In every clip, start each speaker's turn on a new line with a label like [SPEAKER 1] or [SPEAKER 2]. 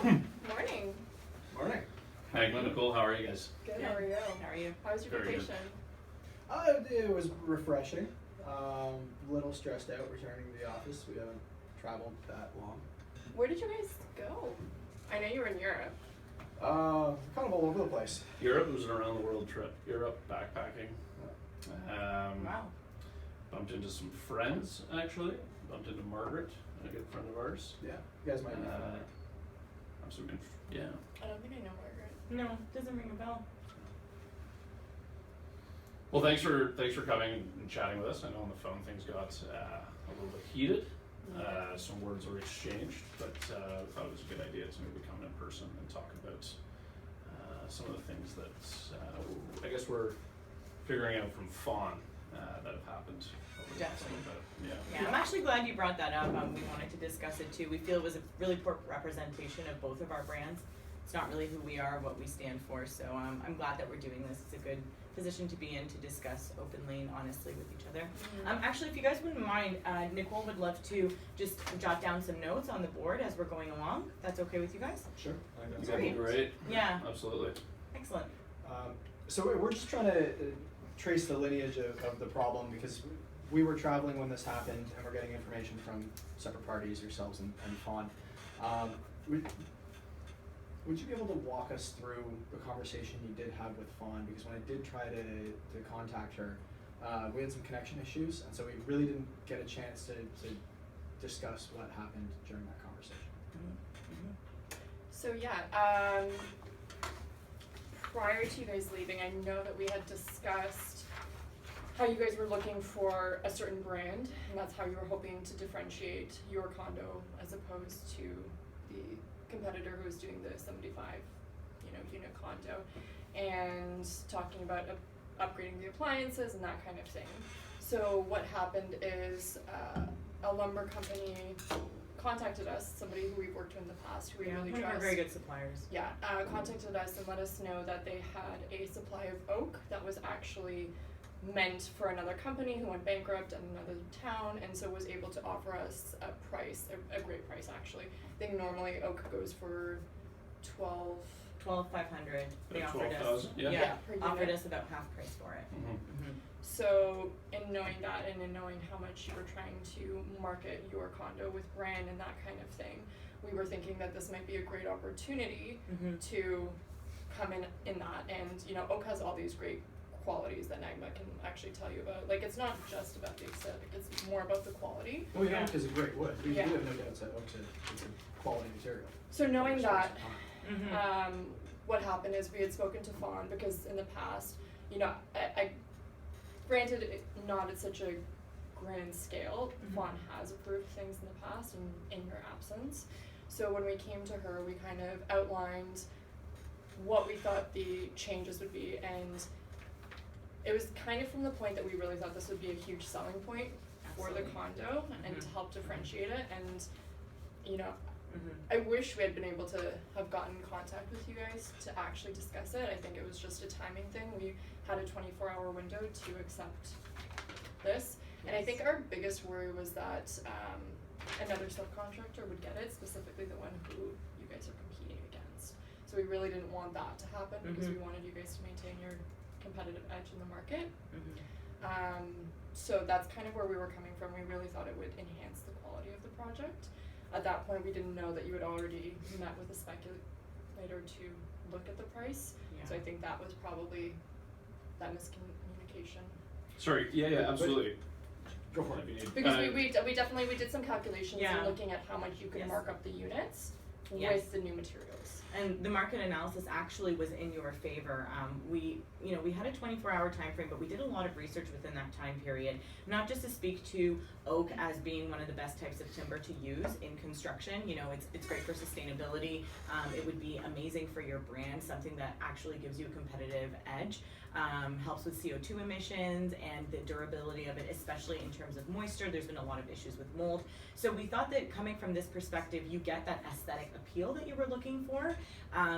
[SPEAKER 1] Morning.
[SPEAKER 2] Morning.
[SPEAKER 3] Magma, Nicole, how are you guys?
[SPEAKER 1] Good. How are you?
[SPEAKER 4] How are you?
[SPEAKER 1] How was your
[SPEAKER 3] Very good.
[SPEAKER 1] vacation?
[SPEAKER 2] It was refreshing. A little stressed out returning to the office. We haven't traveled that long.
[SPEAKER 1] Where did you guys go? I know you were in Europe.
[SPEAKER 2] Kind of all over the place.
[SPEAKER 3] Europe was an around the world trip. Europe, backpacking.
[SPEAKER 4] Wow.
[SPEAKER 3] Bumped into some friends, actually. Bumped into Margaret, a good friend of ours.
[SPEAKER 2] Yeah, you guys might be.
[SPEAKER 3] I'm so good. Yeah.
[SPEAKER 1] I don't think I know Margaret.
[SPEAKER 4] No, doesn't ring a bell.
[SPEAKER 3] Well, thanks for coming and chatting with us. I know on the phone things got a little bit heated. Some words were exchanged, but I thought it was a good idea to maybe come in person and talk about some of the things that I guess we're figuring out from Fawn that have happened over the last
[SPEAKER 4] Definitely.
[SPEAKER 3] little bit.
[SPEAKER 4] Yeah, I'm actually glad you brought that up. We wanted to discuss it too. We feel it was a really poor representation of both of our brands. It's not really who we are, what we stand for. So I'm glad that we're doing this. It's a good position to be in to discuss openly and honestly with each other. Actually, if you guys wouldn't mind, Nicole would love to just jot down some notes on the board as we're going along. That's okay with you guys?
[SPEAKER 2] Sure. I think that's
[SPEAKER 3] That'd be great.
[SPEAKER 4] Yeah.
[SPEAKER 3] Absolutely.
[SPEAKER 4] Excellent.
[SPEAKER 2] So we're just trying to trace the lineage of the problem because we were traveling when this happened and we're getting information from separate parties, yourselves and Fawn. Would you be able to walk us through the conversation you did have with Fawn? Because when I did try to contact her, we had some connection issues, and so we really didn't get a chance to discuss what happened during that conversation.
[SPEAKER 1] So yeah, prior to you guys leaving, I know that we had discussed how you guys were looking for a certain brand, and that's how you were hoping to differentiate your condo as opposed to the competitor who was doing the 75, unit condo, and talking about upgrading the appliances and that kind of thing. So what happened is a lumber company contacted us, somebody who we've worked with in the past, who we really
[SPEAKER 4] one of our
[SPEAKER 1] trust.
[SPEAKER 4] very good suppliers.
[SPEAKER 1] Yeah, contacted us and let us know that they had a supply of oak that was actually meant for another company who went bankrupt in another town, and so was able to offer us a price, a great price actually. I think normally oak goes for
[SPEAKER 4] 12,500. They
[SPEAKER 3] About
[SPEAKER 4] offered us.
[SPEAKER 3] 12,000, yeah.
[SPEAKER 1] Yeah, per
[SPEAKER 4] offered
[SPEAKER 1] unit.
[SPEAKER 4] us about half price for it.
[SPEAKER 3] Mm-hmm.
[SPEAKER 1] So in knowing that and in knowing how much you were trying to market your condo with brand and that kind of thing, we were thinking that this might be a great opportunity to come in that. And oak has all these great qualities that Nagma can actually tell you about. Like, it's not just about the aesthetic, it's more about the quality.
[SPEAKER 2] Well, oak is a great wood. We
[SPEAKER 1] Yeah.
[SPEAKER 2] have no doubts that oak's it's a quality material.
[SPEAKER 1] So knowing that,
[SPEAKER 4] Mm-hmm.
[SPEAKER 1] what happened is we had spoken to Fawn because in the past, I granted not at such a grand scale, Fawn has approved things in the past and in your absence. So when we came to her, we kind of outlined what we thought the changes would be, and it was kind of from the point that we really thought this would be a huge selling point for the
[SPEAKER 4] Absolutely.
[SPEAKER 1] condo and to help differentiate it. And
[SPEAKER 4] Mm-hmm.
[SPEAKER 1] I wish we had been able to have gotten in contact with you guys to actually discuss it. I think it was just a timing thing. We had a 24-hour window to accept this. And I think our biggest worry was that another subcontractor would get it, specifically the one who you guys are competing against. So we really didn't want that to happen because we wanted you guys to maintain your competitive edge in the market. So that's kind of where we were coming from. We really thought it would enhance the quality of the project. At that point, we didn't know that you had already met with a speculator to look at the price.
[SPEAKER 4] Yeah.
[SPEAKER 1] So I think that was probably that miscommunication.
[SPEAKER 3] Sorry. Yeah. Absolutely.
[SPEAKER 2] Go for it.
[SPEAKER 3] If you need-
[SPEAKER 1] Because we definitely did some calculations
[SPEAKER 4] Yeah.
[SPEAKER 1] and looking at how much you could
[SPEAKER 4] Yes.
[SPEAKER 1] mark up the units
[SPEAKER 4] Yes.
[SPEAKER 1] with the new materials.
[SPEAKER 4] And the market analysis actually was in your favor. We had a 24-hour time frame, but we did a lot of research within that time period, not just to speak to oak as being one of the best types of timber to use in construction. It's great for sustainability. It would be amazing for your brand, something that actually gives you a competitive edge. Helps with CO2 emissions and the durability of it, especially in terms of moisture. There's been a lot of issues with mold. So we thought that coming from this perspective, you get that aesthetic appeal that you were looking for,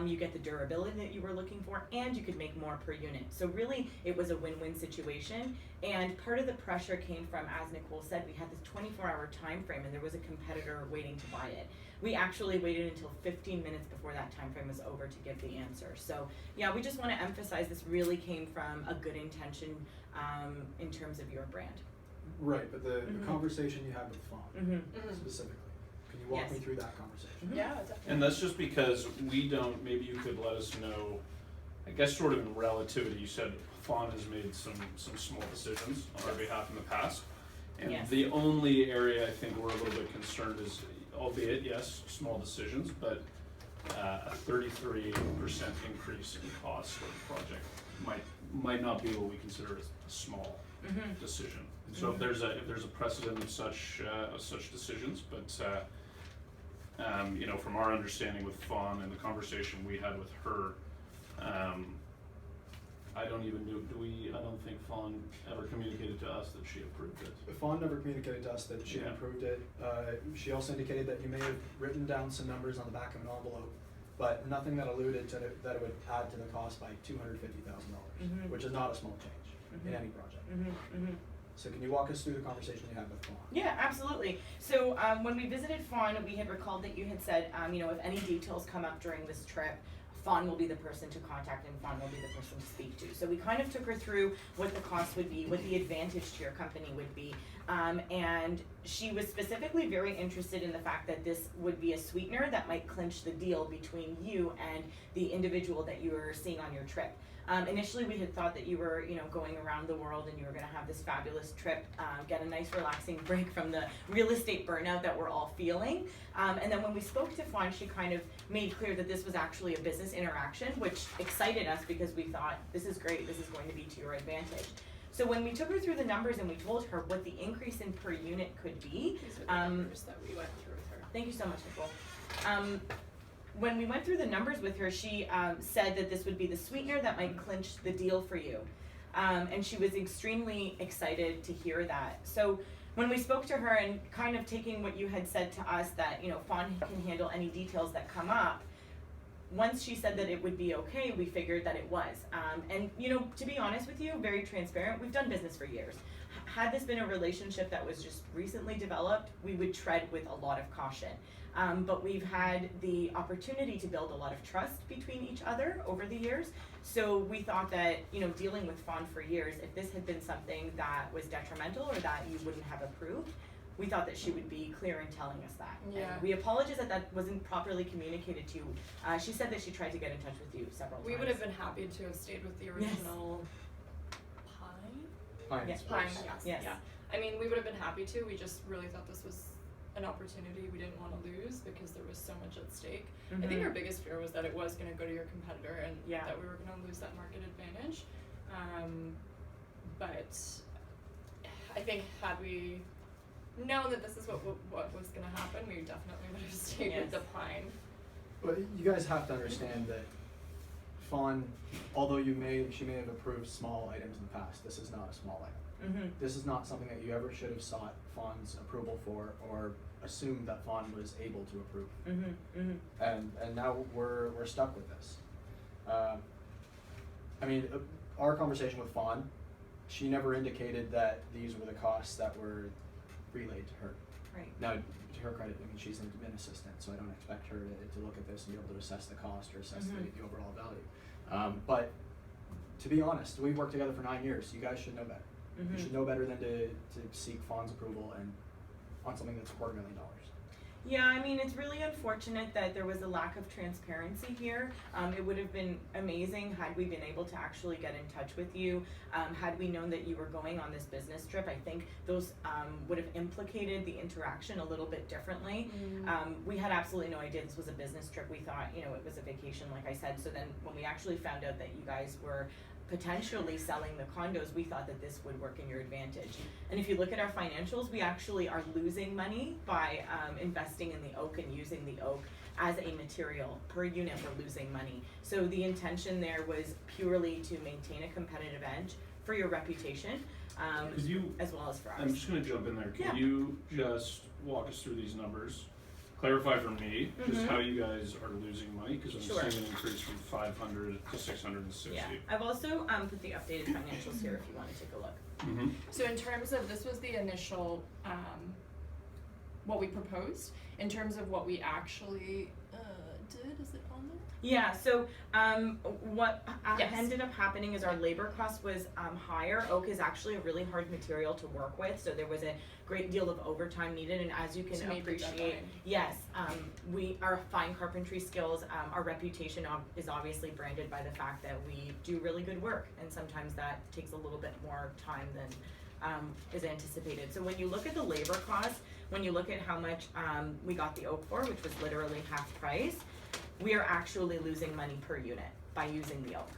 [SPEAKER 4] you get the durability that you were looking for, and you could make more per unit. So really, it was a win-win situation. And part of the pressure came from, as Nicole said, we had this 24-hour time frame, and there was a competitor waiting to buy it. We actually waited until 15 minutes before that time frame was over to give the answer. So yeah, we just want to emphasize this really came from a good intention in terms of your brand.
[SPEAKER 2] Right, but the
[SPEAKER 4] Mhm.
[SPEAKER 2] conversation you had with Fawn
[SPEAKER 1] Mhm.
[SPEAKER 2] specifically, can you walk me
[SPEAKER 4] Yes.
[SPEAKER 2] through that conversation?
[SPEAKER 4] Mhm.
[SPEAKER 1] Yeah, definitely.
[SPEAKER 3] And that's just because we don't, maybe you could let us know, I guess sort of in relativity, you said Fawn has made some small decisions on our behalf in the past. And
[SPEAKER 4] Yes.
[SPEAKER 3] the only area I think we're a little bit concerned is, albeit, yes, small decisions, but a 33% increase in cost of the project might not be what we consider a small
[SPEAKER 4] Mhm.
[SPEAKER 3] decision. And so if there's a precedent of such decisions, but you know, from our understanding with Fawn and the conversation we had with her, I don't think Fawn ever communicated to us that she approved it.
[SPEAKER 2] Fawn never communicated to us that she
[SPEAKER 3] Yeah.
[SPEAKER 2] approved it. She also indicated that you may have written down some numbers on the back of an envelope, but nothing that alluded to that it would add to the cost by $250,000,
[SPEAKER 4] Mhm.
[SPEAKER 2] which is not a small change in
[SPEAKER 4] Mhm.
[SPEAKER 2] any project.
[SPEAKER 4] Mhm.
[SPEAKER 2] So can you walk us through the conversation you had with Fawn?
[SPEAKER 4] Yeah, absolutely. So when we visited Fawn, we had recalled that you had said, you know, if any details come up during this trip, Fawn will be the person to contact and Fawn will be the person to speak to. So we kind of took her through what the cost would be, what the advantage to your company would be. And she was specifically very interested in the fact that this would be a sweetener that might clinch the deal between you and the individual that you were seeing on your trip. Initially, we had thought that you were, you know, going around the world and you were going to have this fabulous trip, get a nice relaxing break from the real estate burnout that we're all feeling. And then when we spoke to Fawn, she kind of made clear that this was actually a business interaction, which excited us because we thought, this is great, this is going to be to your advantage. So when we took her through the numbers and we told her what the increase in per unit could be,
[SPEAKER 1] These are the numbers that we went through with her.
[SPEAKER 4] thank you so much, Nicole. When we went through the numbers with her, she said that this would be the sweetener that might clinch the deal for you. And she was extremely excited to hear that. So when we spoke to her and kind of taking what you had said to us that, you know, Fawn can handle any details that come up, once she said that it would be okay, we figured that it was. And, you know, to be honest with you, very transparent, we've done business for years. Had this been a relationship that was just recently developed, we would tread with a lot of caution. But we've had the opportunity to build a lot of trust between each other over the years. So we thought that, you know, dealing with Fawn for years, if this had been something that was detrimental or that you wouldn't have approved, we thought that she would be clear in telling us that.
[SPEAKER 1] Yeah.
[SPEAKER 4] And we apologize that that wasn't properly communicated to you. She said that she tried to get in touch with you several times.
[SPEAKER 1] We would have been happy to have stayed with the original Pine?
[SPEAKER 2] Fine.
[SPEAKER 4] Yes.
[SPEAKER 1] Pine,
[SPEAKER 2] Space.
[SPEAKER 1] yes,
[SPEAKER 4] Yes.
[SPEAKER 1] yeah. I mean, we would have been happy to, we just really thought this was an opportunity we didn't wanna lose because there was so much at stake. I think
[SPEAKER 4] Mhm.
[SPEAKER 1] our biggest fear was that it was gonna go to your competitor and
[SPEAKER 4] Yeah.
[SPEAKER 1] that we were gonna lose that market advantage. But I think had we known that this is what was gonna happen, we definitely would have stayed with
[SPEAKER 4] Yes.
[SPEAKER 1] the Pine.
[SPEAKER 2] But you guys have to understand that Fawn, although she may have approved small items in the past, this is not a small item.
[SPEAKER 4] Mhm.
[SPEAKER 2] This is not something that you ever should have sought Fawn's approval for or assumed that Fawn was able to approve.
[SPEAKER 4] Mhm. Mhm.
[SPEAKER 2] And now we're stuck with this. I mean, our conversation with Fawn, she never indicated that these were the costs that were relayed to her.
[SPEAKER 4] Right.
[SPEAKER 2] Now, to her credit, I mean, she's an admin assistant, so I don't expect her to look at this and be able to assess the cost or assess
[SPEAKER 4] Mhm.
[SPEAKER 2] the overall value. But to be honest, we've worked together for 9 years. You guys should know better. You
[SPEAKER 4] Mhm.
[SPEAKER 2] should know better than to seek Fawn's approval and on something that's $250,000.
[SPEAKER 4] Yeah, I mean, it's really unfortunate that there was a lack of transparency here. It would have been amazing had we been able to actually get in touch with you. Had we known that you were going on this business trip, I think those would have implicated the interaction a little bit differently. We had absolutely no idea this was a business trip. We thought, you know, it was a vacation, like I said. So then when we actually found out that you guys were potentially selling the condos, we thought that this would work in your advantage. And if you look at our financials, we actually are losing money by investing in the oak and using the oak as a material. Per unit, we're losing money. So the intention there was purely to maintain a competitive edge for your reputation,
[SPEAKER 3] Could you,
[SPEAKER 4] as well as for ours.
[SPEAKER 3] I'm just gonna jump in there,
[SPEAKER 4] Yeah.
[SPEAKER 3] can you just walk us through these numbers clarify for me, just
[SPEAKER 4] Mhm.
[SPEAKER 3] how you guys are losing money, cause I'm
[SPEAKER 4] Sure.
[SPEAKER 3] seeing an increase from 500 to 660.
[SPEAKER 4] Yeah, I've also put the updated financials here if you wanna take a look.
[SPEAKER 3] Mm-hmm.
[SPEAKER 1] So in terms of, this was the initial, what we proposed, in terms of what we actually, did, is it on there?
[SPEAKER 4] Yeah, so what
[SPEAKER 1] Yes.
[SPEAKER 4] ended up happening is our labor cost was higher. Oak is actually a really hard material to work with, so there was a great deal of overtime needed, and as you can
[SPEAKER 1] To meet the
[SPEAKER 4] appreciate,
[SPEAKER 1] deadline.
[SPEAKER 4] yes, our fine carpentry skills, our reputation is obviously branded by the fact that we do really good work, and sometimes that takes a little bit more time than is anticipated. So when you look at the labor cost, when you look at how much we got the oak for, which was literally half price, we are actually losing money per unit by using the oak.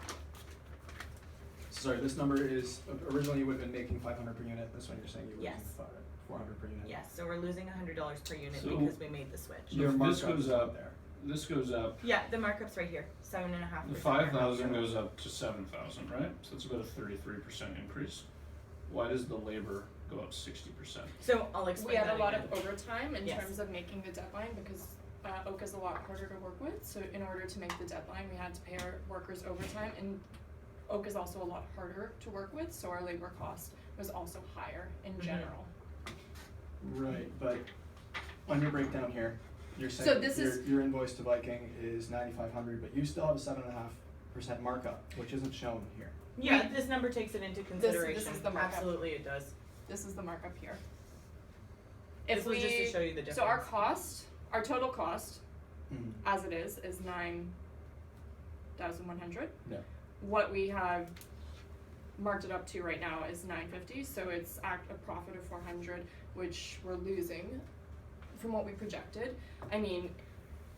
[SPEAKER 2] Sorry, this number is, originally you would have been making 500 per unit, this one you're saying you were
[SPEAKER 4] Yes.
[SPEAKER 2] losing 400 per unit.
[SPEAKER 4] Yes, so we're losing $100 per unit
[SPEAKER 3] So-
[SPEAKER 4] because we made the switch.
[SPEAKER 3] So
[SPEAKER 2] Your
[SPEAKER 3] if this
[SPEAKER 2] markup
[SPEAKER 3] goes
[SPEAKER 2] is
[SPEAKER 3] up,
[SPEAKER 2] there.
[SPEAKER 3] this goes up,
[SPEAKER 4] Yeah, the markup's right here, 7.5%.
[SPEAKER 3] the 5,000 goes up to 7,000, right? So that's about a 33% increase. Why does the labor go up 60%?
[SPEAKER 4] So I'll explain
[SPEAKER 1] We had
[SPEAKER 4] that
[SPEAKER 1] a lot
[SPEAKER 4] again.
[SPEAKER 1] of overtime in
[SPEAKER 4] Yes.
[SPEAKER 1] terms of making the deadline because Oak is a lot harder to work with, so in order to make the deadline, we had to pay our workers overtime, and Oak is also a lot harder to work with, so our labor cost was also higher in general.
[SPEAKER 2] Right, but on your breakdown here, you're
[SPEAKER 1] So
[SPEAKER 2] saying
[SPEAKER 1] this
[SPEAKER 2] your,
[SPEAKER 1] is-
[SPEAKER 2] your invoice to Viking is 9,500, but you still have a 7.5% markup, which isn't shown here.
[SPEAKER 4] Yeah, this number takes it into consideration.
[SPEAKER 1] is the markup.
[SPEAKER 4] Absolutely it does.
[SPEAKER 1] This is the markup here.
[SPEAKER 4] This was just to show you the difference.
[SPEAKER 1] So our cost, our total cost,
[SPEAKER 2] Mhm.
[SPEAKER 1] as it is 9,100.
[SPEAKER 2] Yeah.
[SPEAKER 1] What we have marked it up to right now is 950, so it's a profit of 400, which we're losing from what we projected. I mean,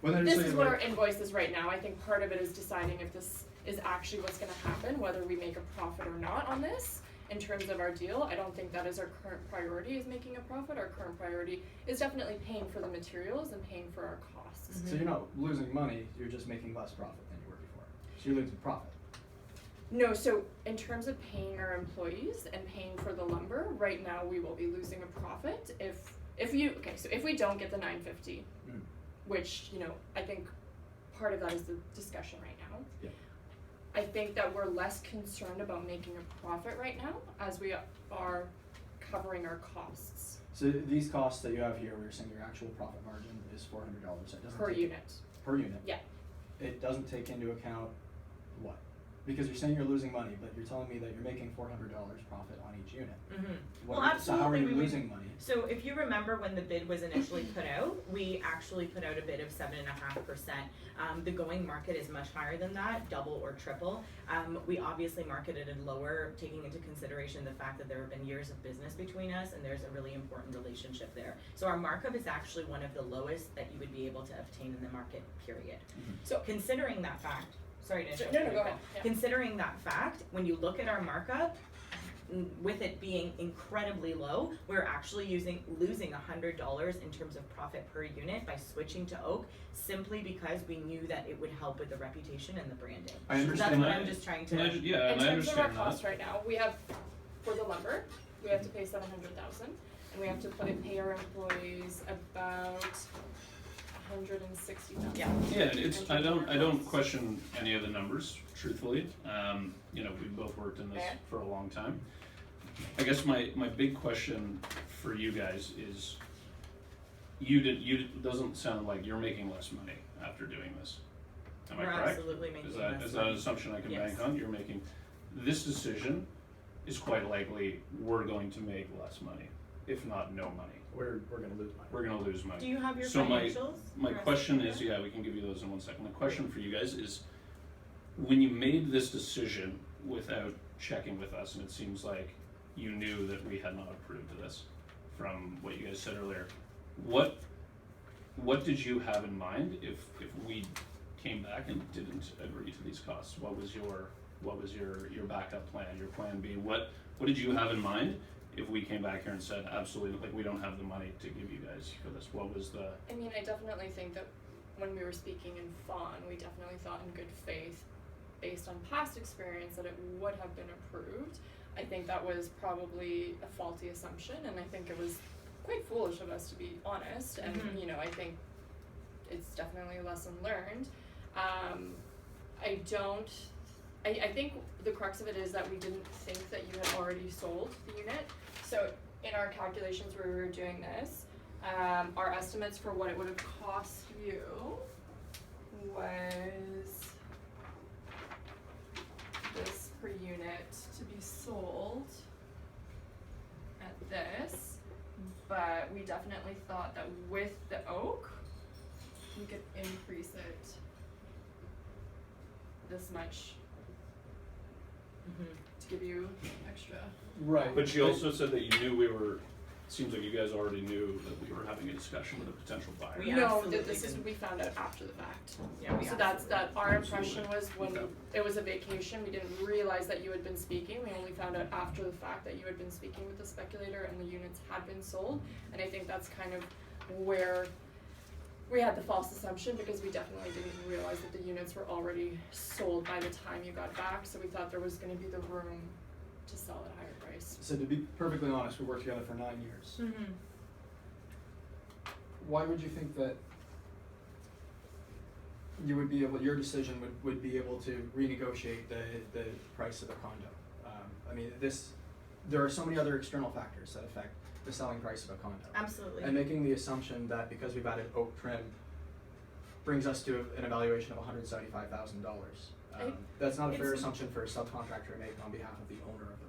[SPEAKER 2] Whether
[SPEAKER 1] this
[SPEAKER 2] you're
[SPEAKER 1] is
[SPEAKER 2] saying
[SPEAKER 1] what
[SPEAKER 2] like-
[SPEAKER 1] our invoice is right now. I think part of it is deciding if this is actually what's gonna happen, whether we make a profit or not on this. In terms of our deal, I don't think that is our current priority, is making a profit. Our current priority is definitely paying for the materials and paying for our costs.
[SPEAKER 2] So you're not losing money, you're just making less profit than you were before. So you're losing profit.
[SPEAKER 1] No, so in terms of paying our employees and paying for the lumber, right now we will be losing a profit if we don't get the 950,
[SPEAKER 2] Mm.
[SPEAKER 1] which, I think part of that is the discussion right now.
[SPEAKER 2] Yeah.
[SPEAKER 1] I think that we're less concerned about making a profit right now as we are covering our costs
[SPEAKER 2] So these costs that you have here, we're saying your actual profit margin is $400. It doesn't
[SPEAKER 1] per
[SPEAKER 2] take-
[SPEAKER 1] unit.
[SPEAKER 2] Per unit.
[SPEAKER 1] Yeah.
[SPEAKER 2] It doesn't take into account what? Because you're saying you're losing money, but you're telling me that you're making $400 profit on each unit.
[SPEAKER 4] Well,
[SPEAKER 2] So how are
[SPEAKER 4] absolutely,
[SPEAKER 2] you
[SPEAKER 4] we would-
[SPEAKER 2] losing money?
[SPEAKER 4] So if you remember when the bid was initially put out, we actually put out a bid of 7.5%. The going market is much higher than that, double or triple. We obviously marketed it lower, taking into consideration the fact that there have been years of business between us and there's a really important relationship there. So our markup is actually one of the lowest that you would be able to obtain in the market, period.
[SPEAKER 1] So-
[SPEAKER 4] Considering that fact, sorry to interrupt.
[SPEAKER 1] No,
[SPEAKER 4] you,
[SPEAKER 1] go
[SPEAKER 4] but
[SPEAKER 1] ahead. Yeah.
[SPEAKER 4] Considering that fact, when you look at our markup, with it being incredibly low, we're actually losing $100 in terms of profit per unit by switching to oak, simply because we knew that it would help with the reputation and the branding.
[SPEAKER 2] I
[SPEAKER 4] That's
[SPEAKER 2] understand
[SPEAKER 4] what
[SPEAKER 2] that.
[SPEAKER 4] I'm just trying
[SPEAKER 3] And I
[SPEAKER 4] to.
[SPEAKER 3] yeah,
[SPEAKER 1] In
[SPEAKER 3] and I
[SPEAKER 1] terms of our
[SPEAKER 3] understand that.
[SPEAKER 1] costs right now, we have, for the lumber, we have to pay 700,000, and we have to pay our employees about 160,000.
[SPEAKER 4] Yeah.
[SPEAKER 3] Yeah, it's, I don't question any of the numbers, truthfully. We've both worked in this
[SPEAKER 1] Okay.
[SPEAKER 3] for a long time. I guess my big question for you guys is, doesn't sound like you're making less money after doing this. Am I
[SPEAKER 4] We're
[SPEAKER 3] correct?
[SPEAKER 4] absolutely making
[SPEAKER 3] Is that
[SPEAKER 4] less
[SPEAKER 3] is that an
[SPEAKER 4] money.
[SPEAKER 3] assumption I can
[SPEAKER 4] Yes.
[SPEAKER 3] bank on? You're making, this decision is quite likely we're going to make less money, if not no money.
[SPEAKER 2] We're gonna lose money.
[SPEAKER 3] We're gonna lose money.
[SPEAKER 4] Do you have your
[SPEAKER 3] So
[SPEAKER 4] financials?
[SPEAKER 3] My
[SPEAKER 4] for us
[SPEAKER 3] question
[SPEAKER 4] to
[SPEAKER 3] is,
[SPEAKER 4] compare?
[SPEAKER 3] yeah, we can give you those in one second. My question for you guys is, when you made this decision without checking with us, and it seems like you knew that we had not approved of this from what you guys said earlier, what did you have in mind if we came back and didn't agree to these costs? What was your backup plan, your plan B? What did you have in mind if we came back here and said, absolutely, like, we don't have the money to give you guys for this? What was the
[SPEAKER 1] I mean, I definitely think that when we were speaking in Fawn, we definitely thought in good faith, based on past experience, that it would have been approved. I think that was probably a faulty assumption, and I think it was quite foolish of us, to be honest. And
[SPEAKER 4] Mhm.
[SPEAKER 1] I think it's definitely a lesson learned. I think the crux of it is that we didn't think that you had already sold the unit. So in our calculations where we were doing this, our estimates for what it would have cost you was this per unit to be sold at this, but we definitely thought that with the oak, we could increase it this much to give you extra.
[SPEAKER 2] Right.
[SPEAKER 3] But she also said that you knew seems like you guys already knew that we were having a discussion with a potential buyer.
[SPEAKER 4] We
[SPEAKER 1] No,
[SPEAKER 4] absolutely
[SPEAKER 1] this is
[SPEAKER 4] didn't.
[SPEAKER 1] we found out after the fact.
[SPEAKER 4] Yeah, we
[SPEAKER 1] So that's
[SPEAKER 4] absolutely
[SPEAKER 1] our impression was when
[SPEAKER 3] Okay.
[SPEAKER 1] it was a vacation, we didn't realize that you had been speaking. We only found out after the fact that you had been speaking with the speculator and the units had been sold. And I think that's kind of where we had the false assumption, because we definitely didn't realize that the units were already sold by the time you got back. So we thought there was gonna be the room to sell at a higher price.
[SPEAKER 2] So to be perfectly honest, we worked together for 9 years.
[SPEAKER 4] Mm-hmm.
[SPEAKER 2] Why would you think that you would be able, your decision would be able to renegotiate the price of the condo? I mean, there are so many other external factors that affect the selling price of a condo.
[SPEAKER 4] Absolutely.
[SPEAKER 2] And making the assumption that because we've added oak trim brings us to an evaluation of $175,000. That's not a fair
[SPEAKER 4] It's-
[SPEAKER 2] assumption for a subcontractor to make on behalf of the owner of the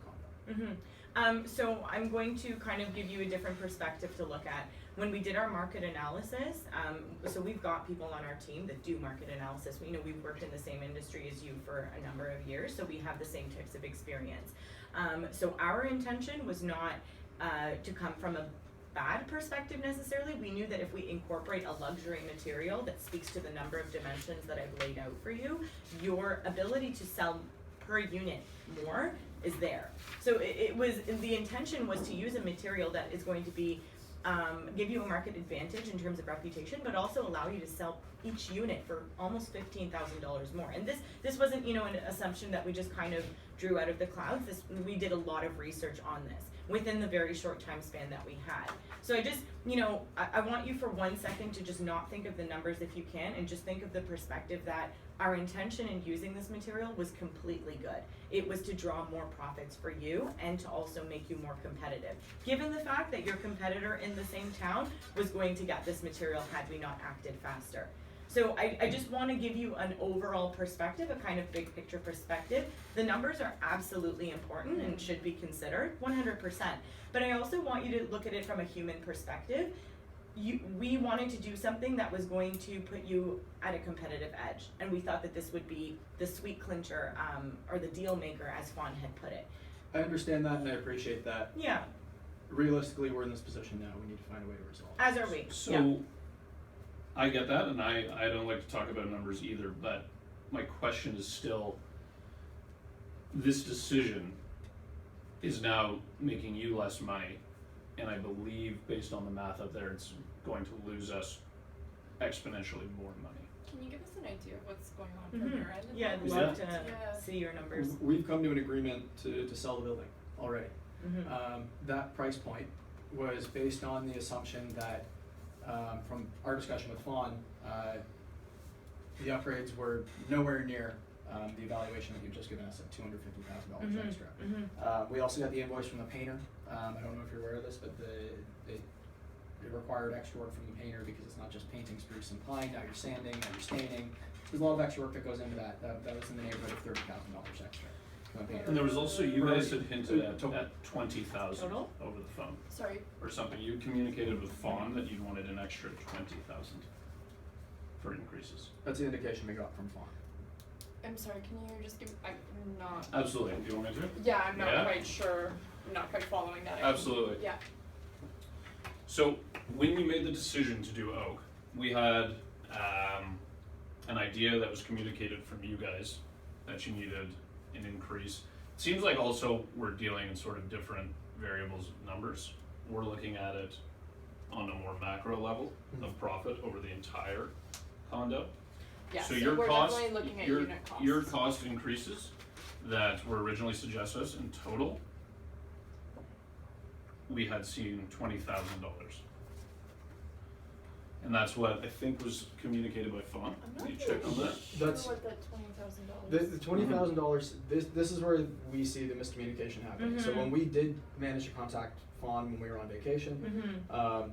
[SPEAKER 2] condo.
[SPEAKER 4] So I'm going to kind of give you a different perspective to look at. When we did our market analysis, so we've got people on our team that do market analysis. We've worked in the same industry as you for a number of years, so we have the same types of experience. So our intention was not to come from a bad perspective necessarily. We knew that if we incorporate a luxury material that speaks to the number of dimensions that I've laid out for you, your ability to sell per unit more is there. So the intention was to use a material that is going to be give you a market advantage in terms of reputation, but also allow you to sell each unit for almost $15,000 more. And this wasn't an assumption that we just kind of drew out of the clouds. We did a lot of research on this within the very short time span that we had. So I just I want you for 1 second to just not think of the numbers if you can, and just think of the perspective that our intention in using this material was completely good. It was to draw more profits for you and to also make you more competitive. Given the fact that your competitor in the same town was going to get this material had we not acted faster. So I just want to give you an overall perspective, a kind of big picture perspective. The numbers are absolutely important and should be considered 100%. But I also want you to look at it from a human perspective. We wanted to do something that was going to put you at a competitive edge, and we thought that this would be the sweet clincher, or the deal maker, as Fawn had put it.
[SPEAKER 2] I understand that and I appreciate that.
[SPEAKER 4] Yeah,
[SPEAKER 2] Realistically, we're in this position now. We need to find a way to resolve it.
[SPEAKER 4] as are we.
[SPEAKER 3] So,
[SPEAKER 4] Yeah.
[SPEAKER 3] I get that, and I don't like to talk about numbers either, but my question is still, this decision is now making you less money, and I believe, based on the math out there, it's going to lose us exponentially more money.
[SPEAKER 1] Can you give us an idea of what's going on from your end?
[SPEAKER 4] Yeah, I'd
[SPEAKER 3] Yeah.
[SPEAKER 4] love to
[SPEAKER 1] Yeah.
[SPEAKER 4] see your numbers.
[SPEAKER 2] We've come to an agreement to sell the building already.
[SPEAKER 4] Mm-hmm.
[SPEAKER 2] That price point was based on the assumption that, from our discussion with Fawn, the upgrades were nowhere near the evaluation that you've just given us at $250,000 extra. We also got the invoice from the painter. I don't know if you're aware of this, but it required extra work from the painter because it's not just painting spruce and pine. Now you're sanding, now you're staining. There's a lot of extra work that goes into that. That was in the neighborhood of $30,000 extra from the painter.
[SPEAKER 3] And there was also, you guys had hinted
[SPEAKER 2] Total.
[SPEAKER 3] at 20,000
[SPEAKER 4] Total?
[SPEAKER 3] over the phone,
[SPEAKER 1] Sorry.
[SPEAKER 3] or something. You communicated with Fawn that you wanted an extra 20,000 for increases.
[SPEAKER 2] That's the indication we got from Fawn.
[SPEAKER 1] I'm sorry, can you just give, I'm not,
[SPEAKER 3] Absolutely. Do you want me to?
[SPEAKER 1] yeah, I'm not
[SPEAKER 3] Yeah?
[SPEAKER 1] quite sure, I'm not quite following that.
[SPEAKER 3] Absolutely.
[SPEAKER 1] Yeah,
[SPEAKER 3] So when we made the decision to do oak, we had an idea that was communicated from you guys that you needed an increase. It seems like also we're dealing in sort of different variables of numbers. We're looking at it on a more macro level of profit over the entire condo.
[SPEAKER 1] yeah,
[SPEAKER 3] So
[SPEAKER 1] so
[SPEAKER 3] your
[SPEAKER 1] we're
[SPEAKER 3] cost,
[SPEAKER 1] definitely looking at
[SPEAKER 3] your,
[SPEAKER 1] unit costs.
[SPEAKER 3] your cost increases that were originally suggested us in total, we had seen $20,000. And that's what I think was communicated by Fawn.
[SPEAKER 1] I'm
[SPEAKER 3] Can you
[SPEAKER 1] not
[SPEAKER 3] check on
[SPEAKER 1] really
[SPEAKER 3] that?
[SPEAKER 1] sure
[SPEAKER 2] That's-
[SPEAKER 1] what that $20,000.
[SPEAKER 2] The $20,000, this is where we see the miscommunication happening. So
[SPEAKER 4] Mhm.
[SPEAKER 2] when we did manage to contact Fawn when we were on vacation,
[SPEAKER 4] Mm-hmm.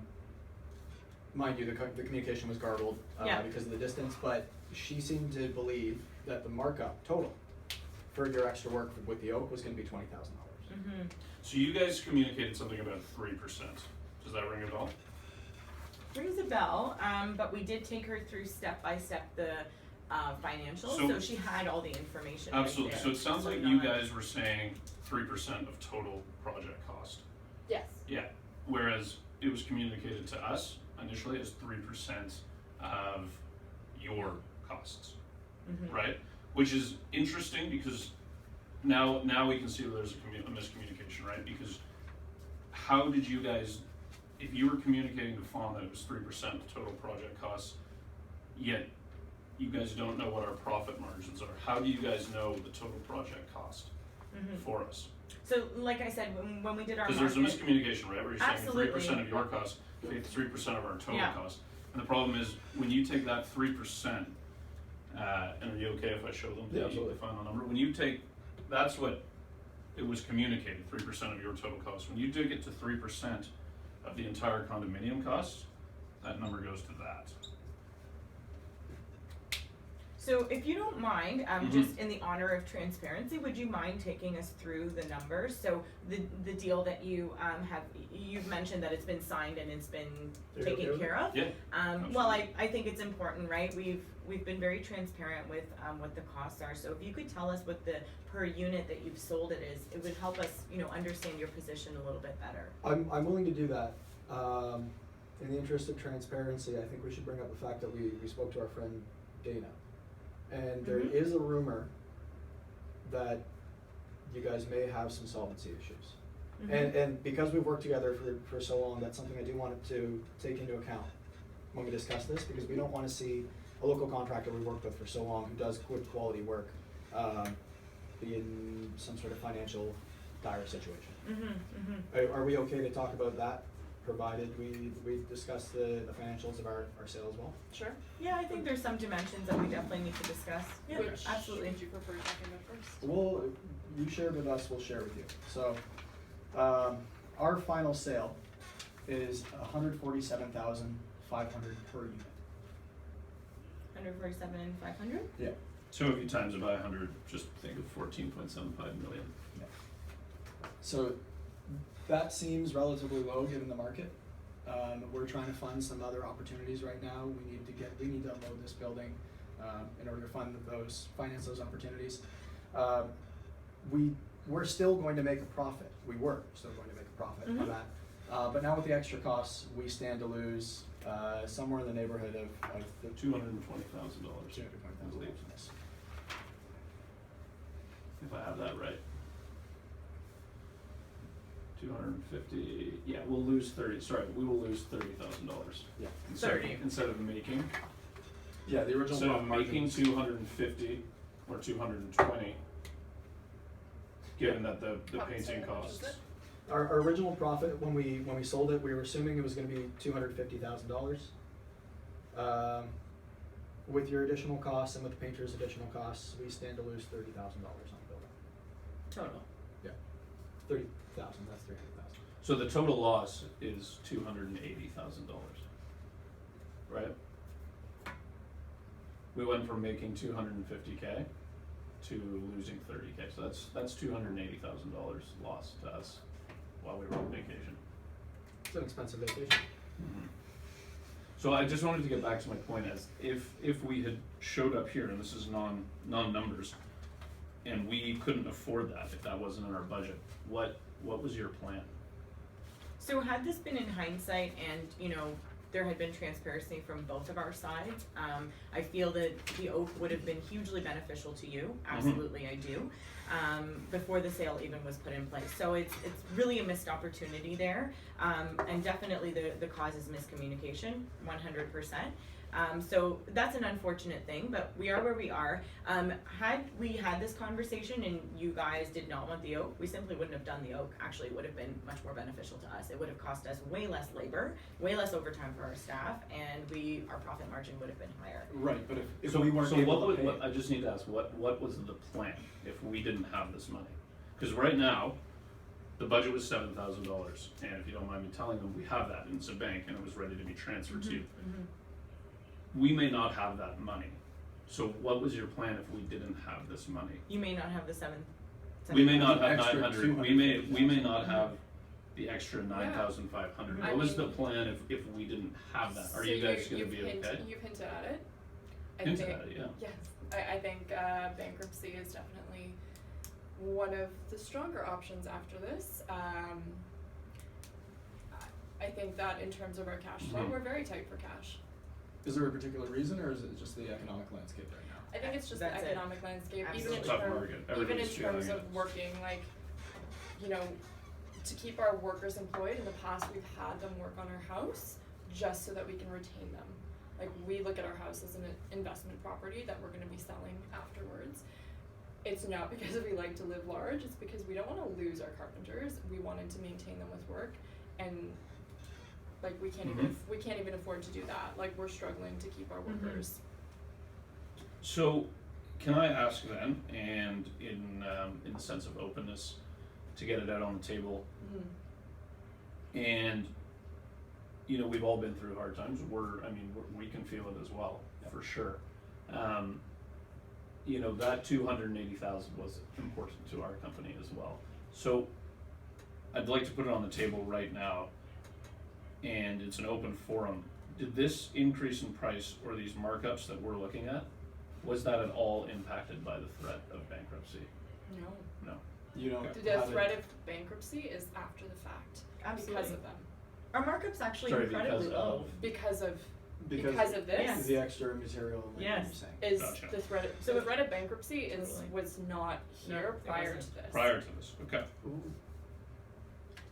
[SPEAKER 2] mind you, the communication was garbled
[SPEAKER 4] Yeah.
[SPEAKER 2] because of the distance, but she seemed to believe that the markup total for your extra work with the oak was gonna be $20,000.
[SPEAKER 4] Mm-hmm.
[SPEAKER 3] So you guys communicated something about 3%. Does that ring a bell?
[SPEAKER 4] Rings a bell, but we did take her through step by step the financials,
[SPEAKER 3] So-
[SPEAKER 4] so she had all the information right
[SPEAKER 3] Absolutely.
[SPEAKER 4] there.
[SPEAKER 3] So it sounds
[SPEAKER 4] So
[SPEAKER 3] like you
[SPEAKER 4] not-
[SPEAKER 3] guys were saying 3% of total project cost.
[SPEAKER 1] Yes.
[SPEAKER 3] Yeah. Whereas it was communicated to us initially as 3% of your costs,
[SPEAKER 4] Mhm.
[SPEAKER 3] right? Which is interesting because now we can see that there's a miscommunication, right? Because how did you guys, if you were communicating to Fawn that it was 3% of total project costs, yet you guys don't know what our profit margins are, how do you guys know the total project cost
[SPEAKER 4] Mhm.
[SPEAKER 3] for us?
[SPEAKER 4] So, like I said, when we did our
[SPEAKER 3] Because there's a
[SPEAKER 4] market-
[SPEAKER 3] miscommunication, right, where you're saying
[SPEAKER 4] Absolutely.
[SPEAKER 3] 3% of your cost, pay 3% of our total
[SPEAKER 4] Yeah.
[SPEAKER 3] cost. And the problem is, when you take that 3%, and are you okay if I show them
[SPEAKER 2] Yeah,
[SPEAKER 3] the
[SPEAKER 2] absolutely.
[SPEAKER 3] final number? When you take, that's what it was communicated, 3% of your total cost. When you dig it to 3% of the entire condominium cost, that number goes to that.
[SPEAKER 4] So if you don't mind,
[SPEAKER 3] Mhm.
[SPEAKER 4] just in the honor of transparency, would you mind taking us through the numbers? So the deal that you you've mentioned that it's been signed and it's been
[SPEAKER 2] Are you
[SPEAKER 4] taken
[SPEAKER 2] okay with
[SPEAKER 4] care of.
[SPEAKER 3] Yeah,
[SPEAKER 4] Well, I think it's important, right? We've been very transparent with what the costs are. So if you could tell us what the per unit that you've sold it is, it would help us, understand your position a little bit better.
[SPEAKER 2] I'm willing to do that. In the interest of transparency, I think we should bring up the fact that we spoke to our friend Dana. And there
[SPEAKER 4] Mhm.
[SPEAKER 2] is a rumor that you guys may have some solvency issues.
[SPEAKER 4] Mhm.
[SPEAKER 2] And because we've worked together for so long, that's something I do want to take into account when we discuss this, because we don't wanna see a local contractor we worked with for so long who does good quality work, be in some sort of financial dire situation. Are we okay to talk about that, provided we discuss the financials of our sale as well?
[SPEAKER 1] Sure.
[SPEAKER 4] Yeah, I think there's some dimensions that we definitely need to discuss. Yeah,
[SPEAKER 1] Which
[SPEAKER 4] absolutely.
[SPEAKER 1] would you prefer talking about first?
[SPEAKER 2] Well, you shared with us, we'll share with you. So, our final sale is $147,500 per unit.
[SPEAKER 4] 147 and 500.
[SPEAKER 2] Yeah.
[SPEAKER 3] so if you times it by 100, just think of 14.75 million.
[SPEAKER 2] So, that seems relatively low given the market. We're trying to fund some other opportunities right now. We need to unload this building, in order to finance those opportunities. We're still going to make a profit. We were still going to make a profit on
[SPEAKER 4] Mhm.
[SPEAKER 2] that. But now with the extra costs, we stand to lose, somewhere in the neighborhood of the
[SPEAKER 3] $220,000.
[SPEAKER 2] $220,000 on this.
[SPEAKER 3] If I have that right. 250, yeah, we'll lose we will lose $30,000.
[SPEAKER 2] Yeah.
[SPEAKER 3] Instead of making,
[SPEAKER 2] Yeah, the original
[SPEAKER 3] instead of
[SPEAKER 2] profit
[SPEAKER 3] making
[SPEAKER 2] margins.
[SPEAKER 3] 250 or 220, given that the
[SPEAKER 1] Oh,
[SPEAKER 3] painting
[SPEAKER 1] sorry, how much is
[SPEAKER 3] costs.
[SPEAKER 1] it?
[SPEAKER 2] Our original profit, when we sold it, we were assuming it was gonna be $250,000. With your additional costs and with the painter's additional costs, we stand to lose $30,000 on the building.
[SPEAKER 4] Total.
[SPEAKER 2] 30,000, that's 300,000.
[SPEAKER 3] So the total loss is $280,000, right? We went from making 250K to losing 30K, so that's $280,000 lost to us while we were on vacation.
[SPEAKER 2] It's an expensive vacation.
[SPEAKER 3] So I just wanted to get back to my point as if we had showed up here, and this is non-numbers, and we couldn't afford that, if that wasn't in our budget, what was your plan?
[SPEAKER 4] So had this been in hindsight and, there had been transparency from both of our sides, I feel that the oak would have been hugely beneficial to you, absolutely I do, before the sale even was put in place. So it's really a missed opportunity there, and definitely the cause is miscommunication, 100%. So that's an unfortunate thing, but we are where we are. Had we had this conversation and you guys did not want the oak, we simply wouldn't have done the oak. Actually, it would have been much more beneficial to us. It would have cost us way less labor, way less overtime for our staff, and our profit margin would have been higher.
[SPEAKER 2] Right, but if
[SPEAKER 3] So
[SPEAKER 2] we weren't
[SPEAKER 3] so
[SPEAKER 2] able
[SPEAKER 3] what
[SPEAKER 2] to
[SPEAKER 3] would,
[SPEAKER 2] pay.
[SPEAKER 3] what, I just need to ask, what was the plan if we didn't have this money? Cause right now, the budget was $7,000, and if you don't mind me telling them, we have that, and it's a bank, and it was ready to be transferred to you. We may not have that money, so what was your plan if we didn't have this money?
[SPEAKER 4] You may not have the
[SPEAKER 3] We may not have
[SPEAKER 2] Extra
[SPEAKER 3] 900, we may not have the extra
[SPEAKER 1] Yeah.
[SPEAKER 3] 9,500,
[SPEAKER 1] I
[SPEAKER 3] what was the
[SPEAKER 1] mean-
[SPEAKER 3] plan if we didn't have that? Are
[SPEAKER 1] So
[SPEAKER 3] you guys gonna
[SPEAKER 1] you've
[SPEAKER 3] be
[SPEAKER 1] hint-
[SPEAKER 3] okay?
[SPEAKER 1] You've hinted at it. I
[SPEAKER 3] Hinted
[SPEAKER 1] think,
[SPEAKER 3] at it, yeah.
[SPEAKER 1] yes, I think bankruptcy is definitely one of the stronger options after this. I think that in terms of our cash flow,
[SPEAKER 3] Mhm.
[SPEAKER 1] we're very tight for cash.
[SPEAKER 2] Is there a particular reason, or is it just the economic landscape right now?
[SPEAKER 1] I think it's just the
[SPEAKER 4] That's it.
[SPEAKER 1] economic landscape, even in
[SPEAKER 4] Absolutely.
[SPEAKER 3] Tough
[SPEAKER 1] terms,
[SPEAKER 3] market.
[SPEAKER 1] even in
[SPEAKER 3] Everybody's
[SPEAKER 1] terms
[SPEAKER 3] feeling
[SPEAKER 1] of
[SPEAKER 3] it.
[SPEAKER 1] working, like, you know, to keep our workers employed, in the past, we've had them work on our house just so that we can retain them. Like, we look at our house as an investment property that we're gonna be selling afterwards. It's not because we like to live large, it's because we don't wanna lose our carpenters, we wanted to maintain them with work, and like, we can't even afford to do that, like, we're struggling to keep our workers.
[SPEAKER 3] So, can I ask then, and in the sense of openness, to get it out on the table, and, you know, we've all been through hard times, we can feel it as well, for sure. You know, that 280,000 was important to our company as well. So, I'd like to put it on the table right now, and it's an open forum. Did this increase in price or these markups that we're looking at, was that at all impacted by the threat of bankruptcy?
[SPEAKER 1] No,
[SPEAKER 3] No.
[SPEAKER 2] You don't
[SPEAKER 1] the
[SPEAKER 2] have
[SPEAKER 1] threat
[SPEAKER 2] it,
[SPEAKER 1] of bankruptcy is after the fact, because
[SPEAKER 4] Absolutely.
[SPEAKER 1] of them,
[SPEAKER 4] Our markup's actually
[SPEAKER 3] Sorry,
[SPEAKER 4] incredibly
[SPEAKER 3] because
[SPEAKER 4] low.
[SPEAKER 3] of,
[SPEAKER 1] because of
[SPEAKER 2] because
[SPEAKER 1] this.
[SPEAKER 4] Yes.
[SPEAKER 2] the extra material and like
[SPEAKER 4] Yes.
[SPEAKER 2] you're saying.
[SPEAKER 1] Is
[SPEAKER 3] Gotcha.
[SPEAKER 1] the threat of,
[SPEAKER 4] So
[SPEAKER 1] the
[SPEAKER 4] it-
[SPEAKER 1] threat of bankruptcy
[SPEAKER 4] Totally.
[SPEAKER 1] was not
[SPEAKER 4] No,
[SPEAKER 1] here
[SPEAKER 4] it
[SPEAKER 1] prior
[SPEAKER 4] wasn't.
[SPEAKER 1] to this.
[SPEAKER 3] prior to this, okay.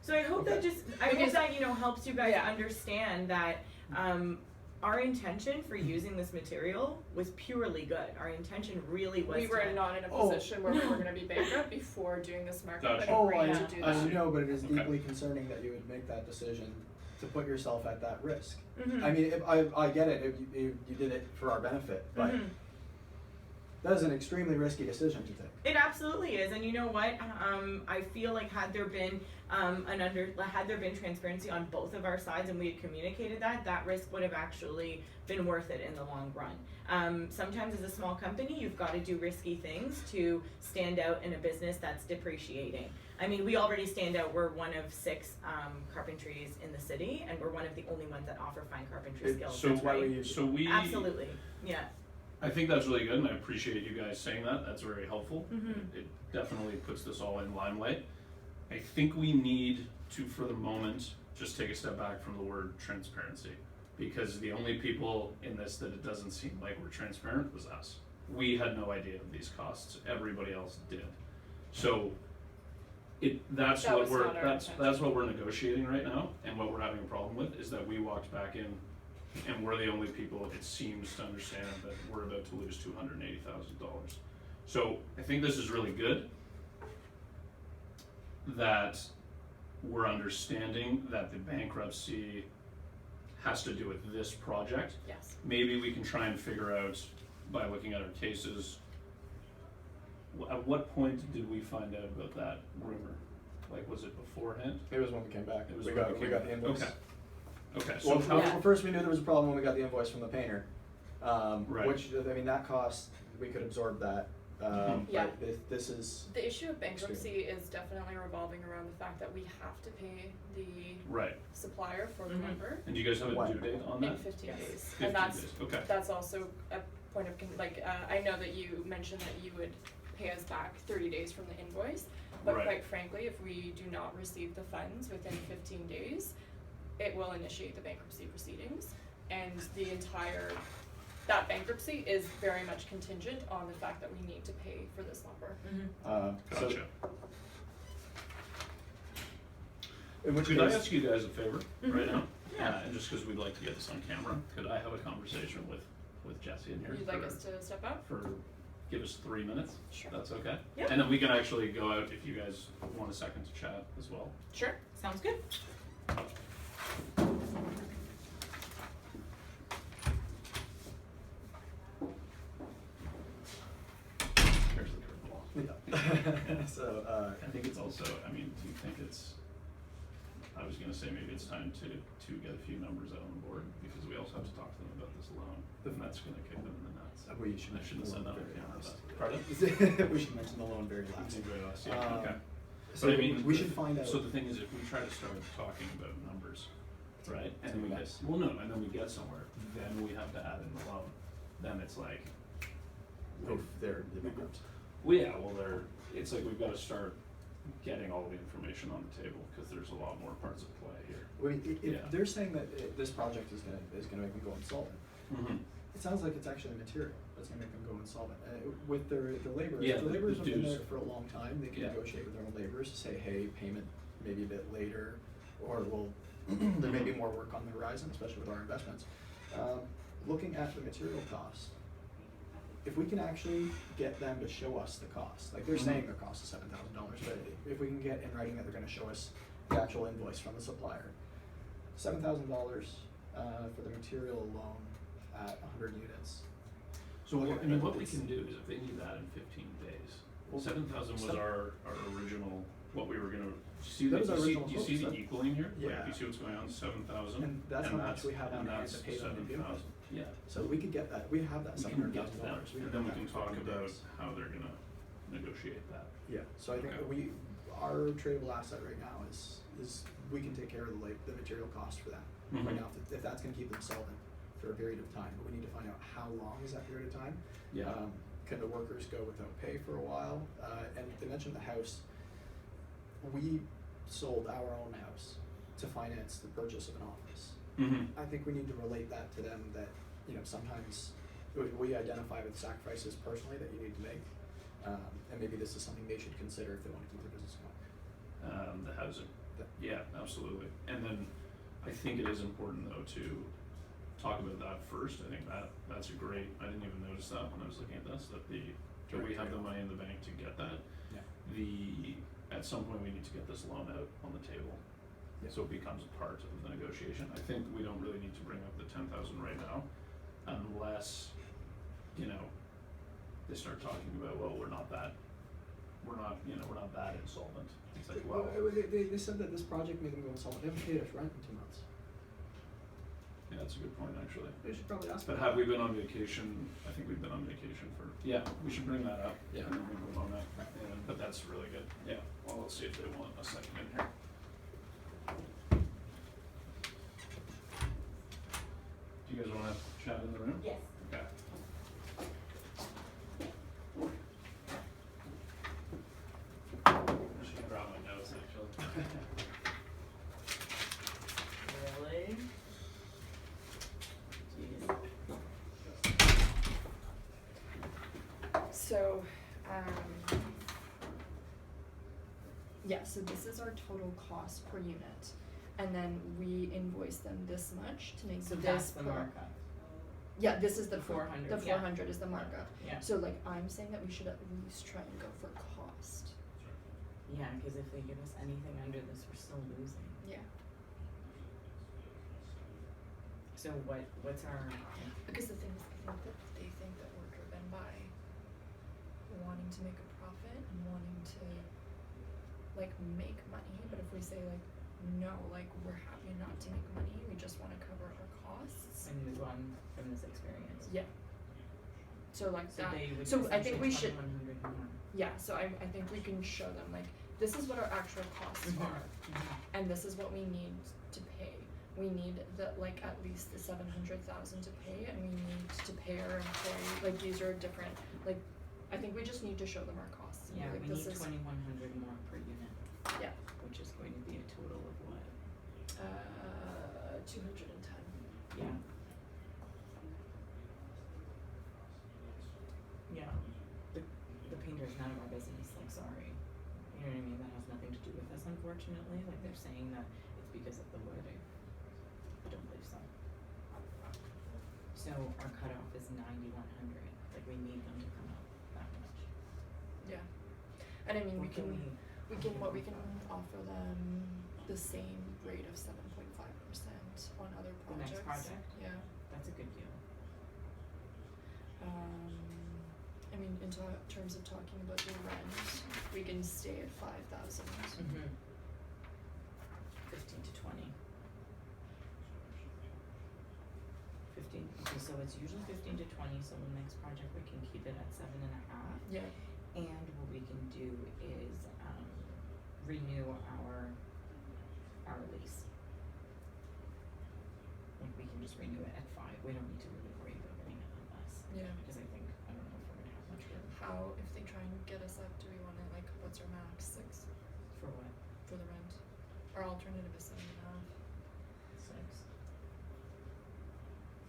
[SPEAKER 4] So I hope that
[SPEAKER 2] Okay.
[SPEAKER 4] I hope
[SPEAKER 1] Because-
[SPEAKER 4] that, you know, helps you guys
[SPEAKER 1] Yeah.
[SPEAKER 4] understand that our intention for using this material was purely good. Our intention really was
[SPEAKER 1] We were
[SPEAKER 4] to,
[SPEAKER 1] not in a
[SPEAKER 2] Oh,
[SPEAKER 1] position where we
[SPEAKER 4] no.
[SPEAKER 1] were gonna be bankrupt before doing this markup
[SPEAKER 3] Gotcha.
[SPEAKER 1] and
[SPEAKER 2] Oh,
[SPEAKER 1] agreeing
[SPEAKER 4] I-
[SPEAKER 1] to do
[SPEAKER 2] I
[SPEAKER 1] that.
[SPEAKER 2] know, but it is
[SPEAKER 3] Okay.
[SPEAKER 2] deeply concerning that you would make that decision to put yourself at that risk.
[SPEAKER 4] Mhm.
[SPEAKER 2] I mean, I get it, if you did it for our benefit, but
[SPEAKER 4] Mhm.
[SPEAKER 2] that is an extremely risky decision to take.
[SPEAKER 4] It absolutely is, and you know what? I feel like had there been transparency on both of our sides, and we had communicated that risk would have actually been worth it in the long run. Sometimes as a small company, you've got to do risky things to stand out in a business that's depreciating. I mean, we already stand out. We're one of 6 carpentries in the city, and we're one of the only ones that offer fine carpentry
[SPEAKER 2] It-
[SPEAKER 4] skills.
[SPEAKER 3] So,
[SPEAKER 4] That's right.
[SPEAKER 3] we,
[SPEAKER 4] Absolutely, yeah.
[SPEAKER 3] I think that's really good, and I appreciate you guys saying that, that's very helpful.
[SPEAKER 4] Mhm.
[SPEAKER 3] It definitely puts this all in limelight. I think we need to, for the moment, just take a step back from the word transparency. Because the only people in this that it doesn't seem like we're transparent was us. We had no idea of these costs, everybody else did. So, that's
[SPEAKER 1] That
[SPEAKER 3] what
[SPEAKER 1] was
[SPEAKER 3] we're,
[SPEAKER 1] not our
[SPEAKER 3] that's
[SPEAKER 1] intention.
[SPEAKER 3] what we're negotiating right now, and what we're having a problem with, is that we walked back in and we're the only people, it seems, to understand that we're about to lose $280,000. So I think this is really good, that we're understanding that the bankruptcy has to do with this project.
[SPEAKER 1] Yes.
[SPEAKER 3] Maybe we can try and figure out, by looking at our cases, at what point did we find out about that rumor? Like, was it beforehand?
[SPEAKER 2] It was when we came back.
[SPEAKER 3] It was
[SPEAKER 2] We
[SPEAKER 3] when
[SPEAKER 2] got
[SPEAKER 3] we
[SPEAKER 2] the
[SPEAKER 3] came
[SPEAKER 2] invoice.
[SPEAKER 3] back. Okay, so
[SPEAKER 2] Well,
[SPEAKER 3] how,
[SPEAKER 4] Yeah.
[SPEAKER 2] first we knew there was a problem when we got the invoice from the painter.
[SPEAKER 3] Right.
[SPEAKER 2] Which, I mean, that cost, we could absorb that,
[SPEAKER 3] Mhm.
[SPEAKER 1] Yeah.
[SPEAKER 2] but this is,
[SPEAKER 1] The issue of bankruptcy is definitely revolving around the fact that we have to pay the
[SPEAKER 3] right,
[SPEAKER 1] supplier for the
[SPEAKER 4] Mhm.
[SPEAKER 1] lumber
[SPEAKER 3] and do you guys have a
[SPEAKER 2] What?
[SPEAKER 3] due date on
[SPEAKER 1] in
[SPEAKER 3] that?
[SPEAKER 1] 15
[SPEAKER 4] Yes.
[SPEAKER 1] days.
[SPEAKER 3] 15
[SPEAKER 1] And that's,
[SPEAKER 3] days, okay.
[SPEAKER 1] that's also a point of, I know that you mentioned that you would pay us back 30 days from the invoice, but
[SPEAKER 3] Right.
[SPEAKER 1] quite frankly, if we do not receive the funds within 15 days, it will initiate the bankruptcy proceedings, and that bankruptcy is very much contingent on the fact that we need to pay for this lumber.
[SPEAKER 2] so,
[SPEAKER 3] Gotcha.
[SPEAKER 2] in which
[SPEAKER 3] Could I
[SPEAKER 2] case,
[SPEAKER 3] ask you guys a favor right now?
[SPEAKER 4] Yeah.
[SPEAKER 3] And just because we'd like to get this on camera, could I have a conversation with Jesse in here?
[SPEAKER 1] You'd like
[SPEAKER 3] for-
[SPEAKER 1] us to step up?
[SPEAKER 3] give us 3 minutes?
[SPEAKER 1] Sure.
[SPEAKER 3] That's okay?
[SPEAKER 4] Yep.
[SPEAKER 3] And then we can actually go out if you guys want a second to chat as well.
[SPEAKER 4] Sure, sounds good.
[SPEAKER 3] Here's the curveball.
[SPEAKER 2] Yeah. So,
[SPEAKER 3] I think it's also, I mean, do you think it's, I was gonna say maybe it's time to get a few numbers out on the board, because we also have to talk to them about this loan, and that's gonna kick them in the nuts.
[SPEAKER 2] we should
[SPEAKER 3] I
[SPEAKER 2] mention
[SPEAKER 3] shouldn't
[SPEAKER 2] the
[SPEAKER 3] have said
[SPEAKER 2] loan
[SPEAKER 3] that on
[SPEAKER 2] very
[SPEAKER 3] camera,
[SPEAKER 2] last.
[SPEAKER 3] but, pardon?
[SPEAKER 2] We should mention the loan very last.
[SPEAKER 3] Very last, yeah,
[SPEAKER 2] Um,
[SPEAKER 3] okay.
[SPEAKER 2] So
[SPEAKER 3] But I mean,
[SPEAKER 2] we should find out.
[SPEAKER 3] So the thing is, if we try to start talking about numbers, right, and then we get,
[SPEAKER 2] Yes.
[SPEAKER 3] well, no, and then we get somewhere, then we have to add in the loan, then it's like,
[SPEAKER 2] if they're bankrupt.
[SPEAKER 3] well, yeah, well, it's like we've gotta start getting all the information on the table, cause there's a lot more parts at play here.
[SPEAKER 2] If
[SPEAKER 3] Yeah.
[SPEAKER 2] they're saying that this project is gonna make them go insolvent,
[SPEAKER 3] Mm-hmm.
[SPEAKER 2] it sounds like it's actually material that's gonna make them go insolvent. With their laborers,
[SPEAKER 3] Yeah,
[SPEAKER 2] if the laborers
[SPEAKER 3] the
[SPEAKER 2] have been there
[SPEAKER 3] dues.
[SPEAKER 2] for a long time, they can
[SPEAKER 3] Yeah.
[SPEAKER 2] negotiate with their own laborers to say, hey, payment maybe a bit later, or there may be more work on the horizon, especially with our investments. Looking at the material cost, if we can actually get them to show us the cost, like they're
[SPEAKER 3] Mhm.
[SPEAKER 2] saying their cost is $7,000, but if we can get in writing that they're gonna show us the actual invoice from the supplier, $7,000 for the material alone at 100 units.
[SPEAKER 3] So,
[SPEAKER 2] Look
[SPEAKER 3] what-
[SPEAKER 2] at
[SPEAKER 3] I mean,
[SPEAKER 2] it,
[SPEAKER 3] what we
[SPEAKER 2] it's-
[SPEAKER 3] can do is if they need that in 15 days,
[SPEAKER 2] Well,
[SPEAKER 3] 7,000 was
[SPEAKER 2] some-
[SPEAKER 3] our original, what we were gonna, see,
[SPEAKER 2] That was our
[SPEAKER 3] do you
[SPEAKER 2] original
[SPEAKER 3] see, do you see
[SPEAKER 2] quote,
[SPEAKER 3] the
[SPEAKER 2] so-
[SPEAKER 3] equaling here? Like,
[SPEAKER 2] Yeah.
[SPEAKER 3] do you see what's going on, 7,000?
[SPEAKER 2] And that's how much we have on hand to pay them to begin with.
[SPEAKER 3] 7,000, yeah.
[SPEAKER 2] So we could get that, we have that
[SPEAKER 3] We can get
[SPEAKER 2] $700,000.
[SPEAKER 3] that, and then we can talk about how they're gonna negotiate that.
[SPEAKER 2] Yeah, so I think
[SPEAKER 3] Okay.
[SPEAKER 2] our tradable asset right now is we can take care of the material cost for that. Right
[SPEAKER 3] Mhm.
[SPEAKER 2] now, if that's gonna keep them solvent for a period of time, but we need to find out how long is that period of time.
[SPEAKER 3] Yeah.
[SPEAKER 2] Can the workers go without pay for a while? And they mentioned the house. We sold our own house to finance the purchase of an office.
[SPEAKER 3] Mm-hmm.
[SPEAKER 2] I think we need to relate that to them that, sometimes we identify with sacrifices personally that you need to make. And maybe this is something they should consider if they want to keep their business going.
[SPEAKER 3] The housing,
[SPEAKER 2] That-
[SPEAKER 3] yeah, absolutely. And then I think it is important though to talk about that first. I think that's a great, I didn't even notice that when I was looking at this, that we have the money in the bank to get that.
[SPEAKER 2] Yeah.
[SPEAKER 3] At some point, we need to get this loan out on the table,
[SPEAKER 2] Yeah.
[SPEAKER 3] so it becomes a part of the negotiation. I think we don't really need to bring up the 10,000 right now, unless, they start talking about, well, we're not that insolvent. It's like, well,
[SPEAKER 2] They said that this project made them go insolvent. They haven't paid us rent in 2 months.
[SPEAKER 3] yeah, that's a good point, actually.
[SPEAKER 2] They should probably ask.
[SPEAKER 3] But
[SPEAKER 2] them
[SPEAKER 3] have we
[SPEAKER 2] that.
[SPEAKER 3] been on vacation? I think we've been on vacation for, yeah, we should bring that up.
[SPEAKER 2] Yeah.
[SPEAKER 3] And then we move on that. Yeah, but that's really good. Yeah, well, let's see if they want a second in here. Do you guys wanna chat in the room?
[SPEAKER 4] Yes.
[SPEAKER 3] Okay. I should grab my notes, actually.
[SPEAKER 4] Really? Jeez.
[SPEAKER 1] So, yeah, so this is our total cost per unit. And then we invoice them this much to make
[SPEAKER 4] So
[SPEAKER 1] this
[SPEAKER 4] that's the
[SPEAKER 1] per-
[SPEAKER 4] markup.
[SPEAKER 1] Yeah, this is the
[SPEAKER 4] The 400,
[SPEAKER 1] The
[SPEAKER 4] yeah.
[SPEAKER 1] 400 is the markup.
[SPEAKER 4] Yeah.
[SPEAKER 1] So like I'm saying that we should at least try and go for cost.
[SPEAKER 4] Yeah, because if they give us anything under this, we're still losing.
[SPEAKER 1] Yeah.
[SPEAKER 4] So what's our,
[SPEAKER 1] Because the thing is, I think that they think that we're driven by wanting to make a profit and wanting to like make money. But if we say like no, like we're happy not to make money, we just want to cover our costs.
[SPEAKER 4] and move on from this experience?
[SPEAKER 1] Yeah. So like
[SPEAKER 4] So
[SPEAKER 1] that.
[SPEAKER 4] they would
[SPEAKER 1] So I think we should.
[SPEAKER 4] 2,100 more.
[SPEAKER 1] Yeah. So I think we can show them like this is what our actual costs
[SPEAKER 4] Mhm.
[SPEAKER 1] are, and this is what we need to pay. We need like at least the 700,000 to pay, and we need to pay our employee. Like these are different. Like I think we just need to show them our costs. And be
[SPEAKER 4] Yeah,
[SPEAKER 1] like,
[SPEAKER 4] we
[SPEAKER 1] this
[SPEAKER 4] need
[SPEAKER 1] is
[SPEAKER 4] 2,100 more per unit.
[SPEAKER 1] Yeah.
[SPEAKER 4] Which is going to be a total of what?
[SPEAKER 1] 210.
[SPEAKER 4] Yeah. Yeah. The painter's none of our business, like, sorry. You know what I mean? That has nothing to do with us, unfortunately. Like, they're saying that it's because of the wood. so. So our cutoff is 9,100, like we need them to come out that much.
[SPEAKER 1] Yeah. And I mean,
[SPEAKER 4] Or
[SPEAKER 1] we can
[SPEAKER 4] we
[SPEAKER 1] offer them the same rate of 7.5% on other
[SPEAKER 4] The
[SPEAKER 1] projects.
[SPEAKER 4] next project?
[SPEAKER 1] Yeah.
[SPEAKER 4] That's a good deal.
[SPEAKER 1] I mean, in terms of talking about the rent, we can stay at 5,000.
[SPEAKER 4] 15 to 20. 15, okay, so it's usually 15 to 20, so the next project we can keep it at 7.5.
[SPEAKER 1] Yeah.
[SPEAKER 4] And what we can do is, renew our lease. Like, we can just renew it at 5, we don't need to really worry about getting it at less.
[SPEAKER 1] Yeah.
[SPEAKER 4] Because I think, I don't know if we're gonna have much room.
[SPEAKER 1] How, if they try and get us up, do we wanna, like, what's our max? 6
[SPEAKER 4] For what?
[SPEAKER 1] for the rent? Our alternative is 7.5.
[SPEAKER 4] 6.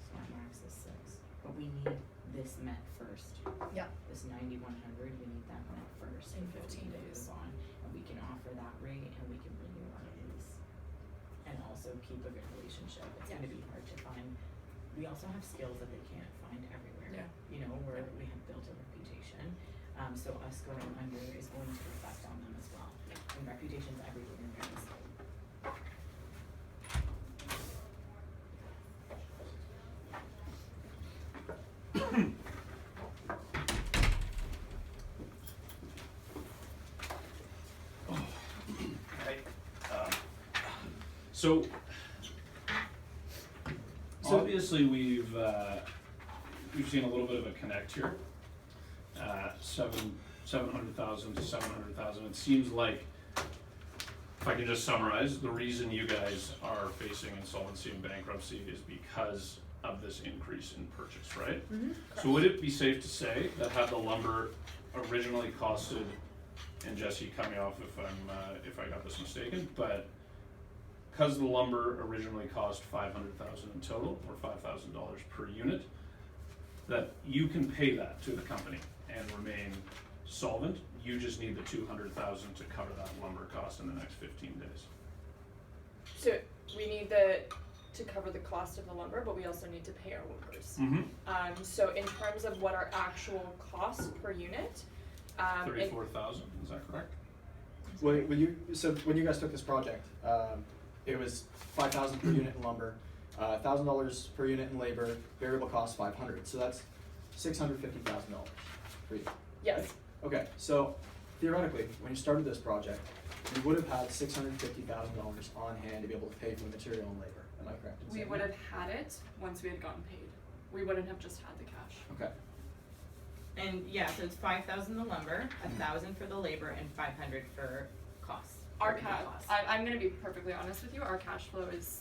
[SPEAKER 4] So our max is 6, but we need this met first.
[SPEAKER 1] Yeah.
[SPEAKER 4] This 9,100, we need that met first.
[SPEAKER 1] In
[SPEAKER 4] before we
[SPEAKER 1] 15
[SPEAKER 4] can
[SPEAKER 1] days.
[SPEAKER 4] move on, and we can offer that rate and we can renew our lease. And also keep a good relationship, it's
[SPEAKER 1] Yeah.
[SPEAKER 4] gonna be hard to find, we also have skills that they can't find everywhere.
[SPEAKER 1] Yeah.
[SPEAKER 4] You know, where we have built a reputation, so us going under is going to reflect on them as well. And reputation's everything in real estate.
[SPEAKER 3] So,
[SPEAKER 2] So-
[SPEAKER 3] obviously we've seen a little bit of a connect here. 700,000 to 700,000. It seems like, if I can just summarize, the reason you guys are facing insolvency and bankruptcy is because of this increase in purchase, right? So would it be safe to say that had the lumber originally costed, and Jesse, cut me off if I got this mistaken, but because the lumber originally cost 500,000 in total, or $5,000 per unit, that you can pay that to the company and remain solvent. You just need the 200,000 to cover that lumber cost in the next 15 days.
[SPEAKER 1] So we need to cover the cost of the lumber, but we also need to pay our workers.
[SPEAKER 3] Mm-hmm.
[SPEAKER 1] So in terms of what our actual cost per unit, it-
[SPEAKER 3] 34,000, is that correct?
[SPEAKER 2] When you guys took this project, it was 5,000 per unit in lumber, $1,000 per unit in labor, variable cost 500. So that's $650,000 per year.
[SPEAKER 1] yes,
[SPEAKER 2] Okay, so theoretically, when you started this project, you would have had $650,000 on hand to be able to pay for the material and labor. Am I correct in
[SPEAKER 1] we
[SPEAKER 2] saying
[SPEAKER 1] would
[SPEAKER 2] that?
[SPEAKER 1] have had it once we had gotten paid. We wouldn't have just had the cash.
[SPEAKER 2] Okay.
[SPEAKER 4] And yeah, so it's 5,000 the lumber, 1,000 for the labor, and 500 for costs.
[SPEAKER 1] Our
[SPEAKER 4] everyday
[SPEAKER 1] cash,
[SPEAKER 4] costs.
[SPEAKER 1] I'm gonna be perfectly honest with you, our cash flow is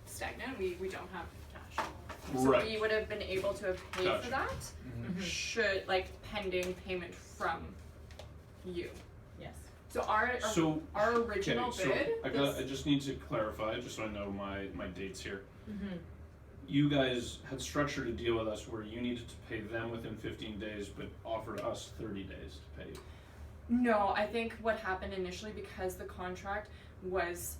[SPEAKER 1] stagnant, we don't have cash. So
[SPEAKER 3] Right.
[SPEAKER 1] we would have been able to have paid
[SPEAKER 3] Gotcha.
[SPEAKER 1] for that,
[SPEAKER 2] Mm-hmm.
[SPEAKER 4] Mhm.
[SPEAKER 1] should, like, pending payment from you.
[SPEAKER 4] Yes.
[SPEAKER 1] So our
[SPEAKER 3] So,
[SPEAKER 1] original
[SPEAKER 3] okay, so
[SPEAKER 1] bid
[SPEAKER 3] I just need to clarify, just so I know my dates here.
[SPEAKER 4] Mm-hmm.
[SPEAKER 3] You guys had structured a deal with us where you needed to pay them within 15 days, but offered us 30 days to pay you.
[SPEAKER 1] No, I think what happened initially, because the contract was,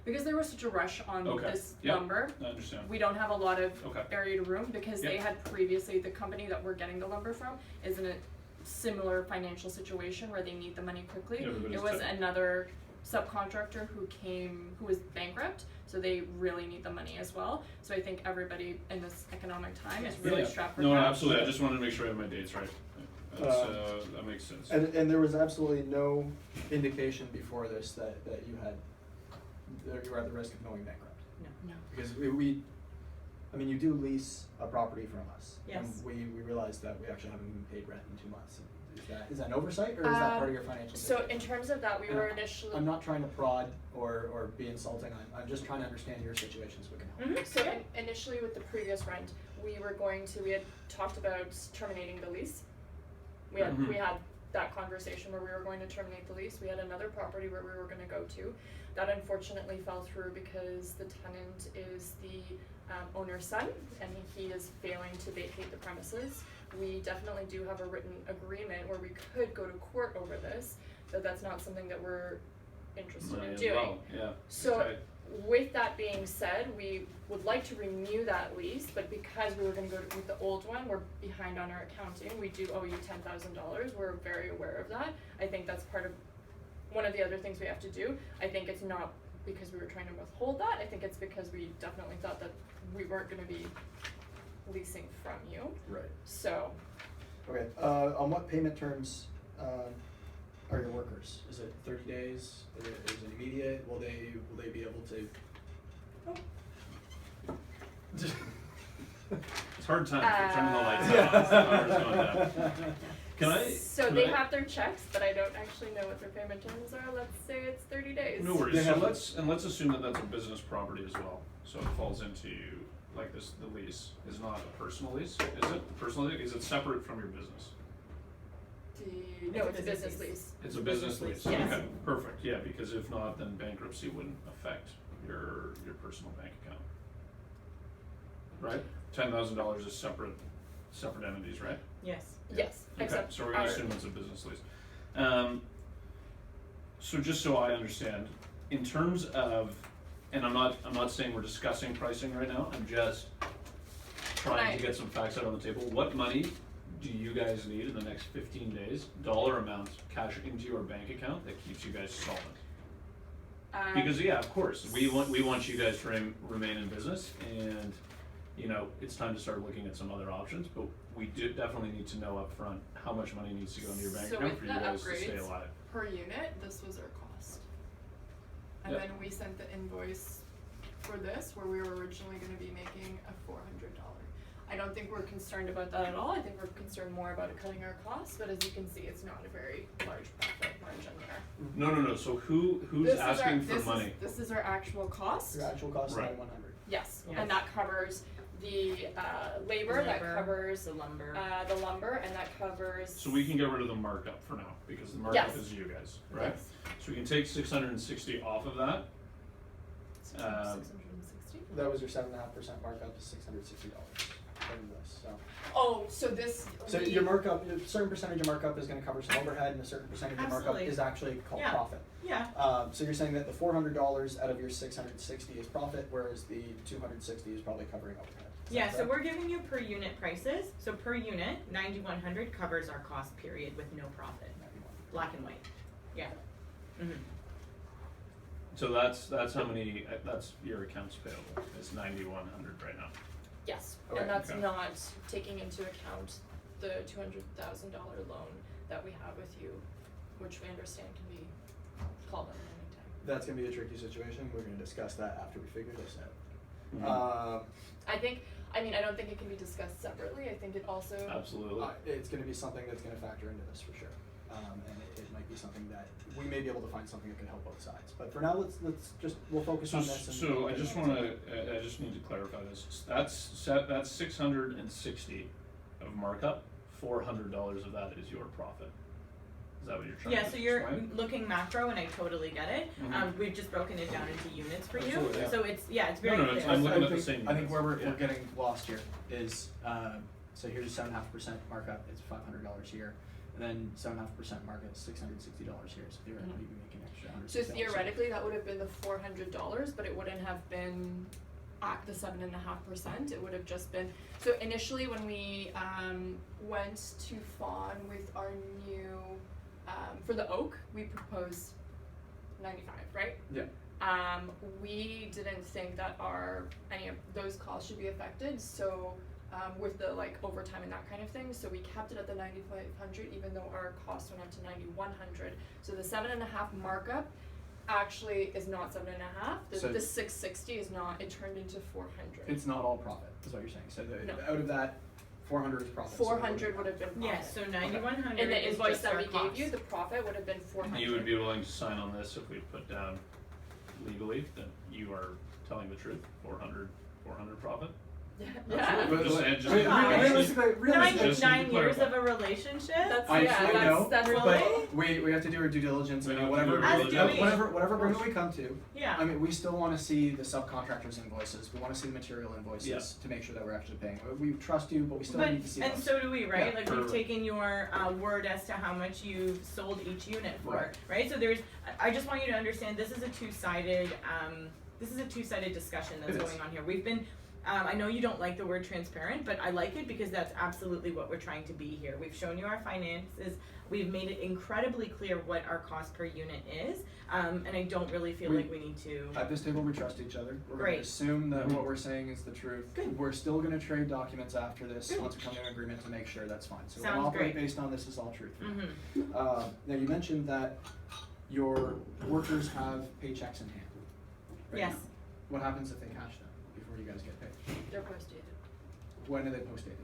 [SPEAKER 1] because there was such a rush on
[SPEAKER 3] Okay,
[SPEAKER 1] this
[SPEAKER 3] yep.
[SPEAKER 1] lumber,
[SPEAKER 3] I understand.
[SPEAKER 1] we don't have a lot of
[SPEAKER 3] Okay.
[SPEAKER 1] area to room, because they
[SPEAKER 3] Yep.
[SPEAKER 1] had previously, the company that we're getting the lumber from is in a similar financial situation where they need the money quickly.
[SPEAKER 3] Everybody's
[SPEAKER 1] It was
[SPEAKER 3] tight.
[SPEAKER 1] another subcontractor who was bankrupt, so they really need the money as well. So I think everybody in this economic time is
[SPEAKER 4] Yes.
[SPEAKER 1] really
[SPEAKER 3] Yeah.
[SPEAKER 1] strapped for
[SPEAKER 3] No,
[SPEAKER 1] cash.
[SPEAKER 3] absolutely. I just wanted to make sure I have my dates right. That's, that makes sense.
[SPEAKER 2] And there was absolutely no indication before this that you were at the risk of going bankrupt.
[SPEAKER 1] No.
[SPEAKER 2] Because we I mean, you do lease a property from us.
[SPEAKER 4] Yes.
[SPEAKER 2] And we realized that we actually haven't been paid rent in 2 months. Is that an oversight, or is that part of your financial
[SPEAKER 1] So
[SPEAKER 2] situation?
[SPEAKER 1] in terms of that, we
[SPEAKER 2] And
[SPEAKER 1] were initially.
[SPEAKER 2] I'm not trying to prod or be insulting, I'm just trying to understand your situation so we can help.
[SPEAKER 1] So initially with the previous rent, we had talked about terminating the lease. We
[SPEAKER 3] Mhm.
[SPEAKER 1] had that conversation where we were going to terminate the lease. We had another property where we were gonna go to. That unfortunately fell through because the tenant is the owner's son, and he is failing to vacate the premises. We definitely do have a written agreement where we could go to court over this, but that's not something that we're interested in
[SPEAKER 3] Might as
[SPEAKER 1] doing.
[SPEAKER 3] well, yeah.
[SPEAKER 1] So
[SPEAKER 3] Okay.
[SPEAKER 1] with that being said, we would like to renew that lease, but because we were gonna go with the old one, we're behind on our accounting. We do owe you $10,000. We're very aware of that. I think that's part of one of the other things we have to do. I think it's not because we were trying to withhold that. I think it's because we definitely thought that we weren't gonna be leasing from you.
[SPEAKER 2] Right.
[SPEAKER 1] So,
[SPEAKER 2] Okay, on what payment terms, are your workers? Is it 30 days? Is it immediate? Will they be able to?
[SPEAKER 3] It's hard time for turning the lights out, as the power's going down.
[SPEAKER 1] So
[SPEAKER 3] can
[SPEAKER 1] they
[SPEAKER 3] I-
[SPEAKER 1] have their checks, but I don't actually know what their payment terms are. Let's say it's 30 days.
[SPEAKER 3] No worries,
[SPEAKER 2] They
[SPEAKER 3] so
[SPEAKER 2] have-
[SPEAKER 3] let's assume that that's a business property as well, so it falls into, like this, the lease is not a personal lease, is it? Personal lease, is it separate from your business?
[SPEAKER 1] No, it's a business lease.
[SPEAKER 3] It's a business lease,
[SPEAKER 4] Yes.
[SPEAKER 3] okay, perfect, yeah, because if not, then bankruptcy wouldn't affect your personal bank account. Right? $10,000 is separate entities, right?
[SPEAKER 4] Yes.
[SPEAKER 1] Yes,
[SPEAKER 3] Okay,
[SPEAKER 1] except
[SPEAKER 3] so we're gonna
[SPEAKER 1] our-
[SPEAKER 3] assume it's a business lease. So just so I understand, in terms of, and I'm not saying we're discussing pricing right now, I'm just trying
[SPEAKER 1] Right.
[SPEAKER 3] to get some facts out on the table. What money do you guys need in the next 15 days, dollar amount, cash into your bank account that keeps you guys solvent? Because yeah, of course, we want you guys to remain in business, and you know, it's time to start looking at some other options, but we do definitely need to know upfront how much money needs to go into your bank
[SPEAKER 1] So
[SPEAKER 3] account
[SPEAKER 1] with
[SPEAKER 3] for you
[SPEAKER 1] the
[SPEAKER 3] guys to stay
[SPEAKER 1] upgrades,
[SPEAKER 3] alive.
[SPEAKER 1] per unit, this was our cost. And
[SPEAKER 3] Yeah.
[SPEAKER 1] then we sent the invoice for this, where we were originally gonna be making a $400. I don't think we're concerned about that at all. I think we're concerned more about it cutting our costs, but as you can see, it's not a very large profit margin there.
[SPEAKER 3] No, so who's
[SPEAKER 1] This is
[SPEAKER 3] asking for money?
[SPEAKER 1] This is our actual cost.
[SPEAKER 2] Your actual cost is
[SPEAKER 3] Right.
[SPEAKER 2] 9,100.
[SPEAKER 1] Yes,
[SPEAKER 4] Yes.
[SPEAKER 1] and that covers the labor, that covers
[SPEAKER 4] the lumber.
[SPEAKER 1] the lumber, and that covers.
[SPEAKER 3] So we can get rid of the markup for now, because the markup
[SPEAKER 1] Yes.
[SPEAKER 3] is you guys, right?
[SPEAKER 1] Yes.
[SPEAKER 3] So we can take 660 off of that.
[SPEAKER 1] 660.
[SPEAKER 2] That was your 7.5% markup is $660 from this, so.
[SPEAKER 1] Oh, so this.
[SPEAKER 2] So your markup, a certain percentage of markup is gonna cover some overhead, and a certain percentage of markup
[SPEAKER 4] Absolutely.
[SPEAKER 2] is actually called
[SPEAKER 4] Yeah.
[SPEAKER 2] profit.
[SPEAKER 4] Yeah.
[SPEAKER 2] So you're saying that the $400 out of your 660 is profit, whereas the 260 is probably covering overhead. Is that
[SPEAKER 4] Yeah, so
[SPEAKER 2] correct?
[SPEAKER 4] we're giving you per unit prices. So per unit, 9,100 covers our cost period with no profit.
[SPEAKER 2] 91.
[SPEAKER 4] Black and white. Yeah. Mm-hmm.
[SPEAKER 3] So that's how many, that's your accounts payable, is 9,100 right now.
[SPEAKER 1] Yes,
[SPEAKER 2] Okay.
[SPEAKER 1] and that's
[SPEAKER 3] Okay.
[SPEAKER 1] not taking into account the $200,000 loan that we have with you, which we understand can be called on at any time.
[SPEAKER 2] That's gonna be a tricky situation, we're gonna discuss that after we figure this out.
[SPEAKER 3] Mhm.
[SPEAKER 1] I don't think it can be discussed separately. I think it also.
[SPEAKER 3] Absolutely.
[SPEAKER 2] It's gonna be something that's gonna factor into this for sure. And it might be something that, we may be able to find something that can help both sides. But for now, we'll focus
[SPEAKER 3] So,
[SPEAKER 2] on this and.
[SPEAKER 3] so I just need to clarify this. That's 660 of markup, $400 of that is your profit. Is that what you're trying to
[SPEAKER 4] Yeah, so you're
[SPEAKER 3] explain?
[SPEAKER 4] looking macro, and I totally get it.
[SPEAKER 3] Mhm.
[SPEAKER 4] We've just broken it down into units for you.
[SPEAKER 3] Absolutely, yeah.
[SPEAKER 4] So it's it's
[SPEAKER 3] No,
[SPEAKER 4] very
[SPEAKER 3] no,
[SPEAKER 4] clear.
[SPEAKER 3] it's- I'm looking at the
[SPEAKER 2] I
[SPEAKER 3] same
[SPEAKER 2] think where
[SPEAKER 3] units.
[SPEAKER 2] we're
[SPEAKER 3] Yeah.
[SPEAKER 2] getting lost here is, so here's 7.5% markup, it's $500 here. And then 7.5% markup is $660 here, so theoretically you'd be making an extra $160.
[SPEAKER 1] So theoretically, that would have been the $400, but it wouldn't have been at the 7.5%. It would have just been. So initially, when we went to Fawn with our new for the oak, we proposed 95, right?
[SPEAKER 2] Yeah.
[SPEAKER 1] We didn't think that any of those costs should be affected. So with the overtime and that kind of thing, so we kept it at the 9,500, even though our cost went up to 9,100. So the 7.5 markup actually is not 7.5.
[SPEAKER 2] So-
[SPEAKER 1] The 660 is not. It turned into 400.
[SPEAKER 2] It's not all profit, is what you're saying, so
[SPEAKER 1] No.
[SPEAKER 2] out of that, 400 is profit. so
[SPEAKER 1] 400 would have been profit.
[SPEAKER 4] Yes, so 9,100
[SPEAKER 1] In the
[SPEAKER 4] is
[SPEAKER 1] invoice
[SPEAKER 4] just
[SPEAKER 1] that
[SPEAKER 4] our
[SPEAKER 1] we
[SPEAKER 4] cost.
[SPEAKER 1] gave you, the profit would have been 400.
[SPEAKER 3] You would be willing to sign on this if we put down legally that you are telling the truth, 400 profit?
[SPEAKER 1] Yeah.
[SPEAKER 2] But-
[SPEAKER 3] Just-
[SPEAKER 2] but-
[SPEAKER 3] just-
[SPEAKER 2] I mean,
[SPEAKER 4] Wow.
[SPEAKER 2] realistically,
[SPEAKER 4] Nine
[SPEAKER 3] Just need to
[SPEAKER 4] years
[SPEAKER 3] clarify.
[SPEAKER 4] of a relationship.
[SPEAKER 1] That's
[SPEAKER 2] I
[SPEAKER 1] yeah.
[SPEAKER 2] know,
[SPEAKER 1] That's
[SPEAKER 4] Really?
[SPEAKER 2] but we have to do our due diligence,
[SPEAKER 3] We
[SPEAKER 2] and
[SPEAKER 3] have to
[SPEAKER 2] whatever,
[SPEAKER 3] do our
[SPEAKER 4] due diligence.
[SPEAKER 2] whatever
[SPEAKER 3] Of
[SPEAKER 2] agreement
[SPEAKER 3] course.
[SPEAKER 2] we come to,
[SPEAKER 4] Yeah.
[SPEAKER 2] I mean, we still wanna see the subcontractors' invoices, we wanna see the material invoices
[SPEAKER 3] Yeah.
[SPEAKER 2] to make sure that we're actually paying. We trust you, but we still
[SPEAKER 4] But
[SPEAKER 2] need to see
[SPEAKER 4] and
[SPEAKER 2] those.
[SPEAKER 4] so do we, right?
[SPEAKER 2] Yeah.
[SPEAKER 4] Like we've
[SPEAKER 3] For-
[SPEAKER 4] taken your word as to how much you've sold each unit for,
[SPEAKER 2] Right.
[SPEAKER 4] right? So I just want you to understand this is a two-sided this is a two-sided discussion that's
[SPEAKER 2] It is.
[SPEAKER 4] going on here. We've been, I know you don't like the word transparent, but I like it because that's absolutely what we're trying to be here. We've shown you our finances, we've made it incredibly clear what our cost per unit is, and I don't really feel like we need to.
[SPEAKER 2] At this table, we trust each other. We're
[SPEAKER 4] Great.
[SPEAKER 2] gonna assume that what we're saying is the truth.
[SPEAKER 4] Good.
[SPEAKER 2] We're still gonna trade documents after this,
[SPEAKER 4] Good.
[SPEAKER 2] once we come to an agreement to make sure that's fine. So
[SPEAKER 4] Sounds
[SPEAKER 2] we'll operate
[SPEAKER 4] great.
[SPEAKER 2] based on this is all truth.
[SPEAKER 4] Mm-hmm.
[SPEAKER 2] Now you mentioned that your workers have paychecks in hand. right
[SPEAKER 4] Yes.
[SPEAKER 2] now. What happens if they cash them before you guys get paid?
[SPEAKER 1] They're post-dated.
[SPEAKER 2] When are they post-dated?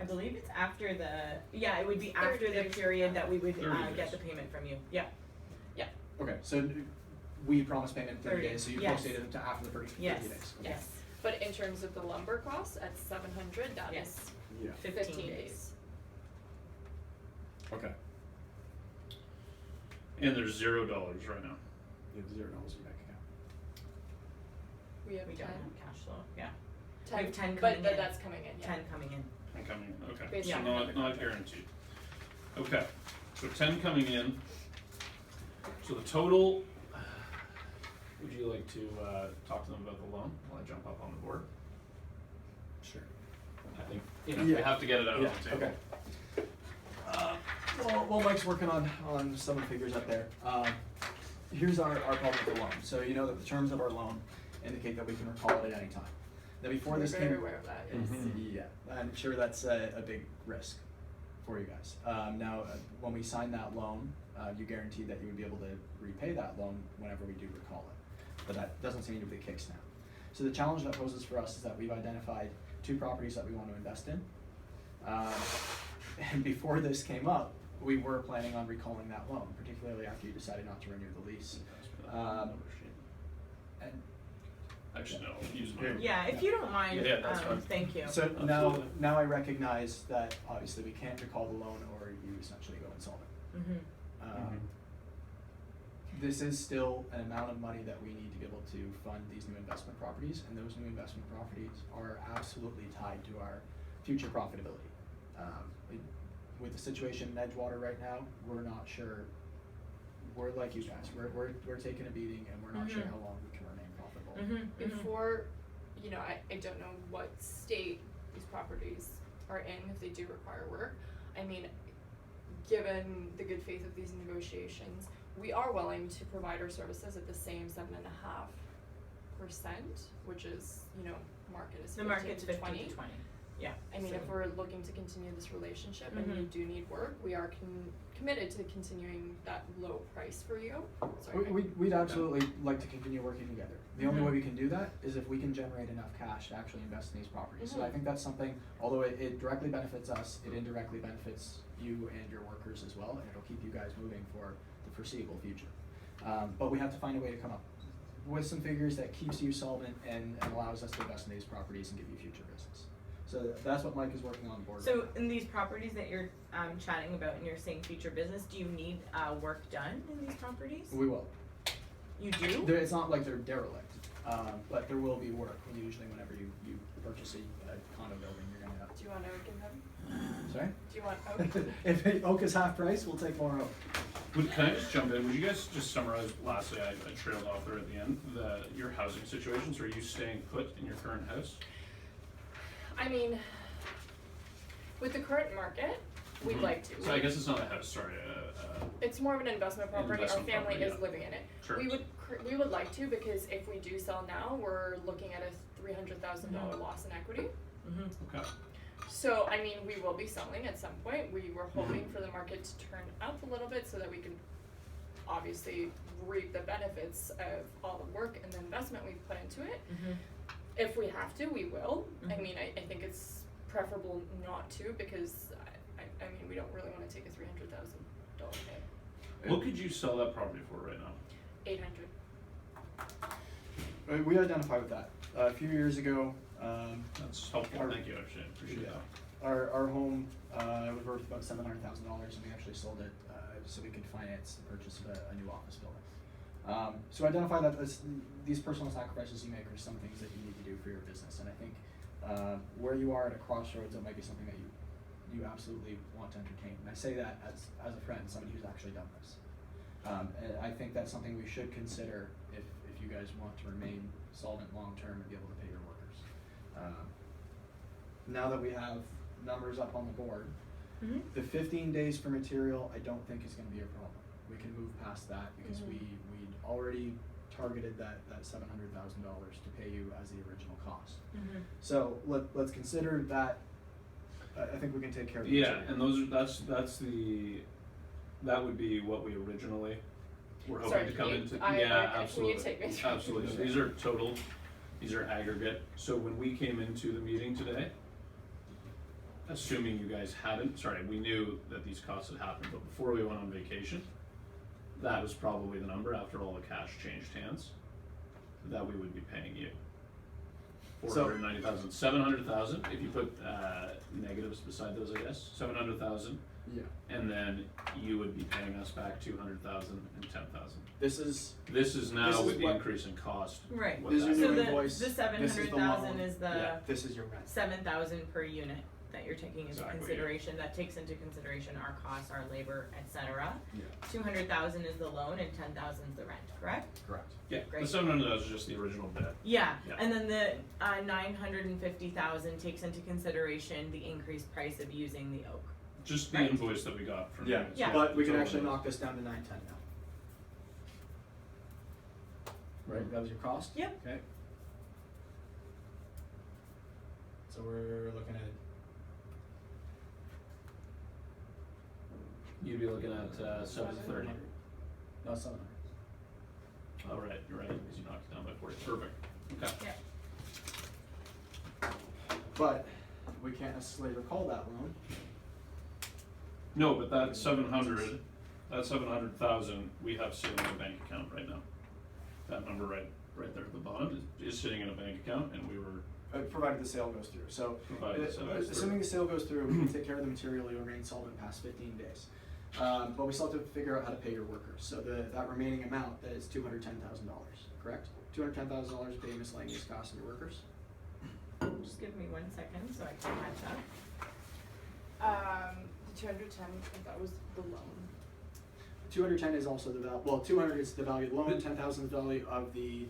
[SPEAKER 4] I believe it's after the, yeah, it would be
[SPEAKER 1] 30
[SPEAKER 4] after the
[SPEAKER 1] days.
[SPEAKER 4] period that we would
[SPEAKER 3] 30
[SPEAKER 4] get
[SPEAKER 3] days.
[SPEAKER 4] the payment from you. Yeah,
[SPEAKER 2] Okay, so we promise payment in 30
[SPEAKER 4] 30,
[SPEAKER 2] days, so you
[SPEAKER 4] yes.
[SPEAKER 2] post-dated them to after the 30
[SPEAKER 4] yes,
[SPEAKER 2] days. Okay.
[SPEAKER 4] yes,
[SPEAKER 1] But in terms of the lumber costs at 700, that
[SPEAKER 4] Yes.
[SPEAKER 1] is
[SPEAKER 2] Yeah.
[SPEAKER 1] 15 days.
[SPEAKER 2] Okay.
[SPEAKER 3] And there's $0 right now.
[SPEAKER 2] You have $0 in your bank account.
[SPEAKER 1] We have
[SPEAKER 4] we
[SPEAKER 1] 10.
[SPEAKER 4] don't have cash flow, yeah,
[SPEAKER 1] 10,
[SPEAKER 4] we have 10
[SPEAKER 1] but
[SPEAKER 4] coming in.
[SPEAKER 1] that's coming in, yeah.
[SPEAKER 4] 10 coming in.
[SPEAKER 3] And coming, okay,
[SPEAKER 1] Based
[SPEAKER 3] so
[SPEAKER 1] on
[SPEAKER 3] not,
[SPEAKER 1] the
[SPEAKER 3] not
[SPEAKER 1] contract.
[SPEAKER 3] guaranteed. Okay, so 10 coming in. So the total, would you like to, talk to them about the loan while I jump up on the board?
[SPEAKER 2] Sure.
[SPEAKER 3] I think, you know, we
[SPEAKER 2] Yeah.
[SPEAKER 3] have to get it out
[SPEAKER 2] Yeah,
[SPEAKER 3] on the table.
[SPEAKER 2] okay. Well, Mike's working on some of the figures up there. Here's our problem with the loan. So you know that the terms of our loan indicate that we can recall it at any time. Now before this
[SPEAKER 1] We're
[SPEAKER 2] came.
[SPEAKER 1] very aware of that, yes.
[SPEAKER 2] Yeah, I'm sure that's a big risk for you guys. Now, when we signed that loan, you guaranteed that you would be able to repay that loan whenever we do recall it. But that doesn't seem to be the case now. So the challenge that poses for us is that we've identified 2 properties that we want to invest in. And before this came up, we were planning on recalling that loan, particularly after you decided not to renew the lease. And
[SPEAKER 3] Actually, no, use
[SPEAKER 2] Here.
[SPEAKER 3] mine.
[SPEAKER 4] Yeah, if you don't mind,
[SPEAKER 3] Yeah, that's fine.
[SPEAKER 4] thank you.
[SPEAKER 2] so
[SPEAKER 3] Absolutely.
[SPEAKER 2] now I recognize that obviously we can't recall the loan or you essentially go insolvent.
[SPEAKER 4] Mm-hmm.
[SPEAKER 2] Um, This is still an amount of money that we need to be able to fund these new investment properties, and those new investment properties are absolutely tied to our future profitability. With the situation in Edgewater right now, we're not sure, we're like you guys, we're taking a beating and we're not sure
[SPEAKER 4] Mhm.
[SPEAKER 2] how long we can remain profitable.
[SPEAKER 4] Mm-hmm.
[SPEAKER 1] Before, you know, I don't know what state these properties are in, if they do require work. I mean, given the good faith of these negotiations, we are willing to provide our services at the same 7.5%, which is, you know, market is
[SPEAKER 4] The
[SPEAKER 1] 15
[SPEAKER 4] market's
[SPEAKER 1] to
[SPEAKER 4] 15
[SPEAKER 1] 20.
[SPEAKER 4] to 20, yeah.
[SPEAKER 1] I mean,
[SPEAKER 4] so-
[SPEAKER 1] if we're looking to continue this relationship and you
[SPEAKER 4] Mhm.
[SPEAKER 1] do need work, we are committed to continuing that low price for you. Sorry.
[SPEAKER 2] We'd absolutely like to continue working together. The only
[SPEAKER 4] Mhm.
[SPEAKER 2] way we can do that is if we can generate enough cash to actually invest in these properties. So I
[SPEAKER 1] Mhm.
[SPEAKER 2] think that's something, although it directly benefits us, it indirectly benefits you and your workers as well, and it'll keep you guys moving for the foreseeable future. But we have to find a way to come up with some figures that keeps you solvent and allows us to invest in these properties and give you future business. So that's what Mike is working on the board.
[SPEAKER 4] So
[SPEAKER 2] right now.
[SPEAKER 4] in these properties that you're chatting about and you're saying future business, do you need work done in these properties?
[SPEAKER 2] We will.
[SPEAKER 4] You do?
[SPEAKER 2] It's not like they're derelict, but there will be work. Usually whenever you purchase a condo building, you're gonna have
[SPEAKER 1] Do you want oak in them?
[SPEAKER 2] Sorry?
[SPEAKER 1] Do you want oak?
[SPEAKER 2] If oak is half price, we'll take more oak.
[SPEAKER 3] Can I just jump in? Would you guys just summarize, lastly, I trailed off there at the end, your housing situations? Are you staying put in your current house?
[SPEAKER 1] I mean, with the current market, we'd
[SPEAKER 3] Mhm.
[SPEAKER 1] like to.
[SPEAKER 3] So I guess it's not a house, sorry,
[SPEAKER 1] It's more of an investment property.
[SPEAKER 3] investment
[SPEAKER 1] Our family
[SPEAKER 3] property,
[SPEAKER 1] is
[SPEAKER 3] yeah.
[SPEAKER 1] living in it.
[SPEAKER 3] Sure.
[SPEAKER 1] We would like to, because if we do sell now, we're looking at a $300,000 loss in equity.
[SPEAKER 4] Mm-hmm.
[SPEAKER 3] Okay.
[SPEAKER 1] So, I mean, we will be selling at some point. We were hoping for the market to turn up a little bit so that we can obviously reap the benefits of all the work and the investment we've put into it.
[SPEAKER 4] Mm-hmm.
[SPEAKER 1] If we have to, we will. I
[SPEAKER 4] Mhm.
[SPEAKER 1] mean, I think it's preferable not to, because I mean, we don't really wanna take a $300,000 hit.
[SPEAKER 3] What could you sell that property for right now?
[SPEAKER 1] 800.
[SPEAKER 2] We identified with that. A few years ago,
[SPEAKER 3] That's helpful,
[SPEAKER 2] Our-
[SPEAKER 3] thank you, actually, I appreciate
[SPEAKER 2] yeah,
[SPEAKER 3] that.
[SPEAKER 2] our home was worth about $700,000, and we actually sold it so we could finance the purchase of a new office building. So identify that these personal sacrifices you make are some things that you need to do for your business, and I think where you are at a crossroads, that might be something that you absolutely want to entertain. And I say that as a friend, somebody who's actually done this. And I think that's something we should consider if you you guys want to remain solvent long-term and be able to pay your workers. Now that we have numbers up on the board,
[SPEAKER 4] Mhm.
[SPEAKER 2] the 15 days for material, I don't think is gonna be a problem. We can move past that because
[SPEAKER 1] Mhm.
[SPEAKER 2] we'd already targeted that $700,000 to pay you as the original cost.
[SPEAKER 4] Mhm.
[SPEAKER 2] So let's consider that, I think we can take care of the
[SPEAKER 3] Yeah,
[SPEAKER 2] material.
[SPEAKER 3] and those are, that would be what we originally were hoping
[SPEAKER 1] Sorry,
[SPEAKER 3] to
[SPEAKER 1] can
[SPEAKER 3] come
[SPEAKER 1] you-
[SPEAKER 3] into.
[SPEAKER 1] I-
[SPEAKER 3] Yeah,
[SPEAKER 1] can you
[SPEAKER 3] absolutely.
[SPEAKER 1] take me through?
[SPEAKER 3] Absolutely. So these are total, these are aggregate. So when we came into the meeting today, assuming you guys hadn't, we knew that these costs had happened, but before we went on vacation, that was probably the number after all the cash changed hands that we would be paying you.
[SPEAKER 2] So-
[SPEAKER 3] 490,000, 700,000, if you put negatives beside those, I guess, 700,000,
[SPEAKER 2] Yeah.
[SPEAKER 3] and then you would be paying us back 200,000 and 10,000.
[SPEAKER 2] This is
[SPEAKER 3] This is now
[SPEAKER 2] This is
[SPEAKER 3] with the
[SPEAKER 2] what-
[SPEAKER 3] increase in cost.
[SPEAKER 4] Right.
[SPEAKER 3] what
[SPEAKER 2] This is
[SPEAKER 3] that
[SPEAKER 2] your
[SPEAKER 4] So
[SPEAKER 2] new
[SPEAKER 3] is.
[SPEAKER 4] the
[SPEAKER 2] invoice.
[SPEAKER 4] the
[SPEAKER 2] This is the
[SPEAKER 4] 700,000
[SPEAKER 2] loan.
[SPEAKER 4] is the
[SPEAKER 3] Yeah.
[SPEAKER 2] this is your rent.
[SPEAKER 4] 7,000 per unit that you're taking into
[SPEAKER 3] Exactly, yeah.
[SPEAKER 4] consideration. That takes into consideration our costs, our labor, etc.
[SPEAKER 2] Yeah.
[SPEAKER 4] 200,000 is the loan and 10,000 is the rent, correct?
[SPEAKER 2] Correct.
[SPEAKER 3] Yeah, the
[SPEAKER 4] Great.
[SPEAKER 3] 700,000 is just the original bid.
[SPEAKER 4] Yeah,
[SPEAKER 3] Yeah.
[SPEAKER 4] and then the 950,000 takes into consideration the increased price of using the oak.
[SPEAKER 3] Just the
[SPEAKER 4] Right.
[SPEAKER 3] invoice that we got from you.
[SPEAKER 2] Yeah.
[SPEAKER 3] So
[SPEAKER 4] Yeah.
[SPEAKER 2] But we can
[SPEAKER 3] total
[SPEAKER 2] actually
[SPEAKER 3] invoice.
[SPEAKER 2] knock this down to 910 now. Right, that was your cost?
[SPEAKER 4] Yep.
[SPEAKER 2] Okay. So we're looking at,
[SPEAKER 3] You'd be looking at 730.
[SPEAKER 2] no, 700.
[SPEAKER 3] Oh, right, you're right, because you knocked it down by 40. Perfect. Okay.
[SPEAKER 4] Yeah.
[SPEAKER 2] But we can't necessarily recall that loan.
[SPEAKER 3] No, but that 700, that 700,000, we have sitting in a bank account right now. That number right there at the bottom is sitting in a bank account, and we were
[SPEAKER 2] Provided the sale goes through. So,
[SPEAKER 3] provided the sale goes through.
[SPEAKER 2] assuming the sale goes through, we can take care of the material, you remain solvent past 15 days. But we still have to figure out how to pay your workers. So that remaining amount, that is $210,000, correct? $210,000 to pay miscellaneous costs of your workers?
[SPEAKER 4] Just give me 1 second so I can catch up.
[SPEAKER 1] The 210, that was the loan.
[SPEAKER 2] 210 is also the value. Well, 200 is the value of the loan. 10,000 is the value of the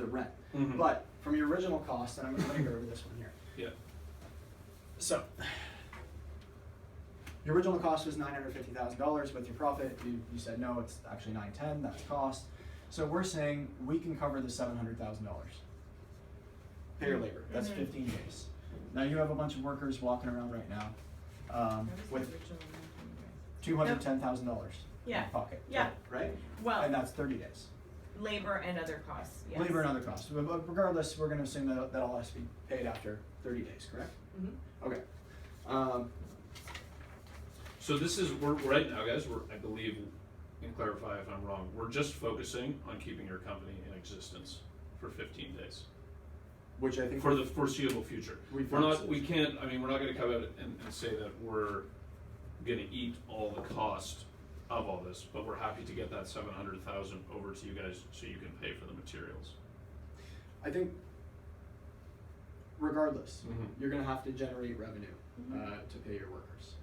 [SPEAKER 2] rent.
[SPEAKER 3] Mhm.
[SPEAKER 2] But from your original cost, and I'm going to go over this one here.
[SPEAKER 3] Yeah.
[SPEAKER 2] So, your original cost was $950,000. With your profit, you said no, it's actually 910. That's cost. So we're saying we can cover the $700,000. Pay your labor. That's
[SPEAKER 4] Mhm.
[SPEAKER 2] 15 days. Now you have a bunch of workers walking around right now
[SPEAKER 4] What was the
[SPEAKER 2] with
[SPEAKER 4] original amount from you guys?
[SPEAKER 2] $210,000
[SPEAKER 4] Yeah.
[SPEAKER 2] in pocket.
[SPEAKER 4] Yeah.
[SPEAKER 2] Right?
[SPEAKER 4] Well,
[SPEAKER 2] And that's 30 days.
[SPEAKER 4] labor and other costs, yes.
[SPEAKER 2] Labor and other costs. But regardless, we're going to assume that all has to be paid after 30 days, correct?
[SPEAKER 1] Mm-hmm.
[SPEAKER 2] Okay.
[SPEAKER 3] So this is, we're right now, guys, I believe, and clarify if I'm wrong, we're just focusing on keeping your company in existence for 15 days.
[SPEAKER 2] Which I think
[SPEAKER 3] For the foreseeable future.
[SPEAKER 2] we've
[SPEAKER 3] We're
[SPEAKER 2] found
[SPEAKER 3] not, we
[SPEAKER 2] solution.
[SPEAKER 3] can't, I mean, we're not gonna come out and say that we're gonna eat all the cost of all this, but we're happy to get that 700,000 over to you guys so you can pay for the materials.
[SPEAKER 2] I think regardless,
[SPEAKER 3] Mhm.
[SPEAKER 2] you're going to have to generate revenue
[SPEAKER 4] Mhm.
[SPEAKER 2] to pay your workers.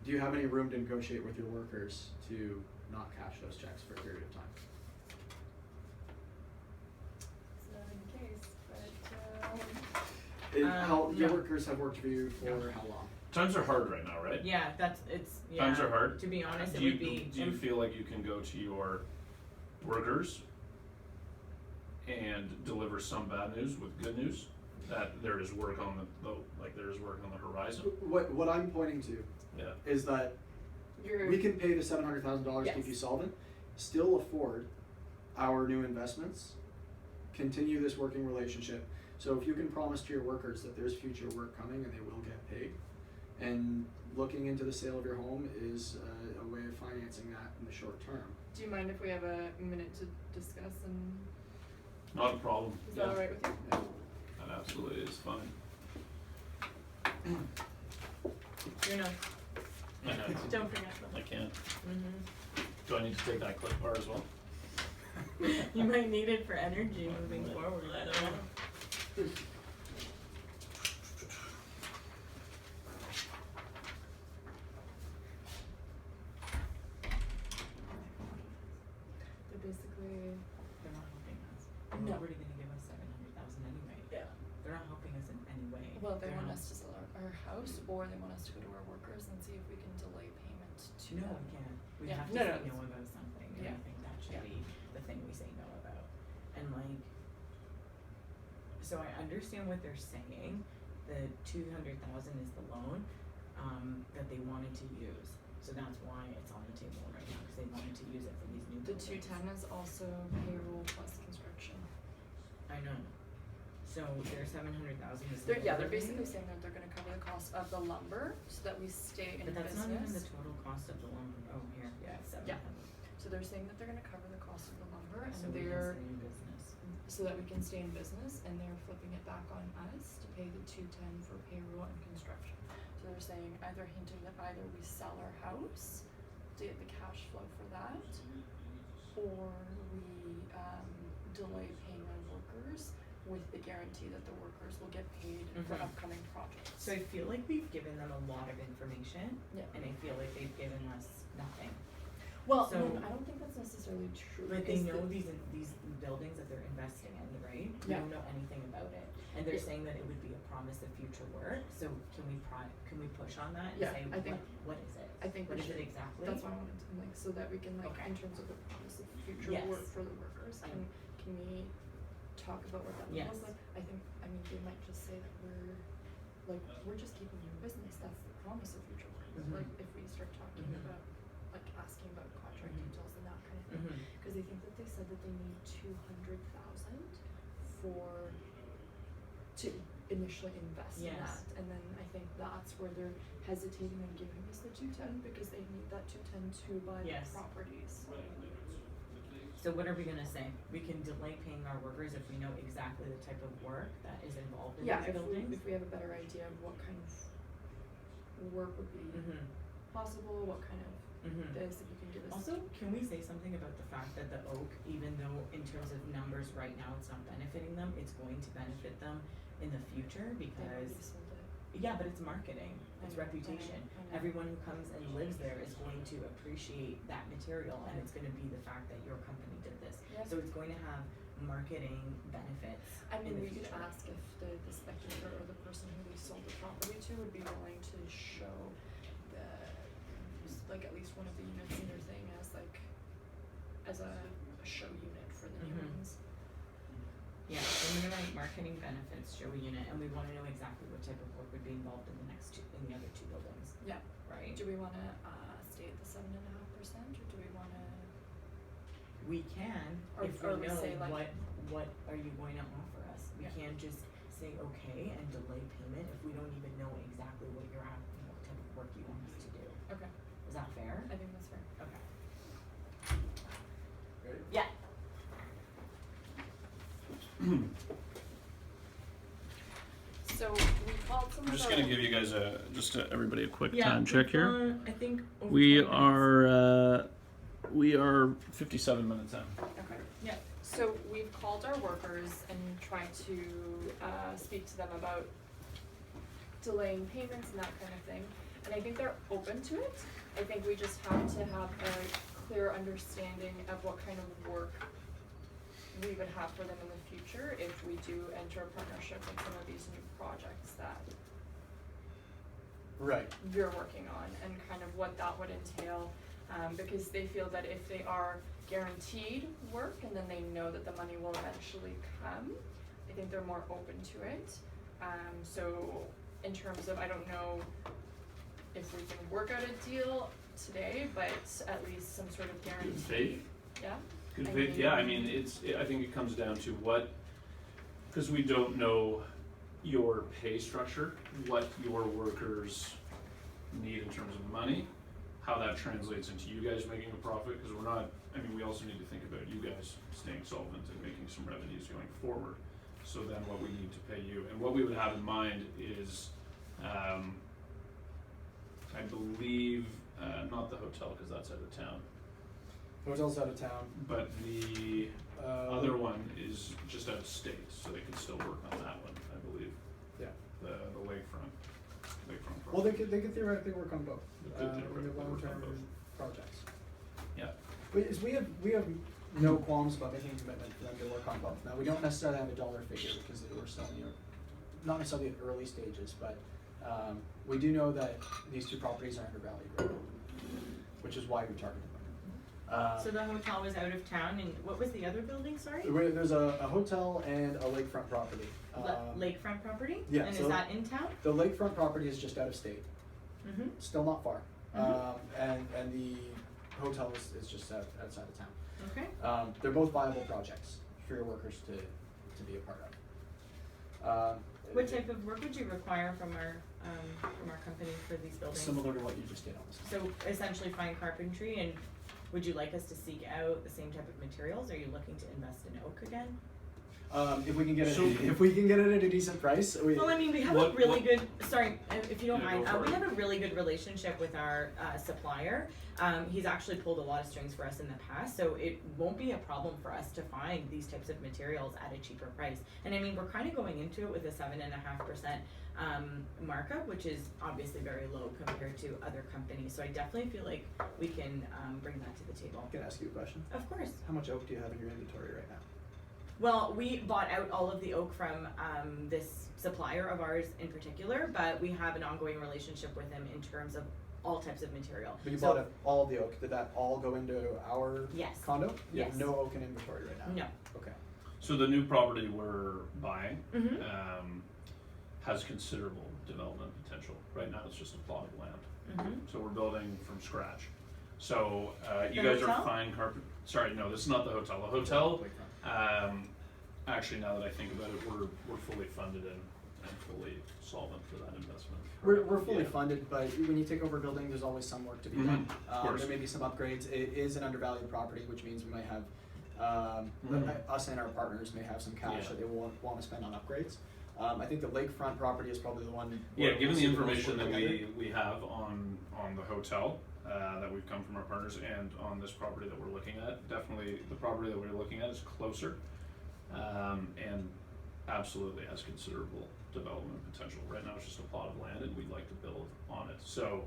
[SPEAKER 2] Do you have any room to negotiate with your workers to not cash those checks for a period of time?
[SPEAKER 1] It's not in the case, but,
[SPEAKER 2] How your
[SPEAKER 4] no.
[SPEAKER 2] workers have worked for you for
[SPEAKER 4] No.
[SPEAKER 2] how long?
[SPEAKER 3] Times are hard right now, right?
[SPEAKER 4] Yeah, yeah.
[SPEAKER 3] Times are hard.
[SPEAKER 4] To be honest,
[SPEAKER 3] Do
[SPEAKER 4] it
[SPEAKER 3] you,
[SPEAKER 4] would be.
[SPEAKER 3] do you feel like you can go to your workers and deliver some bad news with good news? That there is work on there is work on the horizon?
[SPEAKER 2] What I'm pointing to
[SPEAKER 3] Yeah.
[SPEAKER 2] is that
[SPEAKER 1] you're.
[SPEAKER 2] we can pay the $700,000 to keep
[SPEAKER 1] Yes.
[SPEAKER 2] you solvent, still afford our new investments, continue this working relationship. So if you can promise to your workers that there's future work coming and they will get paid, and looking into the sale of your home is a way of financing that in the short term.
[SPEAKER 1] Do you mind if we have a minute to discuss and,
[SPEAKER 3] Not a problem.
[SPEAKER 1] is that alright with you?
[SPEAKER 3] That absolutely is fine.
[SPEAKER 4] Your notes.
[SPEAKER 3] I know.
[SPEAKER 4] Don't forget them.
[SPEAKER 3] I can't.
[SPEAKER 4] Mm-hmm.
[SPEAKER 3] Do I need to take that clip bar as well?
[SPEAKER 4] You might need it for energy moving forward.
[SPEAKER 1] They're basically,
[SPEAKER 4] They're not helping us.
[SPEAKER 1] Well, they
[SPEAKER 4] their
[SPEAKER 1] want
[SPEAKER 4] house.
[SPEAKER 1] us to sell our house, or they want us to go to our workers and see if we can delay payment to
[SPEAKER 4] No,
[SPEAKER 1] them.
[SPEAKER 4] we can't. We
[SPEAKER 1] Yeah.
[SPEAKER 4] have to
[SPEAKER 1] No,
[SPEAKER 4] say
[SPEAKER 1] no,
[SPEAKER 4] no about something, and I
[SPEAKER 1] Yeah.
[SPEAKER 4] think that should
[SPEAKER 1] Yeah.
[SPEAKER 4] be the thing we say no about. And like, so I understand what they're saying, the 200,000 is the loan, that they wanted to use. So that's why it's on the table right now, cause they wanted to use it for these new
[SPEAKER 1] The
[SPEAKER 4] buildings.
[SPEAKER 1] 210 is also payroll plus construction.
[SPEAKER 4] I know. So their 700,000 is.
[SPEAKER 1] They're,
[SPEAKER 4] the
[SPEAKER 1] yeah, they're
[SPEAKER 4] building,
[SPEAKER 1] basically saying that they're gonna cover the cost of the lumber so that we stay in
[SPEAKER 4] But that's
[SPEAKER 1] business.
[SPEAKER 4] not even the total cost of the lumber. Oh, here, yeah, it's 700.
[SPEAKER 1] So they're saying that they're gonna cover the cost of the lumber and
[SPEAKER 4] So we can
[SPEAKER 1] they're,
[SPEAKER 4] stay in business.
[SPEAKER 1] so that we can stay in business, and they're flipping it back on us to pay the 210 for payroll and construction. So they're saying, either hinting that either we sell our house to get the cash flow for that, or we delay paying our workers with the guarantee that the workers will get paid for
[SPEAKER 4] Mhm.
[SPEAKER 1] upcoming projects.
[SPEAKER 4] So I feel like we've given them a lot of information,
[SPEAKER 1] Yeah.
[SPEAKER 4] and I feel like they've given us nothing.
[SPEAKER 1] Well,
[SPEAKER 4] So-
[SPEAKER 1] no, I don't think that's necessarily true.
[SPEAKER 4] But they
[SPEAKER 1] is
[SPEAKER 4] know
[SPEAKER 1] that-
[SPEAKER 4] these buildings that they're investing in, right? We
[SPEAKER 1] Yeah.
[SPEAKER 4] don't know anything about it, and they're
[SPEAKER 1] Yeah.
[SPEAKER 4] saying that it would be a promise of future work. So can we push on that and
[SPEAKER 1] Yeah,
[SPEAKER 4] say
[SPEAKER 1] I think-
[SPEAKER 4] what is it?
[SPEAKER 1] I think
[SPEAKER 4] What
[SPEAKER 1] we
[SPEAKER 4] is
[SPEAKER 1] should.
[SPEAKER 4] it exactly?
[SPEAKER 1] That's why I wanted to, like, so that we can, like,
[SPEAKER 4] Okay.
[SPEAKER 1] in terms of the promise of future
[SPEAKER 4] Yes.
[SPEAKER 1] work for the workers,
[SPEAKER 4] Mm.
[SPEAKER 1] can we talk about what that
[SPEAKER 4] Yes.
[SPEAKER 1] looks like? I think, I mean, they might just say that we're just keeping you in business, that's the promise of future work.
[SPEAKER 4] Mhm.
[SPEAKER 1] Like, if we start talking
[SPEAKER 4] Mhm.
[SPEAKER 1] about, like, asking about contract
[SPEAKER 4] Mhm.
[SPEAKER 1] details and that kind of thing.
[SPEAKER 4] Mhm.
[SPEAKER 1] Cause they think that they said that they need 200,000 to initially invest in
[SPEAKER 4] Yes.
[SPEAKER 1] that, and then I think that's where they're hesitating on giving us the 210, because they need that 210 to buy the
[SPEAKER 4] Yes.
[SPEAKER 1] properties.
[SPEAKER 4] So what are we gonna say? We can delay paying our workers if we know exactly the type of work that is involved in
[SPEAKER 1] Yeah,
[SPEAKER 4] these
[SPEAKER 1] if
[SPEAKER 4] buildings?
[SPEAKER 1] we have a better idea of what kind of work would be
[SPEAKER 4] Mhm.
[SPEAKER 1] possible, what kind of
[SPEAKER 4] Mhm.
[SPEAKER 1] this, if you can give us.
[SPEAKER 4] Also, can we say something about the fact that the Oak, even though in terms of numbers right now it's not benefiting them, it's going to benefit them in the future
[SPEAKER 1] They already
[SPEAKER 4] because,
[SPEAKER 1] sold it.
[SPEAKER 4] yeah, but it's marketing,
[SPEAKER 1] I
[SPEAKER 4] it's
[SPEAKER 1] know, I know,
[SPEAKER 4] reputation.
[SPEAKER 1] I know.
[SPEAKER 4] Everyone who comes and lives there is going to appreciate that material, and it's gonna be the fact that your company did this.
[SPEAKER 1] Yeah.
[SPEAKER 4] So it's going to have marketing benefits
[SPEAKER 1] I
[SPEAKER 4] in
[SPEAKER 1] mean,
[SPEAKER 4] the
[SPEAKER 1] we
[SPEAKER 4] future.
[SPEAKER 1] could ask if the speculator or the person who we sold the property to would be willing to show like at least one of the units in their thing as a show unit for the new
[SPEAKER 4] Mhm.
[SPEAKER 1] ones.
[SPEAKER 4] Yeah, so I'm gonna write marketing benefits, show a unit, and we wanna know exactly what type of work would be involved in the other two buildings,
[SPEAKER 1] Yeah.
[SPEAKER 4] right?
[SPEAKER 1] Do we wanna stay at the 7.5%, or do we wanna?
[SPEAKER 4] We can,
[SPEAKER 1] Or-
[SPEAKER 4] if
[SPEAKER 1] or
[SPEAKER 4] we
[SPEAKER 1] we
[SPEAKER 4] know
[SPEAKER 1] say, like-
[SPEAKER 4] what are you going to offer us? We
[SPEAKER 1] Yeah.
[SPEAKER 4] can't just say okay and delay payment if we don't even know exactly what you're at, what type of work you want us to do.
[SPEAKER 1] Okay,
[SPEAKER 4] Is that fair?
[SPEAKER 1] I think that's fair.
[SPEAKER 4] Okay.
[SPEAKER 2] Ready?
[SPEAKER 4] Yeah.
[SPEAKER 1] So we called some of
[SPEAKER 3] I'm just
[SPEAKER 1] our-
[SPEAKER 3] gonna give you guys everybody a quick
[SPEAKER 4] Yeah,
[SPEAKER 3] time check here.
[SPEAKER 4] I think over
[SPEAKER 3] We
[SPEAKER 4] 20 minutes.
[SPEAKER 3] are 57 minutes in.
[SPEAKER 1] Okay.
[SPEAKER 4] Yeah.
[SPEAKER 1] So we've called our workers and tried to speak to them about delaying payments and that kind of thing. And I think they're open to it. I think we just have to have a clear understanding of what kind of work we would have for them in the future if we do enter a partnership with some of these new projects that
[SPEAKER 2] Right.
[SPEAKER 1] you're working on, and kind of what that would entail, because they feel that if they are guaranteed work and then they know that the money will eventually come, I think they're more open to it. So in terms of, I don't know if we can work out a deal today, but at least some sort of guarantee.
[SPEAKER 3] Good faith.
[SPEAKER 1] Yeah,
[SPEAKER 3] Good
[SPEAKER 1] I
[SPEAKER 3] faith,
[SPEAKER 1] mean-
[SPEAKER 3] yeah, I mean, I think it comes down to because we don't know your pay structure, what your workers need in terms of money, how that translates into you guys making a profit, because we also need to think about you guys staying solvent and making some revenues going forward. So then what we need to pay you, and what we would have in mind is, I believe, not the hotel, because that's out of town,
[SPEAKER 2] The hotel's out of town.
[SPEAKER 3] but the other one is just out of state, so they can still work on that one, I believe.
[SPEAKER 2] Yeah.
[SPEAKER 3] The lakefront
[SPEAKER 2] Well, they
[SPEAKER 3] property.
[SPEAKER 2] could theoretically work on both.
[SPEAKER 3] They could
[SPEAKER 2] In
[SPEAKER 3] theoretically
[SPEAKER 2] the
[SPEAKER 3] work on
[SPEAKER 2] long-term
[SPEAKER 3] both.
[SPEAKER 2] projects.
[SPEAKER 3] Yeah.
[SPEAKER 2] We have no qualms about making a commitment for them to work on both. Now, we don't necessarily have a dollar figure because we're still in the not necessarily at early stages, but we do know that these two properties are undervalued right now, which is why we targeted them.
[SPEAKER 4] So the hotel was out of town, and what was the other building, sorry?
[SPEAKER 2] There's a hotel and a lakefront property.
[SPEAKER 4] Lakefront property?
[SPEAKER 2] yeah,
[SPEAKER 4] And
[SPEAKER 2] so-
[SPEAKER 4] is that in town?
[SPEAKER 2] The lakefront property is just out of state,
[SPEAKER 4] Mm-hmm.
[SPEAKER 2] still not far.
[SPEAKER 4] Mhm.
[SPEAKER 2] And the hotel is just outside of town.
[SPEAKER 4] Okay.
[SPEAKER 2] They're both viable projects for your workers to be a part of.
[SPEAKER 4] What type of work would you require from our company for these buildings?
[SPEAKER 2] Similar to what you just did on this.
[SPEAKER 4] So essentially fine carpentry, and would you like us to seek out the same type of materials? Are you looking to invest in oak again?
[SPEAKER 2] If we can get it,
[SPEAKER 3] So-
[SPEAKER 2] if we can get it at a decent price, we.
[SPEAKER 4] Well, I mean, we have a
[SPEAKER 3] What-
[SPEAKER 4] really
[SPEAKER 3] what-
[SPEAKER 4] good, sorry, if you don't
[SPEAKER 3] Yeah,
[SPEAKER 4] mind,
[SPEAKER 3] go for
[SPEAKER 4] we
[SPEAKER 3] it.
[SPEAKER 4] have a really good relationship with our supplier. He's actually pulled a lot of strings for us in the past, so it won't be a problem for us to find these types of materials at a cheaper price. And I mean, we're kind of going into it with a 7.5% markup, which is obviously very low compared to other companies. So I definitely feel like we can bring that to the table.
[SPEAKER 2] Can I ask you a question?
[SPEAKER 4] Of course.
[SPEAKER 2] How much oak do you have in your inventory right now?
[SPEAKER 4] Well, we bought out all of the oak from this supplier of ours in particular, but we have an ongoing relationship with him in terms of all types of material.
[SPEAKER 2] But you
[SPEAKER 4] So-
[SPEAKER 2] bought up all of the oak. Did that all go into our
[SPEAKER 4] Yes.
[SPEAKER 2] condo? You have
[SPEAKER 4] Yes.
[SPEAKER 2] no oak in inventory right now.
[SPEAKER 4] No.
[SPEAKER 2] Okay.
[SPEAKER 3] So the new property we're buying
[SPEAKER 4] Mm-hmm.
[SPEAKER 3] has considerable development potential. Right now, it's just a plot of land.
[SPEAKER 4] Mm-hmm.
[SPEAKER 3] So we're building from scratch. So you
[SPEAKER 4] The
[SPEAKER 3] guys are
[SPEAKER 4] hotel?
[SPEAKER 3] fine sorry, no, this is not the hotel. The hotel,
[SPEAKER 2] Lakefront.
[SPEAKER 3] actually, now that I think about it, we're fully funded and fully solvent for that investment.
[SPEAKER 2] We're fully
[SPEAKER 3] Yeah.
[SPEAKER 2] funded, but when you take over a building, there's always some work to be done.
[SPEAKER 3] Of course.
[SPEAKER 2] There may be some upgrades. It is an undervalued property, which means we might have,
[SPEAKER 3] Mhm.
[SPEAKER 2] us and our partners may have some cash
[SPEAKER 3] Yeah.
[SPEAKER 2] that they want to spend on upgrades. I think the lakefront property is probably the one.
[SPEAKER 3] Yeah,
[SPEAKER 2] where
[SPEAKER 3] given
[SPEAKER 2] we'll
[SPEAKER 3] the
[SPEAKER 2] see most
[SPEAKER 3] information
[SPEAKER 2] work
[SPEAKER 3] that
[SPEAKER 2] together.
[SPEAKER 3] we have on the hotel, that we've come from our partners and on this property that we're looking at, definitely the property that we're looking at is closer, and absolutely has considerable development potential. Right now, it's just a plot of land and we'd like to build on it. So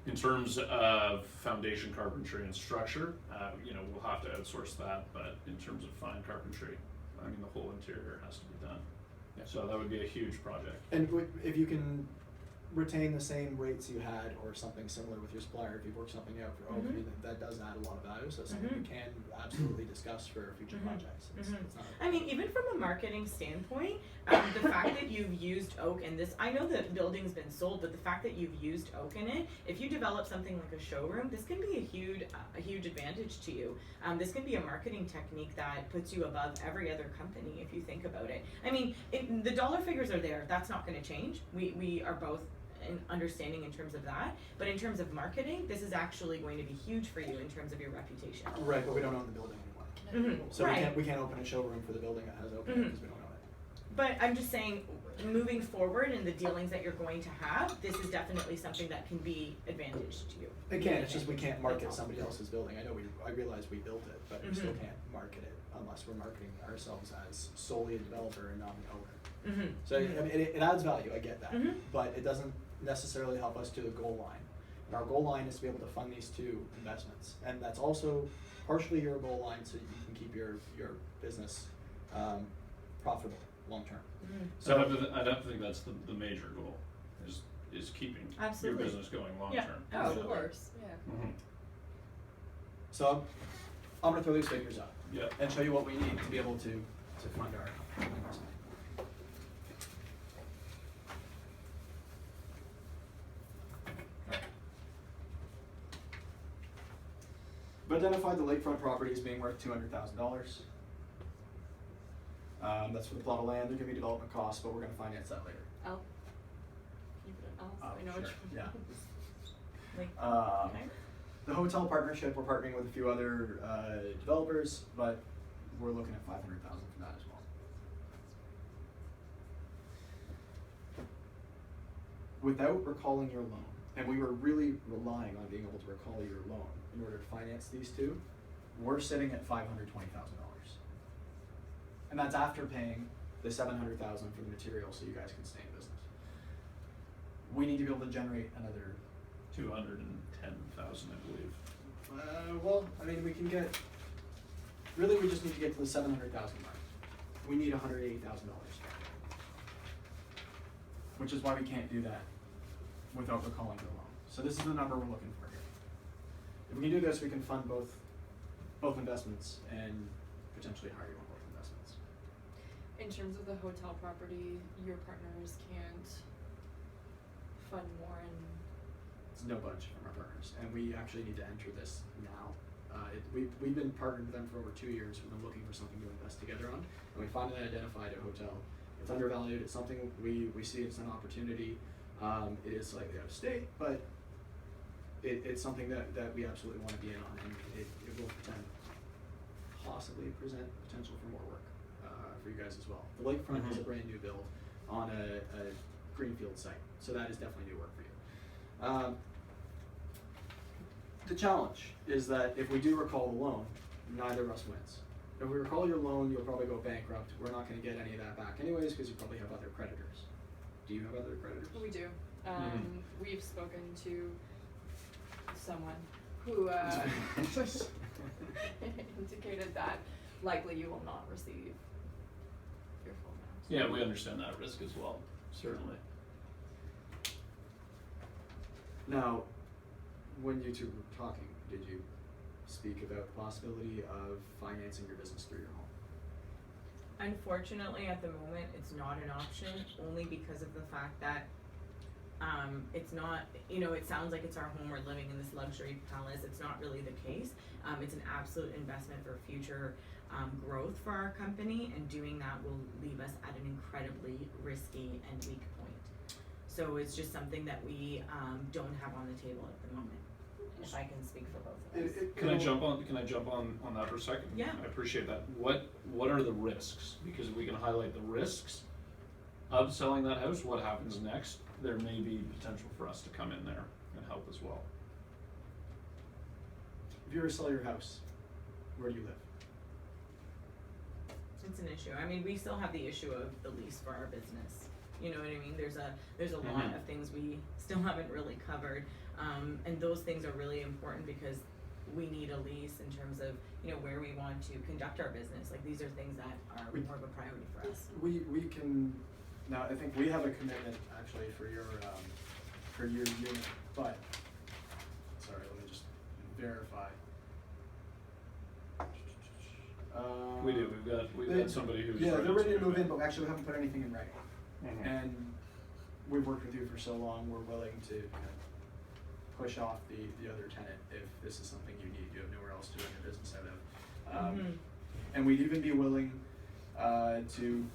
[SPEAKER 3] in terms of foundation carpentry and structure, we'll have to outsource that, but in terms of fine carpentry, I mean, the whole interior has to be done.
[SPEAKER 2] Yeah.
[SPEAKER 3] So that would be a huge project.
[SPEAKER 2] And if you can retain the same rates you had or something similar with your supplier, if you work something out for oak, I
[SPEAKER 4] Mhm.
[SPEAKER 2] mean, that does add a lot of value, so it's something we
[SPEAKER 4] Mhm.
[SPEAKER 2] can absolutely discuss for future
[SPEAKER 4] Mhm.
[SPEAKER 2] projects. It's
[SPEAKER 4] Mhm.
[SPEAKER 2] not.
[SPEAKER 4] I mean, even from a marketing standpoint, the fact that you've used oak in this, I know the building's been sold, but the fact that you've used oak in it, if you develop something like a showroom, this can be a huge advantage to you. This can be a marketing technique that puts you above every other company if you think about it. I mean, the dollar figures are there. That's not going to change. We are both in understanding in terms of that, but in terms of marketing, this is actually going to be huge for you in terms of your reputation.
[SPEAKER 2] Right, but we don't own the building anymore.
[SPEAKER 4] Mhm.
[SPEAKER 2] So
[SPEAKER 4] Right.
[SPEAKER 2] we can't open a showroom for the building that has open
[SPEAKER 4] Mhm.
[SPEAKER 2] because we don't own it.
[SPEAKER 4] But I'm just saying, moving forward in the dealings that you're going to have, this is definitely something that can be advantage to you.
[SPEAKER 2] Again, it's just we can't market
[SPEAKER 4] That's all.
[SPEAKER 2] somebody else's building. I realize we built it, but we still
[SPEAKER 4] Mhm.
[SPEAKER 2] can't market it unless we're marketing ourselves as solely a developer and not an owner.
[SPEAKER 4] Mm-hmm.
[SPEAKER 2] So I mean, it adds value, I get that,
[SPEAKER 4] Mhm.
[SPEAKER 2] but it doesn't necessarily help us to the goal line. And our goal line is to be able to fund these two investments, and that's also partially your goal line so you can keep your business profitable long term.
[SPEAKER 4] Mm-hmm.
[SPEAKER 3] So I'd have to think that's the major goal, is keeping
[SPEAKER 4] Absolutely.
[SPEAKER 3] your business going long
[SPEAKER 4] Yeah.
[SPEAKER 3] term.
[SPEAKER 1] Oh,
[SPEAKER 4] Absolutely.
[SPEAKER 1] of course, yeah.
[SPEAKER 3] Mhm.
[SPEAKER 2] So I'm gonna throw these figures up
[SPEAKER 3] Yeah.
[SPEAKER 2] and show you what we need to be able to fund our investment. We've identified the lakefront property as being worth $200,000. That's for the plot of land. There can be development costs, but we're gonna finance that later.
[SPEAKER 1] L. Keep it at L, so I know
[SPEAKER 2] Sure,
[SPEAKER 1] which
[SPEAKER 2] yeah.
[SPEAKER 4] Like,
[SPEAKER 2] Okay. The hotel partnership, we're partnering with a few other developers, but we're looking at $500,000 for that as well. Without recalling your loan, and we were really relying on being able to recall your loan in order to finance these two, we're sitting at $520,000. And that's after paying the $700,000 for the material so you guys can stay in business. We need to be able to generate another
[SPEAKER 3] 210,000, I believe.
[SPEAKER 2] well, I mean, we can get. Really, we just need to get to the $700,000 mark. We need $180,000. which is why we can't do that without recalling the loan. So this is the number we're looking for here. If we can do this, we can fund both investments and potentially hire you on both investments.
[SPEAKER 1] In terms of the hotel property, your partners can't fund more and
[SPEAKER 2] It's no budge from our partners, and we actually need to enter this now. We've been partnered with them for over 2 years. We've been looking for something to invest together on, and we finally identified a hotel. It's undervalued. It's something we see as an opportunity. It is slightly out of state, but it's something that we absolutely want to be in on, and it will possibly present potential for more work for you guys as well. The lakefront is a brand new build on a greenfield site, so that is definitely new work for you. The challenge is that if we do recall the loan, neither of us wins. If we recall your loan, you'll probably go bankrupt. We're not going to get any of that back anyways because you probably have other creditors. Do you have other creditors?
[SPEAKER 1] we do. We've spoken to someone who indicated that likely you will not receive your full amount.
[SPEAKER 3] Yeah, we understand that risk as well, certainly.
[SPEAKER 2] Now, when you two were talking, did you speak about the possibility of financing your business through your home?
[SPEAKER 4] Unfortunately, at the moment, it's not an option, only because of the fact that it's not, it sounds like it's our home, we're living in this luxury palace, it's not really the case. It's an absolute investment for future growth for our company, and doing that will leave us at an incredibly risky and weak point. So it's just something that we don't have on the table at the moment, if I can speak for both of us.
[SPEAKER 3] Can I jump on that for a second?
[SPEAKER 4] Yeah.
[SPEAKER 3] I appreciate that. What are the risks? Because if we can highlight the risks of selling that house, what happens next, there may be potential for us to come in there and help as well.
[SPEAKER 2] If you were to sell your house, where do you live?
[SPEAKER 4] It's an issue. I mean, we still have the issue of the lease for our business. You know what I mean? There's a lot of things we still haven't really covered, and those things are really important because we need a lease in terms of where we want to conduct our business. Like, these are things that are more of a priority for us.
[SPEAKER 2] We can now. I think we have a commitment actually for your unit, but sorry, let me just verify.
[SPEAKER 3] We do. We've got somebody who's
[SPEAKER 2] they're ready to move in, but actually we haven't put anything in writing.
[SPEAKER 3] Mhm.
[SPEAKER 2] And we've worked with you for so long. We're willing to kind of push off the other tenant if this is something you need. You have nowhere else to run your business out of. And we'd even be willing to,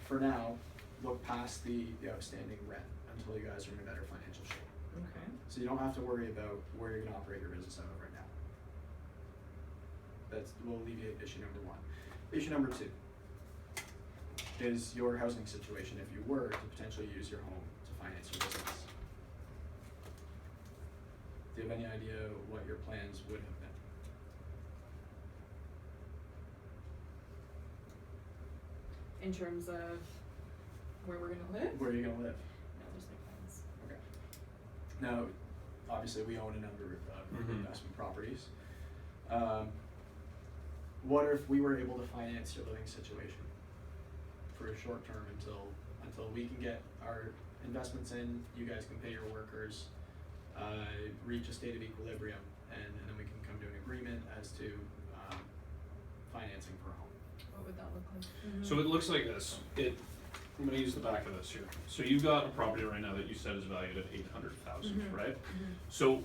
[SPEAKER 2] for now, look past the outstanding rent until you guys are in a better financial shape.
[SPEAKER 4] Okay.
[SPEAKER 2] So you don't have to worry about where you're going to operate your business out of right now. We'll alleviate issue number one. Issue number two is your housing situation if you were to potentially use your home to finance your business. Do you have any idea what your plans would have been?
[SPEAKER 1] In terms of where we're gonna live?
[SPEAKER 2] Where are you going to live?
[SPEAKER 1] No, there's no plans.
[SPEAKER 2] Okay. Now, obviously, we own a number of investment properties. What if we were able to finance your living situation for a short term until we can get our investments in, you guys can pay your workers, reach a state of equilibrium, and then we can come to an agreement as to financing for a home.
[SPEAKER 1] What would that look like?
[SPEAKER 3] So it looks like this. I'm going to use the back of this here. So you've got a property right now that you said is valued at $800,000, right? So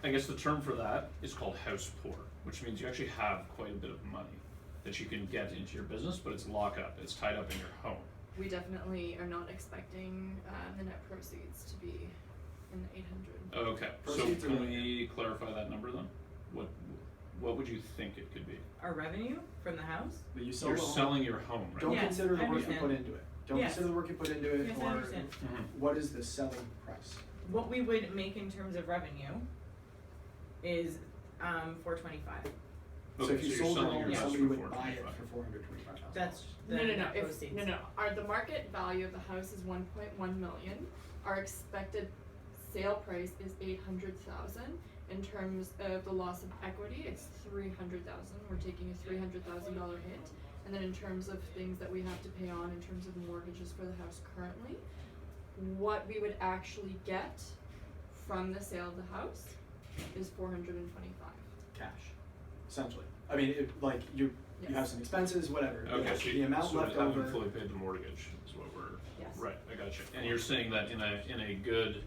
[SPEAKER 3] I guess the term for that is called house poor, which means you actually have quite a bit of money that you can get into your business, but it's lockup. It's tied up in your home.
[SPEAKER 1] We definitely are not expecting the net proceeds to be in the 800.
[SPEAKER 3] Okay. So
[SPEAKER 2] Proceeds are
[SPEAKER 3] can
[SPEAKER 2] in
[SPEAKER 3] we clarify that number then? What would you think it could be?
[SPEAKER 4] Our revenue from the house?
[SPEAKER 2] But you sell
[SPEAKER 3] You're
[SPEAKER 2] the home.
[SPEAKER 3] selling your home, right?
[SPEAKER 2] Don't
[SPEAKER 4] Yes,
[SPEAKER 2] consider the
[SPEAKER 4] I
[SPEAKER 2] work you
[SPEAKER 4] understand.
[SPEAKER 2] put into it. Don't
[SPEAKER 4] Yes.
[SPEAKER 2] consider the work you put into it,
[SPEAKER 4] Yes, I
[SPEAKER 2] or
[SPEAKER 4] understand.
[SPEAKER 2] what is the selling price?
[SPEAKER 4] What we would make in terms of revenue is $425.
[SPEAKER 2] So if you
[SPEAKER 3] you're
[SPEAKER 2] sold your
[SPEAKER 3] selling
[SPEAKER 2] home,
[SPEAKER 3] house
[SPEAKER 2] somebody
[SPEAKER 3] for
[SPEAKER 2] would buy it
[SPEAKER 3] $425.
[SPEAKER 2] for $425,000.
[SPEAKER 4] That's the
[SPEAKER 1] No.
[SPEAKER 4] net proceeds.
[SPEAKER 1] The market value of the house is 1.1 million. Our expected sale price is 800,000. In terms of the loss of equity, it's 300,000. We're taking a $300,000 hit, And then in terms of things that we have to pay on in terms of mortgages for the house currently, what we would actually get from the sale of the house is $425.
[SPEAKER 2] Cash, essentially. I mean, like you
[SPEAKER 1] Yes.
[SPEAKER 2] have some expenses, whatever.
[SPEAKER 3] Okay, so
[SPEAKER 2] the amount
[SPEAKER 3] so
[SPEAKER 2] left
[SPEAKER 3] they haven't
[SPEAKER 2] over.
[SPEAKER 3] fully paid the mortgage is what we're,
[SPEAKER 1] Yes.
[SPEAKER 3] right, I got you. And you're saying that in a good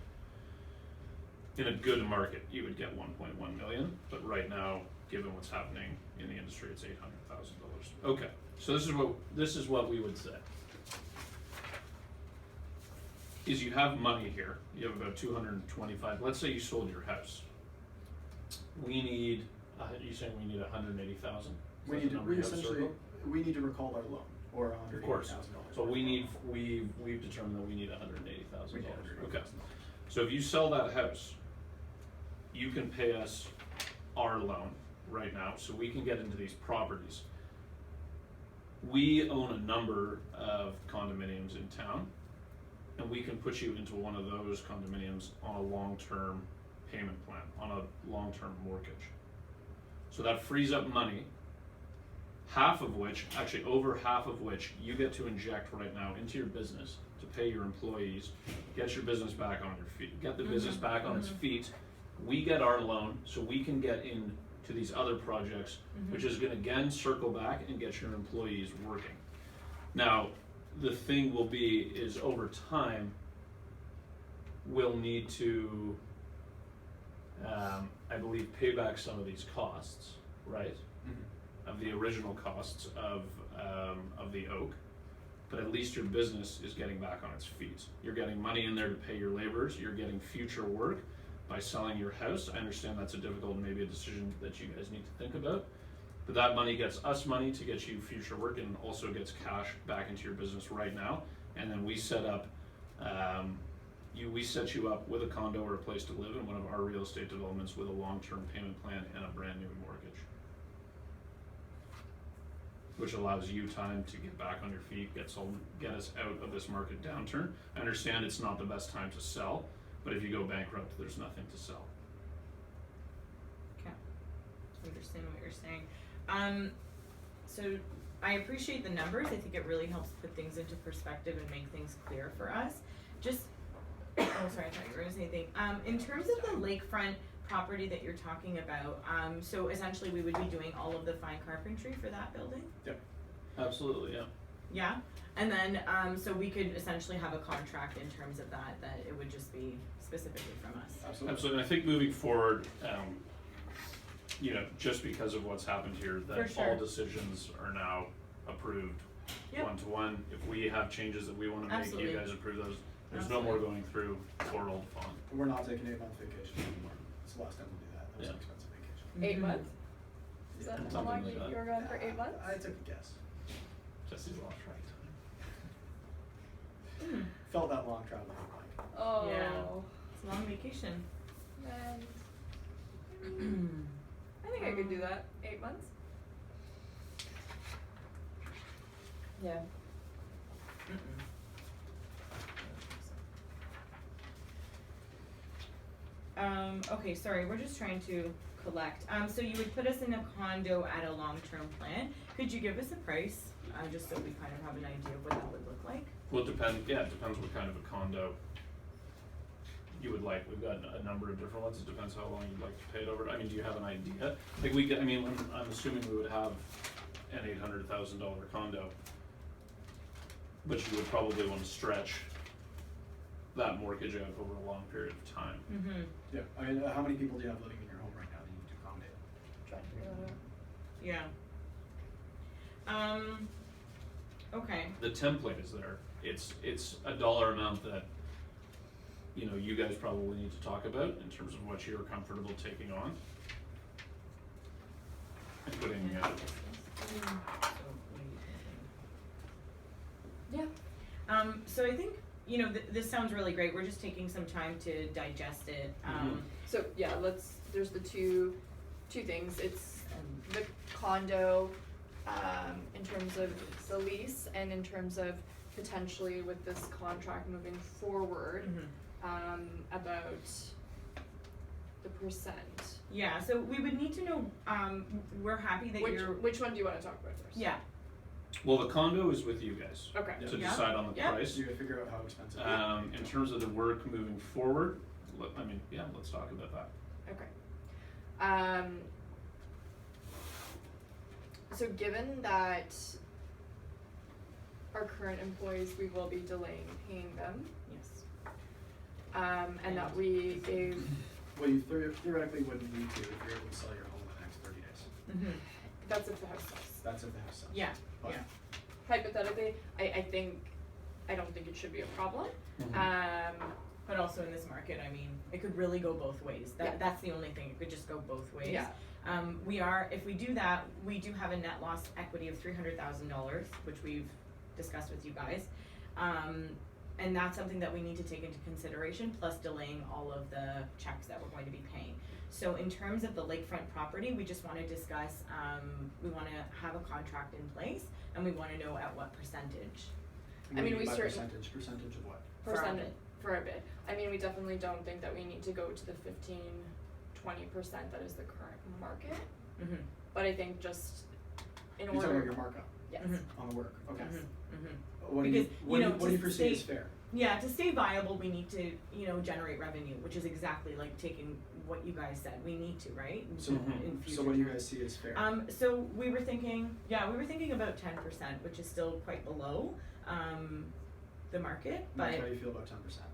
[SPEAKER 3] market, you would get 1.1 million, but right now, given what's happening in the industry, it's $800,000. Okay, so this is what we would say. Is you have money here, you have about 225, let's say you sold your house. We need, you saying we need 180,000?
[SPEAKER 2] We need to recall our loan, or $180,000.
[SPEAKER 3] Of course, so we've determined that we need $180,000. Okay, so if you sell that house, you can pay us our loan right now, so we can get into these properties. We own a number of condominiums in town, and we can put you into one of those condominiums on a long-term payment plan, on a long-term mortgage. So that frees up money, over half of which you get to inject right now into your business to pay your employees, get your business back on your feet, get the business back on its feet. We get our loan so we can get into these other projects, which is gonna again circle back and get your employees working. Now, the thing will be is over time, we'll need to, I believe, pay back some of these costs, right? Of the original costs of the oak, but at least your business is getting back on its feet. You're getting money in there to pay your laborers, you're getting future work by selling your house. I understand that's a difficult, maybe a decision that you guys need to think about, but that money gets us money to get you future work and also gets cash back into your business right now. And then we set up, we set you up with a condo or a place to live in one of our real estate developments with a long-term payment plan and a brand new mortgage, which allows you time to get back on your feet, get us out of this market downturn. I understand it's not the best time to sell, but if you go bankrupt, there's nothing to sell.
[SPEAKER 4] Okay, I understand what you're saying. So I appreciate the numbers. I think it really helps put things into perspective and make things clear for us. Just, oh, sorry, I thought you were gonna say anything. In terms of the lakefront property that you're talking about, so essentially we would be doing all of the fine carpentry for that building?
[SPEAKER 2] Yep.
[SPEAKER 3] Absolutely, yeah.
[SPEAKER 4] Yeah, and then, so we could essentially have a contract in terms of that it would just be specifically from us.
[SPEAKER 2] Absolutely.
[SPEAKER 3] Absolutely, and I think moving forward, just because of what's happened here,
[SPEAKER 4] For
[SPEAKER 3] that
[SPEAKER 4] sure.
[SPEAKER 3] all decisions are now approved
[SPEAKER 4] Yep.
[SPEAKER 3] one-to-one. If we have changes that we wanna make,
[SPEAKER 4] Absolutely.
[SPEAKER 3] you guys approve those. There's no more going through poor old Fawn.
[SPEAKER 2] We're not taking 8-month vacation anymore. It's the last time we'll do that. That was an
[SPEAKER 3] Yeah.
[SPEAKER 2] expensive vacation.
[SPEAKER 1] 8
[SPEAKER 4] Mhm.
[SPEAKER 1] months? Is that how
[SPEAKER 3] Something
[SPEAKER 1] long
[SPEAKER 3] like that.
[SPEAKER 1] you were gone for 8 months?
[SPEAKER 2] I took a guess.
[SPEAKER 3] Jesse's lost track of time.
[SPEAKER 4] Mm.
[SPEAKER 2] Felt that long traveling, like.
[SPEAKER 1] Oh.
[SPEAKER 4] It's a long vacation.
[SPEAKER 1] Man. I think I could do that. 8 months? Yeah.
[SPEAKER 4] Okay, sorry, we're just trying to collect. So you would put us in a condo at a long-term plan. Could you give us a price, just so we kind of have an idea of what that would look like?
[SPEAKER 3] Well, it depends what kind of a condo you would like. We've got a number of different ones. It depends how long you'd like to pay it over. I mean, do you have an idea? Like I'm assuming we would have an $800,000 condo, but you would probably want to stretch that mortgage out over a long period of time.
[SPEAKER 4] Mm-hmm.
[SPEAKER 2] Yeah, I mean, how many people do you have living in your home right now that you need to accommodate?
[SPEAKER 1] Trying to figure that out.
[SPEAKER 4] Yeah. Okay.
[SPEAKER 3] The template is there. It's a dollar amount that you guys probably need to talk about in terms of what you're comfortable taking on and putting.
[SPEAKER 4] So what are you thinking?
[SPEAKER 1] Yeah.
[SPEAKER 4] So I think, this sounds really great. We're just taking some time to digest it.
[SPEAKER 1] So yeah, there's the two things. It's the condo, in terms of the lease and in terms of potentially with this contract moving forward, about the percent.
[SPEAKER 4] Yeah, so we would need to know, we're happy that you're.
[SPEAKER 1] Which one do you wanna talk about first?
[SPEAKER 4] Yeah.
[SPEAKER 3] Well, the condo is with you guys
[SPEAKER 1] Okay.
[SPEAKER 3] to
[SPEAKER 4] Yeah.
[SPEAKER 3] decide on the
[SPEAKER 4] Yeah.
[SPEAKER 3] price.
[SPEAKER 2] You gotta figure out how expensive.
[SPEAKER 3] In terms of the work moving forward, let's talk about that.
[SPEAKER 1] Okay. So given that our current employees, we will be delaying paying them,
[SPEAKER 4] Yes.
[SPEAKER 1] and that we gave,
[SPEAKER 2] Well, you theoretically wouldn't need to if you're able to sell your home in the next 30 days.
[SPEAKER 4] Mm-hmm.
[SPEAKER 1] that's if the house sells.
[SPEAKER 2] That's if the house sells.
[SPEAKER 4] Yeah,
[SPEAKER 2] But-
[SPEAKER 4] yeah.
[SPEAKER 1] Hypothetically, I don't think it should be a problem.
[SPEAKER 3] Mm-hmm.
[SPEAKER 4] But also in this market, I mean, it could really go both ways.
[SPEAKER 1] Yeah.
[SPEAKER 4] That's the only thing. It could just go both ways.
[SPEAKER 1] Yeah.
[SPEAKER 4] If we do that, we do have a net loss equity of $300,000, which we've discussed with you guys. And that's something that we need to take into consideration, plus delaying all of the checks that we're going to be paying. So in terms of the lakefront property, we just want to discuss, we want to have a contract in place, and we want to know at what percentage.
[SPEAKER 1] I mean, we
[SPEAKER 2] by
[SPEAKER 1] certain-
[SPEAKER 2] percentage of what?
[SPEAKER 4] For our
[SPEAKER 1] Percentage
[SPEAKER 4] bid.
[SPEAKER 1] for a bid. I mean, we definitely don't think that we need to go to the 15-20% that is the current market.
[SPEAKER 4] Mm-hmm.
[SPEAKER 1] But I think just in
[SPEAKER 2] You're talking
[SPEAKER 1] order.
[SPEAKER 2] about your markup
[SPEAKER 1] Yes.
[SPEAKER 4] Mhm.
[SPEAKER 2] on the work. Okay.
[SPEAKER 4] Mm-hmm.
[SPEAKER 2] What do
[SPEAKER 4] Because,
[SPEAKER 2] what
[SPEAKER 4] you
[SPEAKER 2] do
[SPEAKER 4] know,
[SPEAKER 2] what do you
[SPEAKER 4] to
[SPEAKER 2] perceive as
[SPEAKER 4] stay-
[SPEAKER 2] fair?
[SPEAKER 4] Yeah, to stay viable, we need to, generate revenue, which is exactly like taking what you guys said. We need to, right?
[SPEAKER 2] So,
[SPEAKER 3] Mhm.
[SPEAKER 4] In future
[SPEAKER 2] so what do you
[SPEAKER 4] times.
[SPEAKER 2] guys see as fair?
[SPEAKER 4] So we were thinking about 10%, which is still quite below, the market,
[SPEAKER 2] Mike,
[SPEAKER 4] but.
[SPEAKER 2] how do you feel about 10%?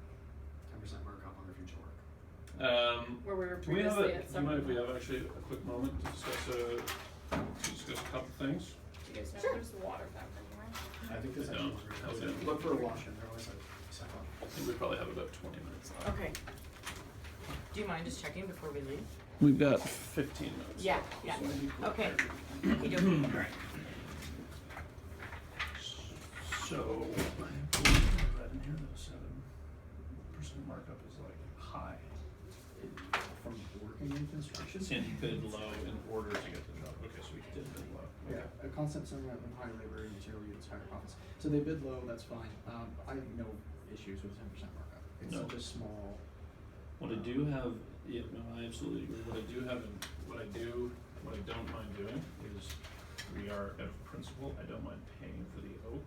[SPEAKER 2] 10% markup on their future work.
[SPEAKER 1] Where we were
[SPEAKER 3] Do we have
[SPEAKER 1] previously
[SPEAKER 3] a,
[SPEAKER 1] at
[SPEAKER 3] do you mind if we
[SPEAKER 1] 7.
[SPEAKER 3] have actually a quick moment to discuss a couple things?
[SPEAKER 1] Do you guys know
[SPEAKER 4] Sure.
[SPEAKER 1] there's a water fountain anywhere?
[SPEAKER 2] I think this
[SPEAKER 3] I
[SPEAKER 2] actually
[SPEAKER 3] don't.
[SPEAKER 2] was
[SPEAKER 3] I
[SPEAKER 2] really
[SPEAKER 3] don't.
[SPEAKER 2] Look for a washroom, they're always like second.
[SPEAKER 3] I think we probably have about 20 minutes left.
[SPEAKER 4] Okay. Do you mind just checking before we leave?
[SPEAKER 3] We've got 15 minutes.
[SPEAKER 4] Yeah,
[SPEAKER 3] left,
[SPEAKER 4] yeah.
[SPEAKER 3] so maybe we'll
[SPEAKER 4] Okay.
[SPEAKER 3] prepare.
[SPEAKER 4] Okey-dokey. Alright.
[SPEAKER 3] So, I read in here that a 7% markup is like high.
[SPEAKER 2] From working in construction?
[SPEAKER 3] It's in bid low in order to get the job. Okay, so we did bid low.
[SPEAKER 2] Yeah, a constant sum of higher labor and material yields higher profits. So they bid low, that's fine. I have no issues with 10% markup. It's
[SPEAKER 3] No.
[SPEAKER 2] such a small.
[SPEAKER 3] What I do have, yeah, no, I absolutely agree. What I do have and what I don't mind doing is we are out of principle, I don't mind paying for the oak.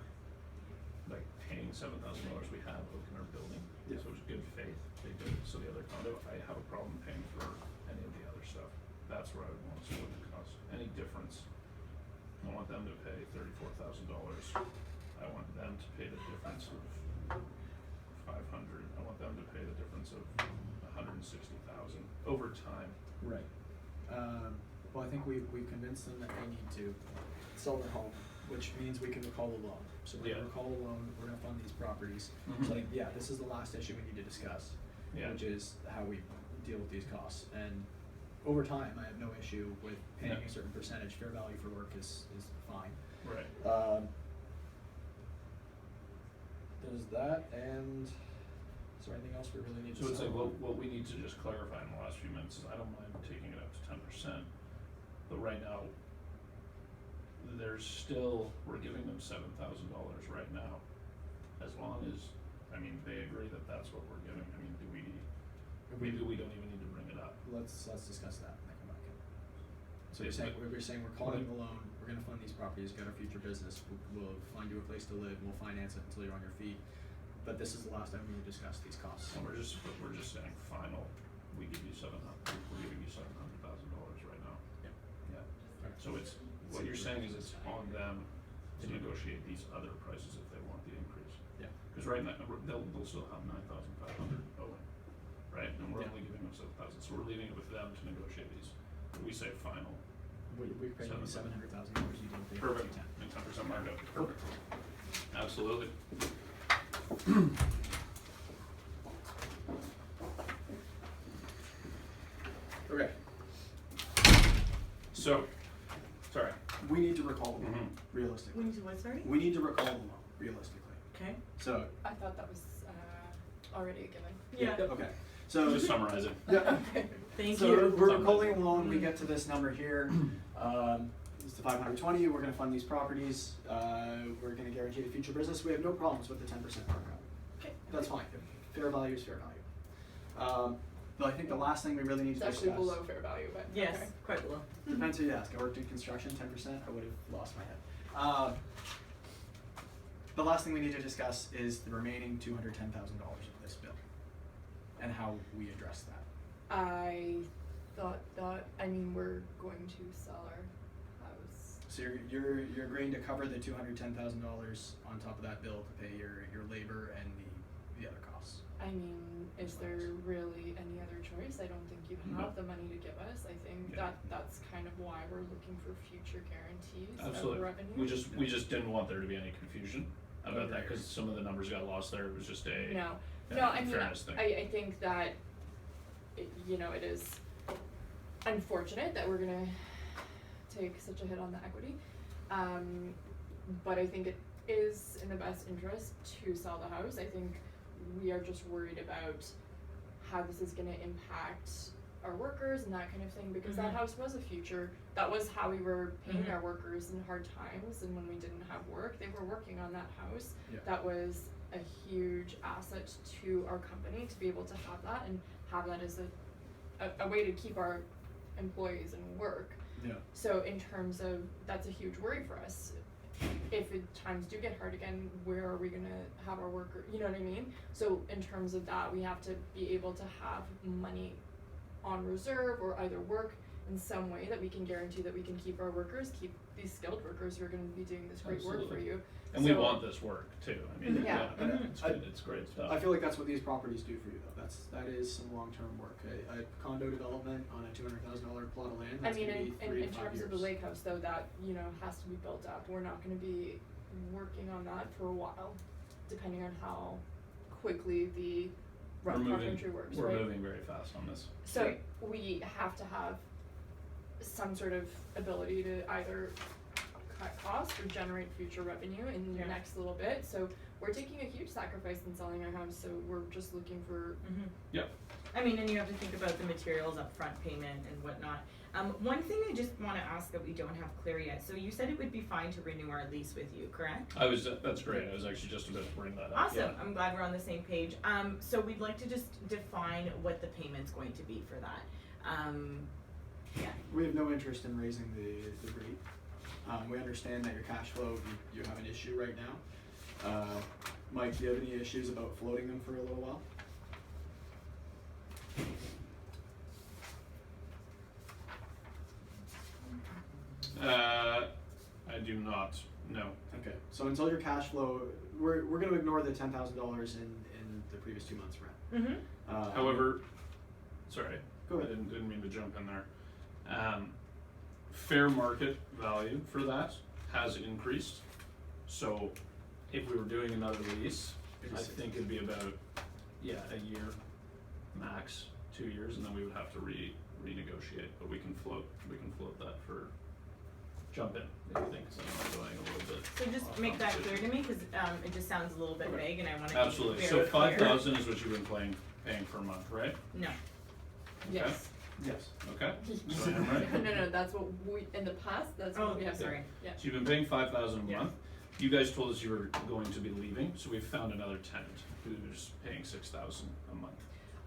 [SPEAKER 3] Like paying $7,000, we have oak in our building,
[SPEAKER 2] Yeah.
[SPEAKER 3] so it's good faith, they did it. So the other condo, I have a problem paying for any of the other stuff. That's where I would want to split the cost. Any difference, I want them to pay $34,000. I want them to pay the difference of 500. I want them to pay the difference of 160,000 over time.
[SPEAKER 2] Right. Well, I think we convinced them that they need to sell their home, which means we can recall a loan. So we're
[SPEAKER 3] Yeah.
[SPEAKER 2] gonna recall a loan, we're gonna fund these properties.
[SPEAKER 3] Mhm.
[SPEAKER 2] So yeah, this is the last issue we need to discuss,
[SPEAKER 3] Yeah.
[SPEAKER 2] which is how we deal with these costs. And over time, I have no issue with paying
[SPEAKER 3] Yeah.
[SPEAKER 2] a certain percentage. Fair value for work is fine.
[SPEAKER 3] Right.
[SPEAKER 2] There's that, and is there anything else we really need to
[SPEAKER 3] So it's like,
[SPEAKER 2] settle?
[SPEAKER 3] what we need to just clarify in the last few minutes is I don't mind taking it up to 10%, but right now, there's still, we're giving them $7,000 right now. As long as, I mean, they agree that that's what we're giving, I mean, maybe we don't even need to bring it up.
[SPEAKER 2] Let's discuss that when I come back in. So
[SPEAKER 3] Yeah,
[SPEAKER 2] we're saying we're calling the loan, we're gonna fund these properties, get our future business, we'll find you a place to live, we'll finance it until you're on your feet. But this is the last time we will discuss these costs.
[SPEAKER 3] And we're just saying final, we give you we're giving you $700,000 right now.
[SPEAKER 2] Yeah.
[SPEAKER 3] Yeah, so it's, what you're saying is it's on them to negotiate these other prices if they want the increase.
[SPEAKER 2] Yeah.
[SPEAKER 3] Cause right now, they'll still have 9,500 owing, right, and we're
[SPEAKER 2] Yeah.
[SPEAKER 3] only giving them 7,000, so we're leaving it with them to negotiate these. We say final,
[SPEAKER 2] We paid you $700,000, you didn't pay
[SPEAKER 3] perfect,
[SPEAKER 2] 10.
[SPEAKER 3] and 10% markup, perfect, absolutely.
[SPEAKER 2] Okay,
[SPEAKER 3] So, sorry.
[SPEAKER 2] we need to recall the loan,
[SPEAKER 3] Mhm.
[SPEAKER 2] realistically.
[SPEAKER 4] We need to what, sorry?
[SPEAKER 2] We need to recall the loan, realistically.
[SPEAKER 4] Okay.
[SPEAKER 2] So,
[SPEAKER 1] I thought that was already a given.
[SPEAKER 4] Yeah.
[SPEAKER 2] okay, so.
[SPEAKER 3] Just summarizing.
[SPEAKER 2] Yeah.
[SPEAKER 4] Thank
[SPEAKER 2] So
[SPEAKER 4] you.
[SPEAKER 2] we're recalling the loan, we get to this number here, it's the 520, we're gonna fund these properties, we're gonna guarantee the future business, we have no problems with the 10% markup.
[SPEAKER 1] Okay.
[SPEAKER 2] That's fine, fair value is fair value. But I think the last thing we really need
[SPEAKER 1] It's
[SPEAKER 2] to discuss.
[SPEAKER 1] actually below fair value, but
[SPEAKER 4] Yes,
[SPEAKER 1] okay.
[SPEAKER 4] quite below.
[SPEAKER 2] Depends who you ask, I worked in construction, 10%, I would have lost my head. The last thing we need to discuss is the remaining $210,000 of this bill, and how we address that.
[SPEAKER 1] I thought that, I mean, we're going to sell our house.
[SPEAKER 2] So you're agreeing to cover the $210,000 on top of that bill to pay your labor and the other costs.
[SPEAKER 1] I mean, is there really any other choice? I don't think you
[SPEAKER 3] No.
[SPEAKER 1] have the money to give us. I think
[SPEAKER 3] Yeah.
[SPEAKER 1] that's kind of why we're looking for future guarantees of
[SPEAKER 3] Absolutely.
[SPEAKER 1] revenue.
[SPEAKER 3] We just didn't want there to be any confusion about that, cause some of the numbers got lost there, it was just a,
[SPEAKER 1] No,
[SPEAKER 3] yeah,
[SPEAKER 1] no, I mean,
[SPEAKER 3] fairness thing.
[SPEAKER 1] I think that, you know, it is unfortunate that we're gonna take such a hit on the equity. But I think it is in the best interest to sell the house. I think we are just worried about how this is gonna impact our workers and that kind of thing, because that
[SPEAKER 4] Mhm.
[SPEAKER 1] house was a future, that was how we were paying
[SPEAKER 4] Mhm.
[SPEAKER 1] our workers in hard times, and when we didn't have work, they were working on that house.
[SPEAKER 2] Yeah.
[SPEAKER 1] That was a huge asset to our company to be able to have that and have that as a way to keep our employees in work.
[SPEAKER 2] Yeah.
[SPEAKER 1] So in terms of, that's a huge worry for us. If times do get hard again, where are we gonna have our worker, you know what I mean? So in terms of that, we have to be able to have money on reserve or either work in some way that we can guarantee that we can keep our workers, keep these skilled workers who are gonna be doing this great work for
[SPEAKER 3] Absolutely.
[SPEAKER 1] you.
[SPEAKER 3] And we
[SPEAKER 1] So-
[SPEAKER 3] want this work too, I mean,
[SPEAKER 1] Yeah.
[SPEAKER 3] yeah,
[SPEAKER 2] Mhm.
[SPEAKER 3] it's good, it's great stuff.
[SPEAKER 2] I feel like that's what these properties do for you, though. That is some long-term work. A condo development on a $200,000 plot of land,
[SPEAKER 1] I
[SPEAKER 2] that's
[SPEAKER 1] mean,
[SPEAKER 2] gonna be
[SPEAKER 1] in
[SPEAKER 2] 3 to 5
[SPEAKER 1] terms
[SPEAKER 2] years.
[SPEAKER 1] of the lake house though, that, you know, has to be built up, we're not gonna be working on that for a while, depending on how quickly the
[SPEAKER 3] We're
[SPEAKER 1] rock
[SPEAKER 3] moving,
[SPEAKER 1] country works,
[SPEAKER 3] we're
[SPEAKER 1] right?
[SPEAKER 3] moving very fast on this.
[SPEAKER 1] So we have to have some sort of ability to either cut costs or generate future revenue in the
[SPEAKER 4] Yeah.
[SPEAKER 1] next little bit, so we're taking a huge sacrifice in selling our house, so we're just looking for,
[SPEAKER 4] Mhm.
[SPEAKER 3] Yep.
[SPEAKER 4] I mean, and you have to think about the materials, upfront payment and whatnot. One thing I just wanna ask that we don't have clear yet, so you said it would be fine to renew our lease with you, correct?
[SPEAKER 3] That's great, I was actually just about to bring that up,
[SPEAKER 4] Awesome,
[SPEAKER 3] yeah.
[SPEAKER 4] I'm glad we're on the same page. So we'd like to just define what the payment's going to be for that. Yeah,
[SPEAKER 2] We have no interest in raising the rate. We understand that your cash flow, you have an issue right now. Mike, do you have any issues about floating them for a little while?
[SPEAKER 3] I do not, no.
[SPEAKER 2] Okay, so until your cash flow, we're gonna ignore the $10,000 in the previous 2 months' rent.
[SPEAKER 4] mm-hmm,
[SPEAKER 3] However, sorry,
[SPEAKER 2] Go
[SPEAKER 3] I
[SPEAKER 2] ahead.
[SPEAKER 3] didn't mean to jump in there. Fair market value for that has increased, so if we were doing another lease,
[SPEAKER 2] Maybe
[SPEAKER 3] I
[SPEAKER 2] 6
[SPEAKER 3] think it'd be about, yeah, a year, max, 2 years, and then we would have to renegotiate, but we can float that for, jump in, if you think, so I'm going a little bit.
[SPEAKER 4] so just
[SPEAKER 3] off
[SPEAKER 4] make that
[SPEAKER 3] conversation.
[SPEAKER 4] clear to me, cause it just sounds a little bit
[SPEAKER 3] Okay.
[SPEAKER 4] vague and I wanna be
[SPEAKER 3] Absolutely,
[SPEAKER 4] very
[SPEAKER 3] so
[SPEAKER 4] clear.
[SPEAKER 3] 5,000 is what you've been paying per month, right?
[SPEAKER 4] No,
[SPEAKER 1] yes.
[SPEAKER 2] Yes.
[SPEAKER 3] Okay, so I'm right.
[SPEAKER 1] No, that's what we, in the past, that's
[SPEAKER 4] oh,
[SPEAKER 1] what we have.
[SPEAKER 4] sorry,
[SPEAKER 1] Yeah.
[SPEAKER 3] So you've been paying 5,000 a
[SPEAKER 4] Yeah.
[SPEAKER 3] month. You guys told us you were going to be leaving, so we've found another tenant who's paying 6,000 a month.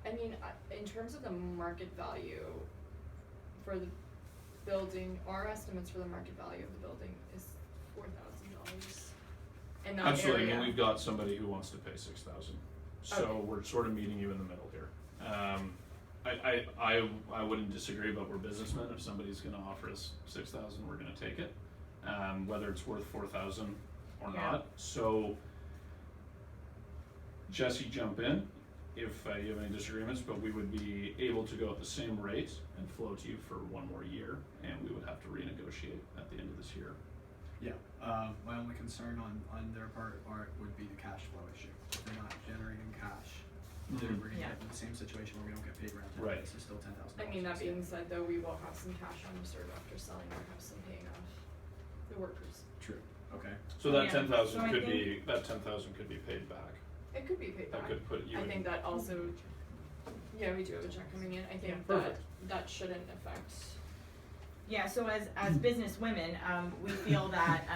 [SPEAKER 1] I mean, in terms of the market value for the building, our estimates for the market value of the building is $4,000 in that
[SPEAKER 3] Absolutely,
[SPEAKER 1] area.
[SPEAKER 3] and we've got somebody who wants to pay 6,000. So
[SPEAKER 1] Okay.
[SPEAKER 3] we're sort of meeting you in the middle here. I wouldn't disagree, but we're businessmen. If somebody's gonna offer us 6,000, we're gonna take it. Whether it's worth 4,000 or
[SPEAKER 4] Yeah.
[SPEAKER 3] not. So Jesse, jump in if you have any disagreements, but we would be able to go at the same rate and float you for 1 more year, and we would have to renegotiate at the end of this year.
[SPEAKER 2] Yeah, my only concern on their part would be the cash flow issue. If they're not generating cash, then we're gonna
[SPEAKER 4] Yeah.
[SPEAKER 2] get in the same situation where we don't get paid rent, and
[SPEAKER 3] Right.
[SPEAKER 2] it's still $10,000.
[SPEAKER 1] I mean, that being said though, we will have some cash on reserve after selling our house and paying off the workers.
[SPEAKER 2] True, okay.
[SPEAKER 3] So that
[SPEAKER 4] Yeah,
[SPEAKER 3] 10,000
[SPEAKER 4] so I
[SPEAKER 3] could
[SPEAKER 4] think-
[SPEAKER 3] could be paid back.
[SPEAKER 1] It could be paid
[SPEAKER 3] That
[SPEAKER 1] back.
[SPEAKER 3] could put you
[SPEAKER 1] I
[SPEAKER 3] in.
[SPEAKER 1] think that also, yeah, we do have a check coming in. I think
[SPEAKER 4] Yeah.
[SPEAKER 1] that
[SPEAKER 3] Perfect.
[SPEAKER 1] that shouldn't affect.
[SPEAKER 4] yeah, so as business women, we feel that,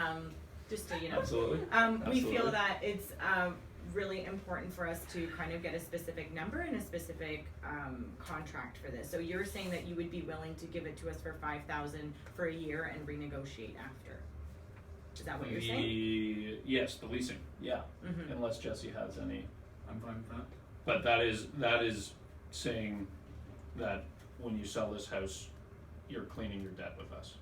[SPEAKER 4] just to, you know,
[SPEAKER 3] Absolutely.
[SPEAKER 4] we
[SPEAKER 3] Absolutely.
[SPEAKER 4] feel that it's really important for us to kind of get a specific number and a specific contract for this. So you're saying that you would be willing to give it to us for 5,000 for a year and renegotiate after? Is that what you're saying?
[SPEAKER 3] Yes, the leasing, yeah,
[SPEAKER 4] Mm-hmm.
[SPEAKER 3] unless Jesse has any,
[SPEAKER 2] I'm fine with that.
[SPEAKER 3] but that is saying that when you sell this house, you're cleaning your debt with us.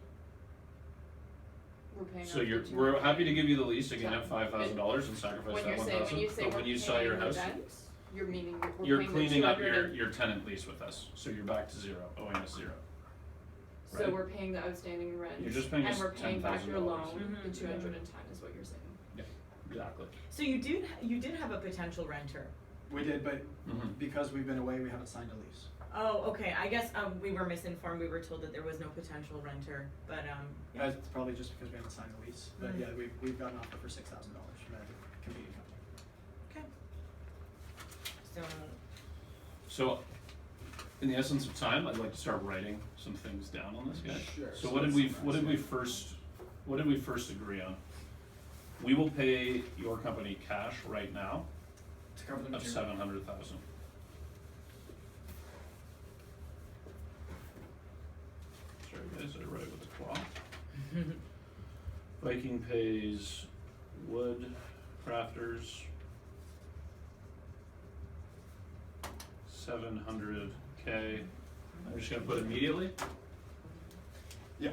[SPEAKER 1] We're paying
[SPEAKER 3] So
[SPEAKER 1] off the
[SPEAKER 3] we're
[SPEAKER 1] 200.
[SPEAKER 3] happy to give you the lease again
[SPEAKER 1] Yeah.
[SPEAKER 3] at $5,000 and sacrifice
[SPEAKER 1] When
[SPEAKER 3] that
[SPEAKER 1] you're saying,
[SPEAKER 3] 1,000,
[SPEAKER 1] when you say
[SPEAKER 3] but
[SPEAKER 1] we're
[SPEAKER 3] when you
[SPEAKER 1] paying
[SPEAKER 3] sell your
[SPEAKER 1] the
[SPEAKER 3] house,
[SPEAKER 1] rent, you're meaning we're
[SPEAKER 3] you're
[SPEAKER 1] paying
[SPEAKER 3] cleaning
[SPEAKER 1] the
[SPEAKER 3] up
[SPEAKER 1] 200
[SPEAKER 3] your tenant lease with us, so you're back to zero, owing us zero.
[SPEAKER 1] So
[SPEAKER 3] right?
[SPEAKER 1] we're paying the outstanding rent.
[SPEAKER 3] You're just paying us
[SPEAKER 1] and we're paying back your
[SPEAKER 3] $10,000.
[SPEAKER 1] loan, the
[SPEAKER 4] Mhm.
[SPEAKER 1] 210 is what you're saying.
[SPEAKER 3] Exactly.
[SPEAKER 4] So you did have a potential renter.
[SPEAKER 2] We did, but
[SPEAKER 3] Mm-hmm.
[SPEAKER 2] because we've been away, we haven't signed a lease.
[SPEAKER 4] Oh, okay. I guess we were misinformed. We were told that there was no potential renter, but yeah.
[SPEAKER 2] It's probably just because we haven't signed the lease. But
[SPEAKER 4] Mhm.
[SPEAKER 2] yeah, we've got an offer for $6,000 from a competing company.
[SPEAKER 4] Okay.
[SPEAKER 3] So, in the essence of time, I'd like to start writing some things down on this guy.
[SPEAKER 2] Sure.
[SPEAKER 3] So
[SPEAKER 2] So
[SPEAKER 3] what did
[SPEAKER 2] let's
[SPEAKER 3] we
[SPEAKER 2] summarize
[SPEAKER 3] what did we first agree on? We will pay your company cash right now
[SPEAKER 2] To cover the
[SPEAKER 3] of
[SPEAKER 2] material.
[SPEAKER 3] 700,000. Sorry guys, I wrote it with a claw. Viking pays wood crafters 700K. I'm just gonna put immediately.
[SPEAKER 2] Yeah.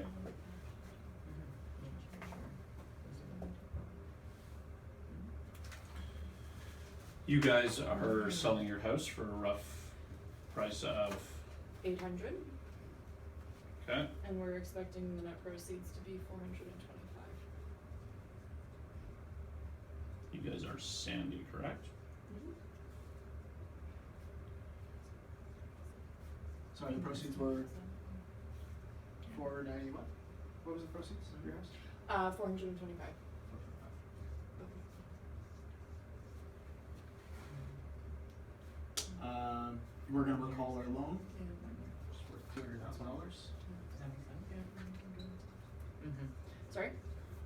[SPEAKER 3] You guys are selling your house for a rough price of,
[SPEAKER 1] 800,
[SPEAKER 3] okay,
[SPEAKER 1] and we're expecting the net proceeds to be 425.
[SPEAKER 3] you guys are Sandy, correct?
[SPEAKER 2] Sorry, the proceeds were 490 what? What was the proceeds of your house?
[SPEAKER 1] 425.
[SPEAKER 2] We're gonna recall our loan, which is worth $200,000.
[SPEAKER 4] Mm-hmm.
[SPEAKER 1] Sorry?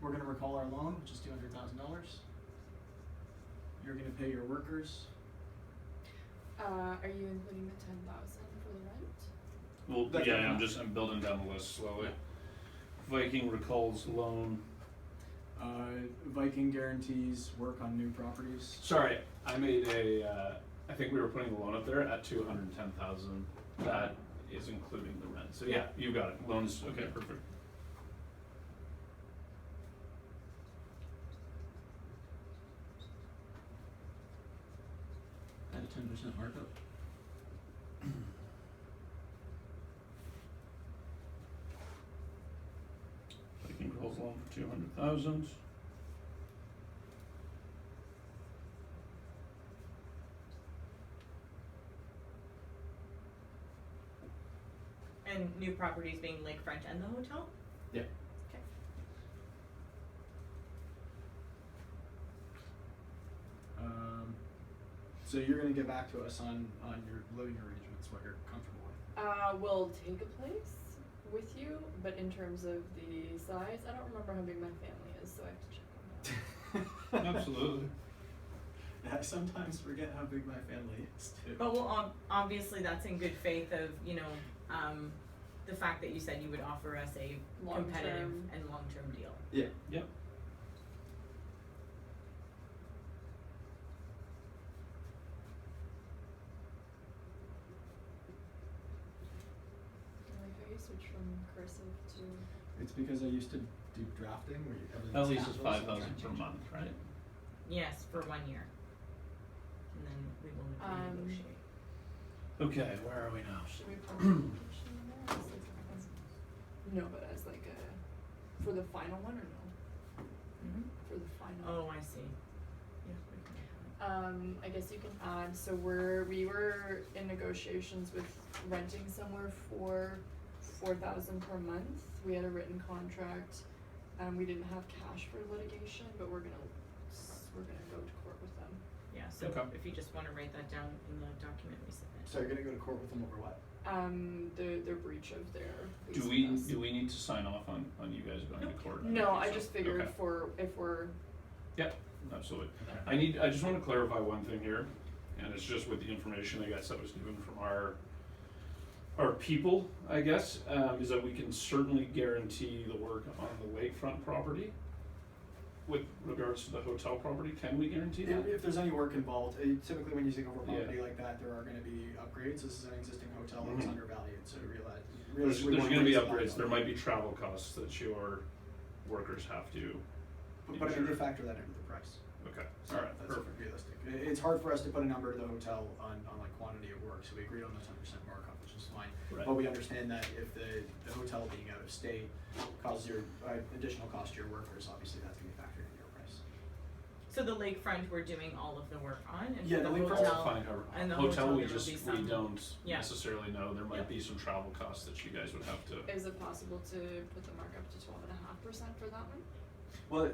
[SPEAKER 2] We're gonna recall our loan, which is $200,000. You're gonna pay your workers.
[SPEAKER 1] Are you including the 10,000 for the rent?
[SPEAKER 3] Well,
[SPEAKER 2] That's
[SPEAKER 3] yeah,
[SPEAKER 2] enough.
[SPEAKER 3] I'm building down the list slowly. Viking recalls loan.
[SPEAKER 2] Viking guarantees work on new properties.
[SPEAKER 3] Sorry, I made I think we were putting the loan up there at 210,000. That is including the rent. So yeah, you got it. Loans, okay, perfect.
[SPEAKER 5] At a 10% markup.
[SPEAKER 3] Viking recalls loan for 200,000.
[SPEAKER 4] And new properties being Lakefront and the hotel?
[SPEAKER 2] Yeah.
[SPEAKER 4] Okay.
[SPEAKER 2] So you're gonna get back to us on your living arrangements, what you're comfortable with.
[SPEAKER 1] We'll take a place with you, but in terms of the size, I don't remember how big my family is, so I have to check on that.
[SPEAKER 3] Absolutely.
[SPEAKER 2] I sometimes forget how big my family is too.
[SPEAKER 4] But well, obviously that's in good faith of, the fact that you said you would offer us a competitive
[SPEAKER 1] Long-term.
[SPEAKER 4] and long-term deal.
[SPEAKER 2] Yeah.
[SPEAKER 3] Yep.
[SPEAKER 1] I like how you switched from cursive to.
[SPEAKER 2] It's because I used to do drafting where you everything's
[SPEAKER 3] At least it's
[SPEAKER 2] capitals, so I'm
[SPEAKER 3] 5,000 per
[SPEAKER 2] trying to
[SPEAKER 3] month, right?
[SPEAKER 4] Yes, for 1 year. And then we will negotiate.
[SPEAKER 3] Okay, where are we now?
[SPEAKER 1] Should we put an application in there? No, but as like a, for the final one or no?
[SPEAKER 4] Mhm.
[SPEAKER 1] For the final.
[SPEAKER 4] Oh, I see. Yeah, we can.
[SPEAKER 1] I guess you can add, so we were in negotiations with renting somewhere for 4,000 per month. We had a written contract. We didn't have cash for litigation, but we're gonna go to court with them.
[SPEAKER 4] Yeah, so
[SPEAKER 3] Okay.
[SPEAKER 4] if you just wanna write that down in the document we submit.
[SPEAKER 2] So you're gonna go to court with them over what?
[SPEAKER 1] Their breach of their lease
[SPEAKER 3] Do
[SPEAKER 1] with us.
[SPEAKER 3] we need to sign off on you guys going to court?
[SPEAKER 1] No,
[SPEAKER 3] think
[SPEAKER 1] I
[SPEAKER 3] so.
[SPEAKER 1] just figured
[SPEAKER 3] Okay.
[SPEAKER 1] if we're,
[SPEAKER 3] Yep, absolutely. I just wanna clarify one thing here, and it's just with the information I guess that was given from our people, I guess, is that we can certainly guarantee the work on the lakefront property. with regards to the hotel property, can we guarantee that?
[SPEAKER 2] If there's any work involved, typically when you take over a
[SPEAKER 3] Yeah.
[SPEAKER 2] property like that, there are gonna be upgrades. This is an existing hotel that was
[SPEAKER 3] Mhm.
[SPEAKER 2] undervalued, so realize.
[SPEAKER 3] There's gonna be upgrades, there might be travel costs that your workers have to,
[SPEAKER 2] But I mean, they factor that into the price.
[SPEAKER 3] okay,
[SPEAKER 2] So
[SPEAKER 3] alright,
[SPEAKER 2] that's
[SPEAKER 3] perfect.
[SPEAKER 2] realistic. It's hard for us to put a number to the hotel on like quantity of work, so we agreed on the 10% markup, which is fine.
[SPEAKER 3] Right.
[SPEAKER 2] But we understand that if the hotel being out of state causes your additional cost to your workers, obviously that's gonna be factored into your price.
[SPEAKER 4] So the lakefront, we're doing all of the work on, and
[SPEAKER 2] Yeah,
[SPEAKER 4] for
[SPEAKER 2] the
[SPEAKER 4] the
[SPEAKER 2] lakefront's
[SPEAKER 4] hotel,
[SPEAKER 3] Fine, cover.
[SPEAKER 4] and the
[SPEAKER 3] Hotel,
[SPEAKER 4] hotel,
[SPEAKER 3] we
[SPEAKER 4] there will
[SPEAKER 3] just,
[SPEAKER 4] be
[SPEAKER 3] we
[SPEAKER 4] some-
[SPEAKER 3] don't
[SPEAKER 4] Yeah.
[SPEAKER 3] necessarily know, there might
[SPEAKER 4] Yep.
[SPEAKER 3] be some travel costs that you guys would have to.
[SPEAKER 1] Is it possible to put the markup to 12.5% for that one?
[SPEAKER 2] Well,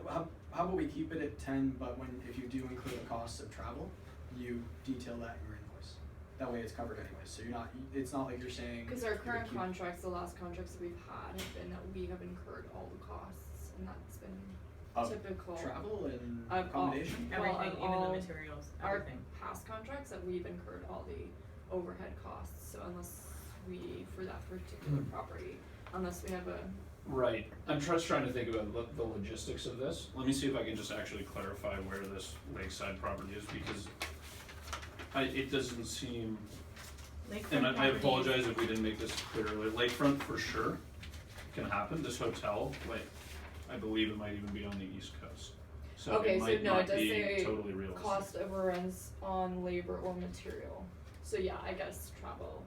[SPEAKER 2] how about we keep it at 10, but if you do include the costs of travel, you detail that in your invoice. That way it's covered anyways, so it's not like you're saying.
[SPEAKER 1] Because our
[SPEAKER 2] you're
[SPEAKER 1] current
[SPEAKER 2] keep-
[SPEAKER 1] contracts, the last contracts that we've had have been that we have incurred all the costs, and that's been
[SPEAKER 2] Of
[SPEAKER 1] typical.
[SPEAKER 2] Travel and
[SPEAKER 1] Of all-
[SPEAKER 2] accommodation?
[SPEAKER 1] Well,
[SPEAKER 4] everything,
[SPEAKER 1] of
[SPEAKER 4] even the
[SPEAKER 1] all
[SPEAKER 4] materials,
[SPEAKER 1] Our
[SPEAKER 4] everything.
[SPEAKER 1] past contracts that we've incurred all the overhead costs, so unless we, for that particular property, unless we have a,
[SPEAKER 3] Right, I'm just trying to think about the logistics of this. Let me see if I can just actually clarify where this lakeside property is, because it doesn't seem,
[SPEAKER 4] Lakefront
[SPEAKER 3] and I
[SPEAKER 4] properties-
[SPEAKER 3] apologize if we didn't make this clear earlier. Lakefront for sure can happen. This hotel, I believe it might even be on the east coast. So
[SPEAKER 1] okay,
[SPEAKER 3] it
[SPEAKER 1] so
[SPEAKER 3] might
[SPEAKER 1] no, it
[SPEAKER 3] not
[SPEAKER 1] does
[SPEAKER 3] be
[SPEAKER 1] say
[SPEAKER 3] totally realistic.
[SPEAKER 1] cost overruns on labor or material. So yeah, I guess travel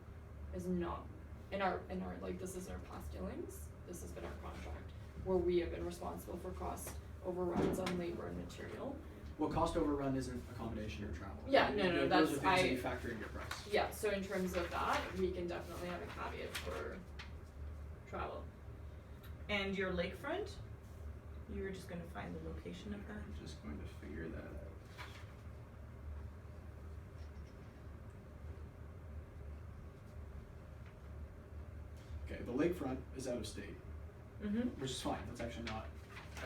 [SPEAKER 1] is not, in our, like, this is our past dealings, this has been our contract, where we have been responsible for cost overruns on labor and material.
[SPEAKER 2] Well, cost overrun isn't accommodation or travel.
[SPEAKER 1] Yeah, no,
[SPEAKER 2] Those
[SPEAKER 1] that's-
[SPEAKER 2] are things that you factor in your price.
[SPEAKER 1] Yeah, so in terms of that, we can definitely have a caveat for travel.
[SPEAKER 4] And your lakefront, you were just gonna find the location of that?
[SPEAKER 2] I'm just going to figure that out. Okay, the lakefront is out of state,
[SPEAKER 4] Mm-hmm.
[SPEAKER 2] which is fine. That's actually not,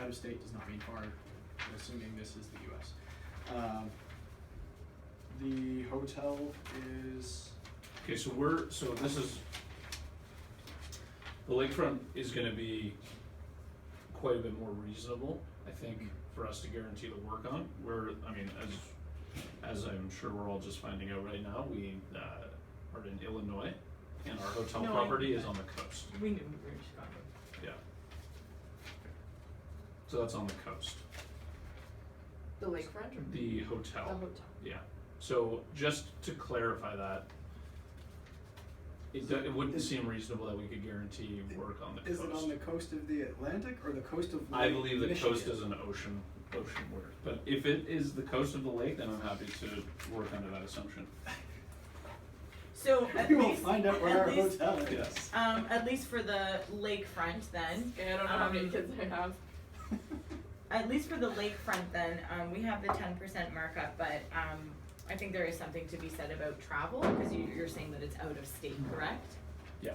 [SPEAKER 2] out of state does not mean far, assuming this is the US. The hotel is,
[SPEAKER 3] Okay, so this is, the lakefront is gonna be quite a bit more reasonable, I think, for us to guarantee the work on. As I'm sure we're all just finding out right now, we, are in Illinois, and our hotel
[SPEAKER 4] No, I-
[SPEAKER 3] property is on the coast,
[SPEAKER 4] We knew we were in Chicago.
[SPEAKER 3] yeah. So that's on the coast,
[SPEAKER 1] The lakefront or
[SPEAKER 3] the
[SPEAKER 1] the
[SPEAKER 3] hotel,
[SPEAKER 1] hotel?
[SPEAKER 3] yeah. So just to clarify that, it wouldn't seem reasonable that we could guarantee work on the coast.
[SPEAKER 2] is it on the coast of the Atlantic or the coast of
[SPEAKER 3] I
[SPEAKER 2] Lake
[SPEAKER 3] believe the
[SPEAKER 2] Michigan?
[SPEAKER 3] coast is an ocean word, but if it is the coast of the lake, then I'm happy to work under that assumption.
[SPEAKER 4] So at
[SPEAKER 2] We will
[SPEAKER 4] least,
[SPEAKER 2] find out where
[SPEAKER 4] at
[SPEAKER 2] our
[SPEAKER 4] least-
[SPEAKER 2] hotel is.
[SPEAKER 3] Yes.
[SPEAKER 4] at least for the lakefront then,
[SPEAKER 1] Okay, I don't know how many
[SPEAKER 4] Um,
[SPEAKER 1] kids I have.
[SPEAKER 4] at least for the lakefront then, we have the 10% markup, but, I think there is something to be said about travel, cause you're saying that it's out of state, correct?
[SPEAKER 3] Yeah.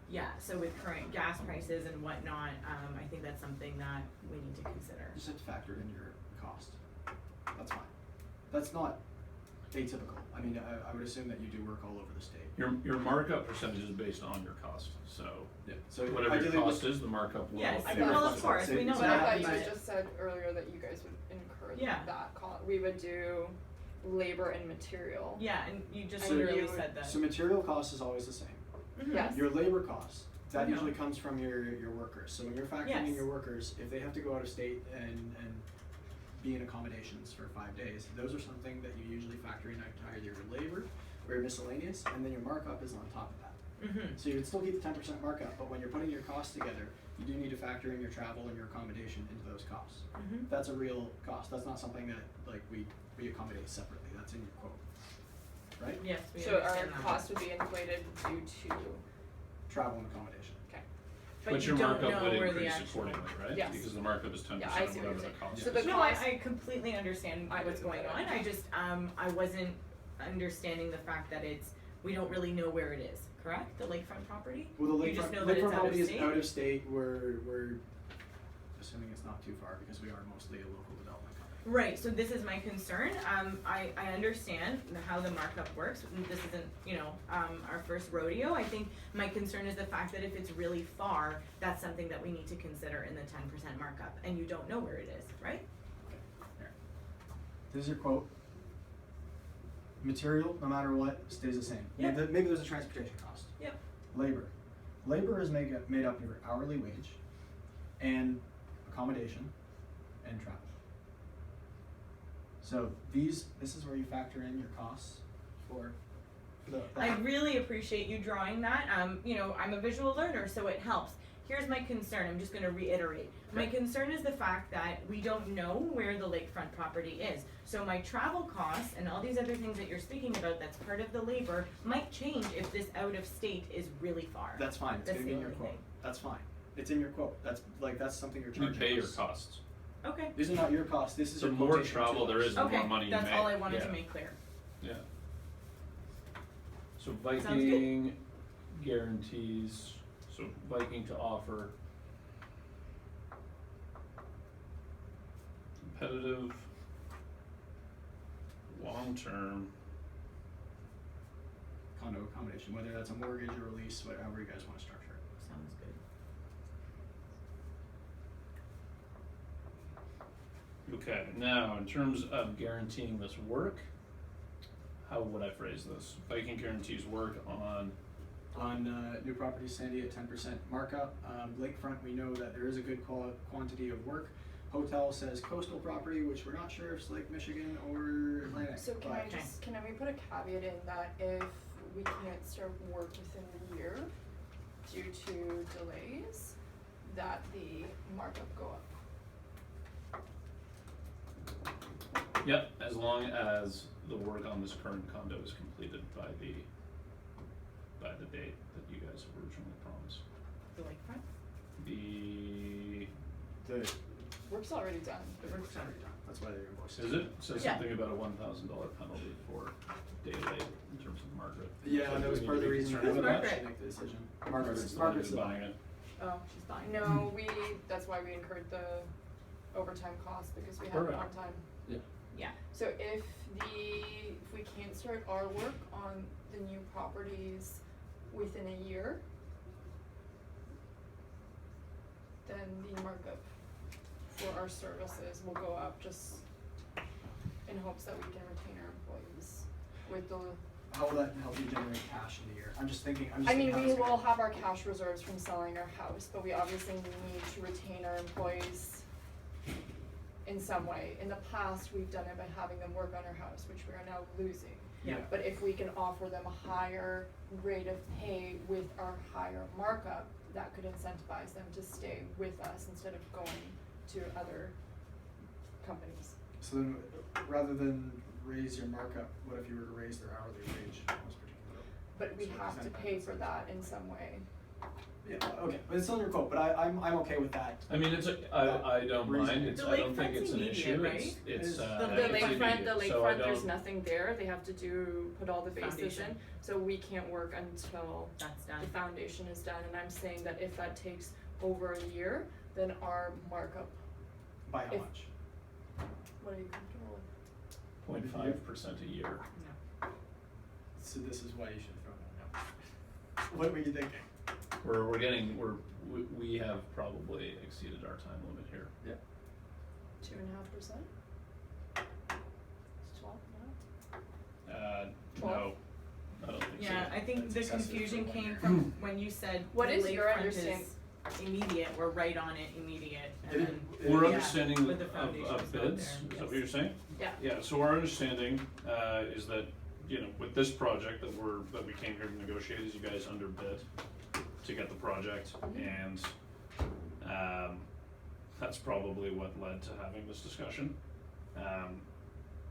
[SPEAKER 4] Yeah, so with current gas prices and whatnot, I think that's something that we need to consider.
[SPEAKER 2] Just have to factor in your cost. That's fine. That's not atypical. I mean, I would assume that you do work all over the state.
[SPEAKER 3] Your markup percentage is based on your cost, so
[SPEAKER 2] Yeah. So
[SPEAKER 3] whatever your
[SPEAKER 2] ideally,
[SPEAKER 3] cost is, the markup will.
[SPEAKER 4] Yes,
[SPEAKER 2] I
[SPEAKER 3] fit.
[SPEAKER 2] never
[SPEAKER 4] well,
[SPEAKER 2] thought
[SPEAKER 4] of
[SPEAKER 2] about
[SPEAKER 4] course, we
[SPEAKER 2] savings.
[SPEAKER 4] know
[SPEAKER 1] But
[SPEAKER 4] that,
[SPEAKER 1] I thought you
[SPEAKER 4] but-
[SPEAKER 1] just said earlier that you guys would incur
[SPEAKER 4] Yeah.
[SPEAKER 1] that cost. We would do labor and material.
[SPEAKER 4] Yeah, and you just
[SPEAKER 1] So
[SPEAKER 4] literally
[SPEAKER 1] you-
[SPEAKER 4] said that.
[SPEAKER 2] So material cost is always the same.
[SPEAKER 4] Mhm.
[SPEAKER 1] Yes.
[SPEAKER 2] Your labor cost, that
[SPEAKER 4] I know.
[SPEAKER 2] usually comes from your workers. So when you're factoring in
[SPEAKER 4] Yes.
[SPEAKER 2] your workers, if they have to go out of state and be in accommodations for 5 days, those are something that you usually factor in either your labor or your miscellaneous, and then your markup is on top of that.
[SPEAKER 4] Mhm.
[SPEAKER 2] So you would still keep the 10% markup, but when you're putting your costs together, you do need to factor in your travel and your accommodation into those costs.
[SPEAKER 4] Mhm.
[SPEAKER 2] That's a real cost. That's not something that like we accommodate separately. That's in your quote, right?
[SPEAKER 4] Yes, we
[SPEAKER 1] So our
[SPEAKER 4] understand that.
[SPEAKER 1] cost would be inflated due to,
[SPEAKER 2] Travel and accommodation.
[SPEAKER 3] But your
[SPEAKER 4] you don't
[SPEAKER 3] markup
[SPEAKER 4] know
[SPEAKER 3] would
[SPEAKER 4] where the
[SPEAKER 3] increase
[SPEAKER 4] actual.
[SPEAKER 3] accordingly, right?
[SPEAKER 1] Yes.
[SPEAKER 3] Because the markup is 10%
[SPEAKER 1] Yeah, I
[SPEAKER 3] of
[SPEAKER 1] see what
[SPEAKER 3] whatever
[SPEAKER 1] you're
[SPEAKER 3] the
[SPEAKER 1] saying.
[SPEAKER 3] cost
[SPEAKER 1] So
[SPEAKER 3] is.
[SPEAKER 1] the
[SPEAKER 4] No,
[SPEAKER 1] cost-
[SPEAKER 4] I completely understand
[SPEAKER 1] I
[SPEAKER 4] what's
[SPEAKER 1] didn't
[SPEAKER 4] going
[SPEAKER 1] get
[SPEAKER 4] on,
[SPEAKER 1] it.
[SPEAKER 4] I just, I wasn't understanding the fact that we don't really know where it is, correct? The lakefront property?
[SPEAKER 2] Well, the
[SPEAKER 4] You just
[SPEAKER 2] lakefront
[SPEAKER 4] know that it's out of
[SPEAKER 2] property is
[SPEAKER 4] state?
[SPEAKER 2] out of state. We're assuming it's not too far because we are mostly a local development company.
[SPEAKER 4] Right, so this is my concern, I understand how the markup works, this isn't, our first rodeo, I think my concern is the fact that if it's really far, that's something that we need to consider in the 10% markup, and you don't know where it is, right?
[SPEAKER 2] This is your quote. Material, no matter what, stays the same.
[SPEAKER 4] Yep.
[SPEAKER 2] Maybe there's a transportation cost.
[SPEAKER 4] Yep.
[SPEAKER 2] Labor. Labor is made up of your hourly wage and accommodation and travel. So this is where you factor in your costs for the
[SPEAKER 4] I really appreciate you drawing that. You know, I'm a visual learner, so it helps. Here's my concern. I'm just going to reiterate. My concern is the fact that we don't know where the lakefront property is. So my travel costs and all these other things that you're speaking about that's part of the labor might change if this out of state is really far.
[SPEAKER 2] That's fine. It's
[SPEAKER 4] That's
[SPEAKER 2] gonna be
[SPEAKER 4] the
[SPEAKER 2] in your
[SPEAKER 4] only
[SPEAKER 2] quote.
[SPEAKER 4] thing.
[SPEAKER 2] That's fine. It's in your quote. That's something you're
[SPEAKER 3] You
[SPEAKER 2] charging.
[SPEAKER 3] pay your
[SPEAKER 2] us.
[SPEAKER 3] costs.
[SPEAKER 4] Okay.
[SPEAKER 2] These are not your costs. This is
[SPEAKER 3] The
[SPEAKER 2] your
[SPEAKER 3] more
[SPEAKER 2] quotation
[SPEAKER 3] travel
[SPEAKER 2] to
[SPEAKER 3] there
[SPEAKER 2] us.
[SPEAKER 3] is, the
[SPEAKER 4] Okay,
[SPEAKER 3] more money you
[SPEAKER 4] that's
[SPEAKER 3] make.
[SPEAKER 4] all I wanted
[SPEAKER 3] Yeah.
[SPEAKER 4] to make clear.
[SPEAKER 3] Yeah. So
[SPEAKER 4] good.
[SPEAKER 3] Viking guarantees, so Viking to offer competitive, long-term,
[SPEAKER 2] Condo accommodation, whether that's a mortgage or a lease, whatever you guys want to structure it.
[SPEAKER 4] Sounds good.
[SPEAKER 3] okay, now in terms of guaranteeing this work, how would I phrase this? Viking guarantees work on,
[SPEAKER 2] On new properties, Sandy at 10% markup. Lakefront, we know that there is a good quantity of work. Hotel says coastal property, which we're not sure if it's Lake Michigan or Atlantic.
[SPEAKER 1] So can
[SPEAKER 2] but
[SPEAKER 1] we put a caveat in that if we can't start work within the year due to delays, that the markup go up?
[SPEAKER 3] yep, as long as the work on this current condo is completed by the date that you guys originally promised.
[SPEAKER 4] The lakefront?
[SPEAKER 3] The,
[SPEAKER 2] the
[SPEAKER 1] Work's already done.
[SPEAKER 2] work's already done. That's why they're invoiced.
[SPEAKER 3] is it, says
[SPEAKER 4] Yeah.
[SPEAKER 3] something about a $1,000 penalty for day late in terms of Margaret.
[SPEAKER 2] Yeah,
[SPEAKER 3] So
[SPEAKER 2] that was
[SPEAKER 3] we
[SPEAKER 2] part of
[SPEAKER 3] need
[SPEAKER 2] the
[SPEAKER 3] to be
[SPEAKER 2] reason
[SPEAKER 3] concerned
[SPEAKER 2] we
[SPEAKER 3] about
[SPEAKER 4] Margaret?
[SPEAKER 2] should make the decision.
[SPEAKER 3] Margaret's
[SPEAKER 2] Margaret's
[SPEAKER 3] buying it.
[SPEAKER 4] Oh, she's buying.
[SPEAKER 1] No, that's why we incurred the overtime cost because we had it on
[SPEAKER 3] Correct.
[SPEAKER 1] time.
[SPEAKER 4] Yeah.
[SPEAKER 1] So if we can't start our work on the new properties within a year, then the markup for our services will go up just in hopes that we can retain our employees with the,
[SPEAKER 2] How will that help you generate cash in the year? I'm just thinking.
[SPEAKER 1] I mean,
[SPEAKER 2] how
[SPEAKER 1] we
[SPEAKER 2] it's gonna-
[SPEAKER 1] will have our cash reserves from selling our house, but we obviously need to retain our employees in some way. In the past, we've done it by having them work on our house, which we are now losing.
[SPEAKER 2] Yeah.
[SPEAKER 1] But if we can offer them a higher rate of pay with our higher markup, that could incentivize them to stay with us instead of going to other companies.
[SPEAKER 2] So then, rather than raise your markup, what if you were to raise their hourly wage most particularly?
[SPEAKER 1] But we
[SPEAKER 2] So
[SPEAKER 1] have to
[SPEAKER 2] incentivize
[SPEAKER 1] pay for
[SPEAKER 2] them.
[SPEAKER 1] that in some way.
[SPEAKER 2] Yeah, okay, but it's still in your quote, but I'm okay with that.
[SPEAKER 3] I mean, I don't
[SPEAKER 2] Reason.
[SPEAKER 3] mind, it's,
[SPEAKER 4] The
[SPEAKER 3] I don't think
[SPEAKER 4] lakefront's
[SPEAKER 3] it's an
[SPEAKER 4] immediate,
[SPEAKER 3] issue,
[SPEAKER 4] right?
[SPEAKER 3] it's,
[SPEAKER 2] It is.
[SPEAKER 1] The
[SPEAKER 3] it's
[SPEAKER 1] lakefront,
[SPEAKER 3] immediate, so I
[SPEAKER 1] there's
[SPEAKER 3] don't-
[SPEAKER 1] nothing there, they have to put all the foundation,
[SPEAKER 4] Foundation.
[SPEAKER 1] so we can't work until
[SPEAKER 4] That's
[SPEAKER 1] the
[SPEAKER 4] done.
[SPEAKER 1] foundation is done, and I'm saying that if that takes over a year, then our markup,
[SPEAKER 2] By how
[SPEAKER 1] If-
[SPEAKER 2] much?
[SPEAKER 1] what are you comfortable with?
[SPEAKER 3] 0.5% a year.
[SPEAKER 2] So this is why you should throw that out. What were you thinking?
[SPEAKER 3] We have probably exceeded our time limit here.
[SPEAKER 1] 2.5%? It's 12 now?
[SPEAKER 3] No,
[SPEAKER 1] 12?
[SPEAKER 3] I don't think so.
[SPEAKER 4] Yeah, I think
[SPEAKER 2] That's
[SPEAKER 4] the
[SPEAKER 2] excessive
[SPEAKER 4] confusion
[SPEAKER 2] for 1
[SPEAKER 4] came
[SPEAKER 2] year.
[SPEAKER 4] from when you said
[SPEAKER 1] What
[SPEAKER 4] the
[SPEAKER 1] is your
[SPEAKER 4] lakefront
[SPEAKER 1] understanding?
[SPEAKER 4] is immediate, we're right on it, immediate, and then.
[SPEAKER 3] We're
[SPEAKER 4] Yeah,
[SPEAKER 3] understanding
[SPEAKER 4] with the
[SPEAKER 3] of
[SPEAKER 4] foundation's not
[SPEAKER 3] bids,
[SPEAKER 4] there,
[SPEAKER 3] is that what
[SPEAKER 4] yes.
[SPEAKER 3] you're saying?
[SPEAKER 1] Yeah.
[SPEAKER 3] Yeah, so our understanding, is that, with this project that we came here to negotiate, is you guys underbid to get the project, and, that's probably what led to having this discussion.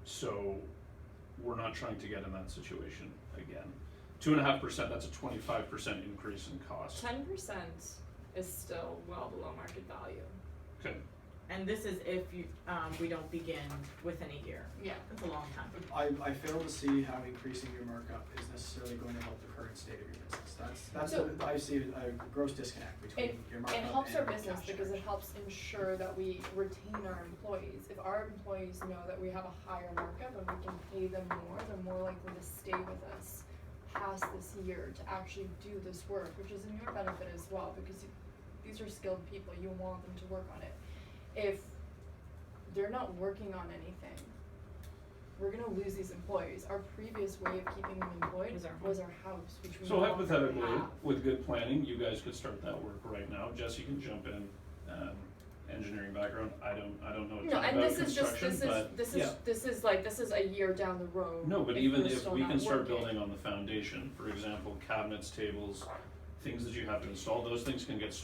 [SPEAKER 3] So, we're not trying to get in that situation again. 2.5%, that's a 25% increase in cost.
[SPEAKER 1] 10% is still well below market value.
[SPEAKER 3] Okay,
[SPEAKER 4] And this is if you, we don't begin within a year,
[SPEAKER 1] Yeah.
[SPEAKER 4] that's a long time.
[SPEAKER 2] I fail to see how increasing your markup is necessarily going to help the current state of your business. That's
[SPEAKER 1] So-
[SPEAKER 2] I see a gross disconnect between your markup
[SPEAKER 1] It helps our
[SPEAKER 2] and
[SPEAKER 1] business
[SPEAKER 2] cash
[SPEAKER 1] because it
[SPEAKER 2] charge.
[SPEAKER 1] helps ensure that we retain our employees. If our employees know that we have a higher markup and we can pay them more, they're more likely to stay with us past this year to actually do this work, which is in your benefit as well, because these are skilled people, you want them to work on it. If they're not working on anything, we're gonna lose these employees. Our previous way of keeping them employed
[SPEAKER 4] Was our home.
[SPEAKER 1] was our house, which we
[SPEAKER 3] So
[SPEAKER 1] no longer
[SPEAKER 3] hypothetically,
[SPEAKER 1] have.
[SPEAKER 3] with good planning, you guys could start that work right now. Jesse can jump in, engineering background, I don't know a
[SPEAKER 1] No,
[SPEAKER 3] ton
[SPEAKER 1] and
[SPEAKER 3] about
[SPEAKER 1] this is just,
[SPEAKER 3] construction, but
[SPEAKER 1] this
[SPEAKER 3] yeah.
[SPEAKER 1] is a year down the road.
[SPEAKER 3] No, but
[SPEAKER 1] if
[SPEAKER 3] even
[SPEAKER 1] we're
[SPEAKER 3] if
[SPEAKER 1] still
[SPEAKER 3] we
[SPEAKER 1] not
[SPEAKER 3] can start
[SPEAKER 1] working.
[SPEAKER 3] building on the foundation, for example, cabinets, tables, things that you have to install, those things can get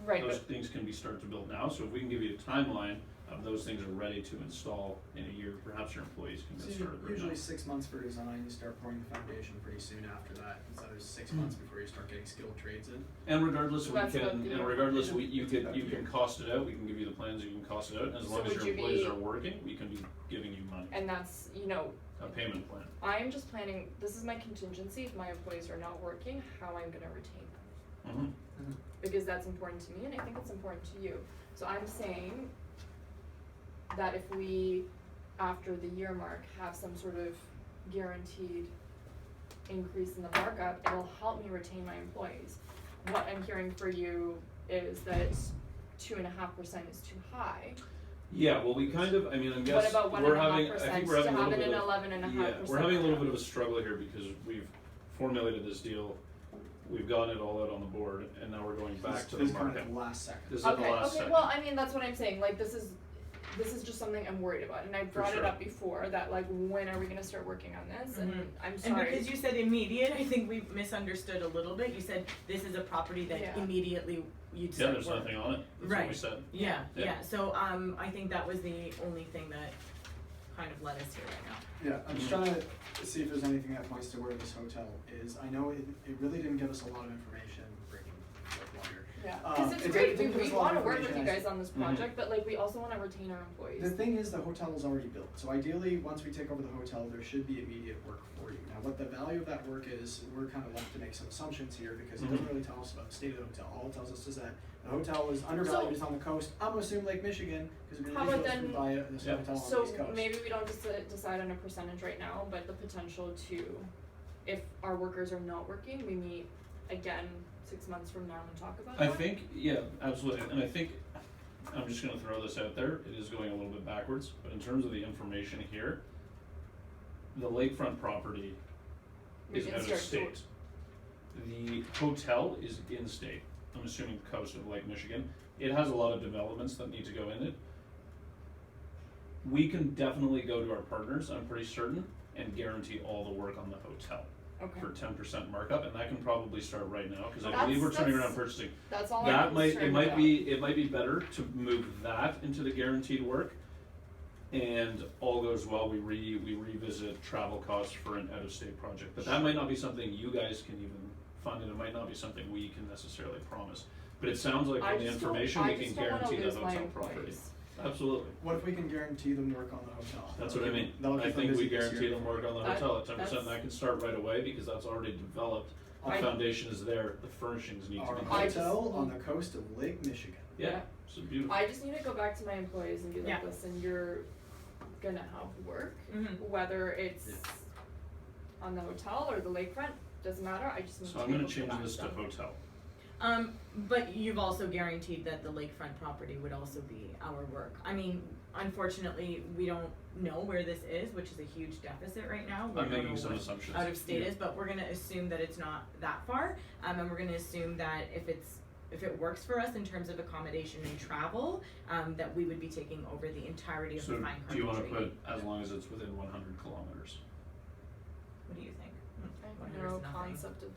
[SPEAKER 1] Right,
[SPEAKER 3] those
[SPEAKER 1] but
[SPEAKER 3] things can be start to build now, so if we can give you a timeline of those things are ready to install in a year, perhaps your employees can
[SPEAKER 2] So
[SPEAKER 3] get started right now.
[SPEAKER 2] usually 6 months for design, you start pouring the foundation pretty soon after that, instead of 6 months before you start getting skilled trades in.
[SPEAKER 3] And regardless, we
[SPEAKER 1] That's about
[SPEAKER 3] can,
[SPEAKER 1] the
[SPEAKER 3] and
[SPEAKER 1] year.
[SPEAKER 3] regardless, you
[SPEAKER 2] Take
[SPEAKER 3] can,
[SPEAKER 2] that
[SPEAKER 3] you
[SPEAKER 2] year.
[SPEAKER 3] can cost it out, we can give you the plans, you can cost it out, and as
[SPEAKER 1] So
[SPEAKER 3] long as
[SPEAKER 1] would
[SPEAKER 3] your
[SPEAKER 1] you
[SPEAKER 3] employees
[SPEAKER 1] be-
[SPEAKER 3] are working, we can be giving you money,
[SPEAKER 1] and that's,
[SPEAKER 3] a payment plan.
[SPEAKER 1] I'm just planning, this is my contingency, if my employees are not working, how I'm gonna retain them.
[SPEAKER 3] Mm-hmm.
[SPEAKER 1] Because that's important to me and I think it's important to you. So I'm saying that if we, after the year mark, have some sort of guaranteed increase in the markup, it'll help me retain my employees. What I'm hearing for you is that 2.5% is too high.
[SPEAKER 3] Yeah, well, we kind of, I mean, I
[SPEAKER 1] What
[SPEAKER 3] guess,
[SPEAKER 1] about
[SPEAKER 3] we're having, I
[SPEAKER 1] 1.5%
[SPEAKER 3] think
[SPEAKER 1] to
[SPEAKER 3] we're having a
[SPEAKER 1] have
[SPEAKER 3] little
[SPEAKER 1] it
[SPEAKER 3] bit
[SPEAKER 1] an
[SPEAKER 3] of,
[SPEAKER 1] 11.5%?
[SPEAKER 3] yeah, we're having a little bit of a struggle here because we've formulated this deal, we've gotten it all out on the board, and now we're going back to the
[SPEAKER 2] This is kind
[SPEAKER 3] market.
[SPEAKER 2] of the last second.
[SPEAKER 3] This is the last second.
[SPEAKER 1] Well, I mean, that's what I'm saying, like, this is just something I'm worried about, and I brought it
[SPEAKER 3] sure.
[SPEAKER 1] up before, that like, when are we gonna start working on this, and
[SPEAKER 4] Mhm.
[SPEAKER 1] I'm
[SPEAKER 4] And
[SPEAKER 1] sorry.
[SPEAKER 4] because you said immediate, I think we misunderstood a little bit. You said this is a property that
[SPEAKER 1] Yeah.
[SPEAKER 4] immediately you'd
[SPEAKER 3] Yeah,
[SPEAKER 4] start
[SPEAKER 3] there's
[SPEAKER 4] work.
[SPEAKER 3] nothing on it, that's what we
[SPEAKER 4] Right.
[SPEAKER 3] said.
[SPEAKER 4] Yeah,
[SPEAKER 3] Yeah.
[SPEAKER 4] yeah, so, I think that was the only thing that kind of led us here right now.
[SPEAKER 2] Yeah, I'm just trying to see if there's anything that points to where this hotel is. I know it really didn't give us a lot of information, breaking like water.
[SPEAKER 1] Yeah,
[SPEAKER 2] Um,
[SPEAKER 1] cause it's
[SPEAKER 2] it
[SPEAKER 1] great,
[SPEAKER 2] didn't give
[SPEAKER 1] we
[SPEAKER 2] us a lot
[SPEAKER 1] wanna
[SPEAKER 2] of
[SPEAKER 1] work with you
[SPEAKER 2] information.
[SPEAKER 1] guys on this project, but like, we also wanna retain our employees.
[SPEAKER 2] The thing is, the hotel is already built, so ideally, once we take over the hotel, there should be immediate work for you. Now, what the value of that work is, we're kind of left to make some assumptions here, because it doesn't
[SPEAKER 3] Mhm.
[SPEAKER 2] really tell us about the state of the hotel. All it tells us is that the hotel is undervalued, it's on the coast. I'm gonna assume Lake Michigan, because we
[SPEAKER 1] How
[SPEAKER 2] really
[SPEAKER 1] about
[SPEAKER 2] supposed to
[SPEAKER 1] then-
[SPEAKER 2] buy this
[SPEAKER 3] Yeah.
[SPEAKER 2] hotel on the
[SPEAKER 1] So
[SPEAKER 2] east coast.
[SPEAKER 1] maybe we don't decide on a percentage right now, but the potential to, if our workers are not working, we meet again 6 months from now and talk about
[SPEAKER 3] I
[SPEAKER 1] that.
[SPEAKER 3] think, yeah, absolutely, and I think, I'm just gonna throw this out there, it is going a little bit backwards, but in terms of the information here, the lakefront property
[SPEAKER 1] We
[SPEAKER 3] is
[SPEAKER 1] can
[SPEAKER 3] out of
[SPEAKER 1] start to-
[SPEAKER 3] state. The hotel is in state, I'm assuming coast of Lake Michigan, it has a lot of developments that need to go in it. We can definitely go to our partners, I'm pretty certain, and guarantee all the work on the hotel
[SPEAKER 1] Okay,
[SPEAKER 3] for 10% markup, and that can probably start right now, cause I
[SPEAKER 1] That's-
[SPEAKER 3] believe we're turning
[SPEAKER 1] that's-
[SPEAKER 3] around purchasing.
[SPEAKER 1] that's all
[SPEAKER 3] That
[SPEAKER 1] I'm
[SPEAKER 3] might, it
[SPEAKER 1] concerned
[SPEAKER 3] might
[SPEAKER 1] about.
[SPEAKER 3] be, it might be better to move that into the guaranteed work. And all goes well, we revisit travel costs for an out-of-state project, but that might not be something you guys can even fund, and it might not be something we can necessarily promise. But it sounds like
[SPEAKER 1] I
[SPEAKER 3] from the
[SPEAKER 1] just don't-
[SPEAKER 3] information,
[SPEAKER 1] I
[SPEAKER 3] we
[SPEAKER 1] just
[SPEAKER 3] can
[SPEAKER 1] don't wanna
[SPEAKER 3] guarantee the
[SPEAKER 1] lose my
[SPEAKER 3] hotel property.
[SPEAKER 1] employees.
[SPEAKER 3] Absolutely,
[SPEAKER 2] What if we can guarantee them work on the hotel?
[SPEAKER 3] that's what I mean,
[SPEAKER 2] That'll
[SPEAKER 3] I
[SPEAKER 2] keep them
[SPEAKER 3] think we
[SPEAKER 2] busy this
[SPEAKER 3] guarantee
[SPEAKER 2] year.
[SPEAKER 3] them work on the
[SPEAKER 1] That-
[SPEAKER 3] hotel at 10%, and
[SPEAKER 1] that's-
[SPEAKER 3] that can start right away, because that's already developed. The
[SPEAKER 2] I-
[SPEAKER 3] foundation is there, the furnishings need to
[SPEAKER 2] Our
[SPEAKER 3] be.
[SPEAKER 1] I just-
[SPEAKER 2] hotel on the coast of Lake Michigan.
[SPEAKER 3] Yeah, it's beautiful.
[SPEAKER 1] I just need to go back to my employees and be like,
[SPEAKER 4] Yeah.
[SPEAKER 1] listen, you're gonna have work,
[SPEAKER 4] Mhm.
[SPEAKER 1] whether it's
[SPEAKER 2] Yeah.
[SPEAKER 1] on the hotel or the lakefront, doesn't matter, I just need to
[SPEAKER 3] So I'm
[SPEAKER 1] be
[SPEAKER 3] gonna
[SPEAKER 1] able to
[SPEAKER 3] change
[SPEAKER 1] back
[SPEAKER 3] this to
[SPEAKER 1] them.
[SPEAKER 3] hotel.
[SPEAKER 4] But you've also guaranteed that the lakefront property would also be our work. I mean, unfortunately, we don't know where this is, which is a huge deficit right now. We
[SPEAKER 3] I'm
[SPEAKER 4] don't
[SPEAKER 3] making
[SPEAKER 4] know
[SPEAKER 3] some
[SPEAKER 4] what
[SPEAKER 3] assumptions.
[SPEAKER 4] out of state
[SPEAKER 3] Yeah.
[SPEAKER 4] is, but we're gonna assume that it's not that far, and we're gonna assume that if it works for us in terms of accommodation and travel, that we would be taking over the entirety of
[SPEAKER 3] So
[SPEAKER 4] the fine
[SPEAKER 3] do you wanna
[SPEAKER 4] carpentry.
[SPEAKER 3] put, as long as it's within 100 kilometers?
[SPEAKER 4] What do you think?
[SPEAKER 1] I have
[SPEAKER 4] 100
[SPEAKER 1] no
[SPEAKER 4] is nothing.
[SPEAKER 1] concept of,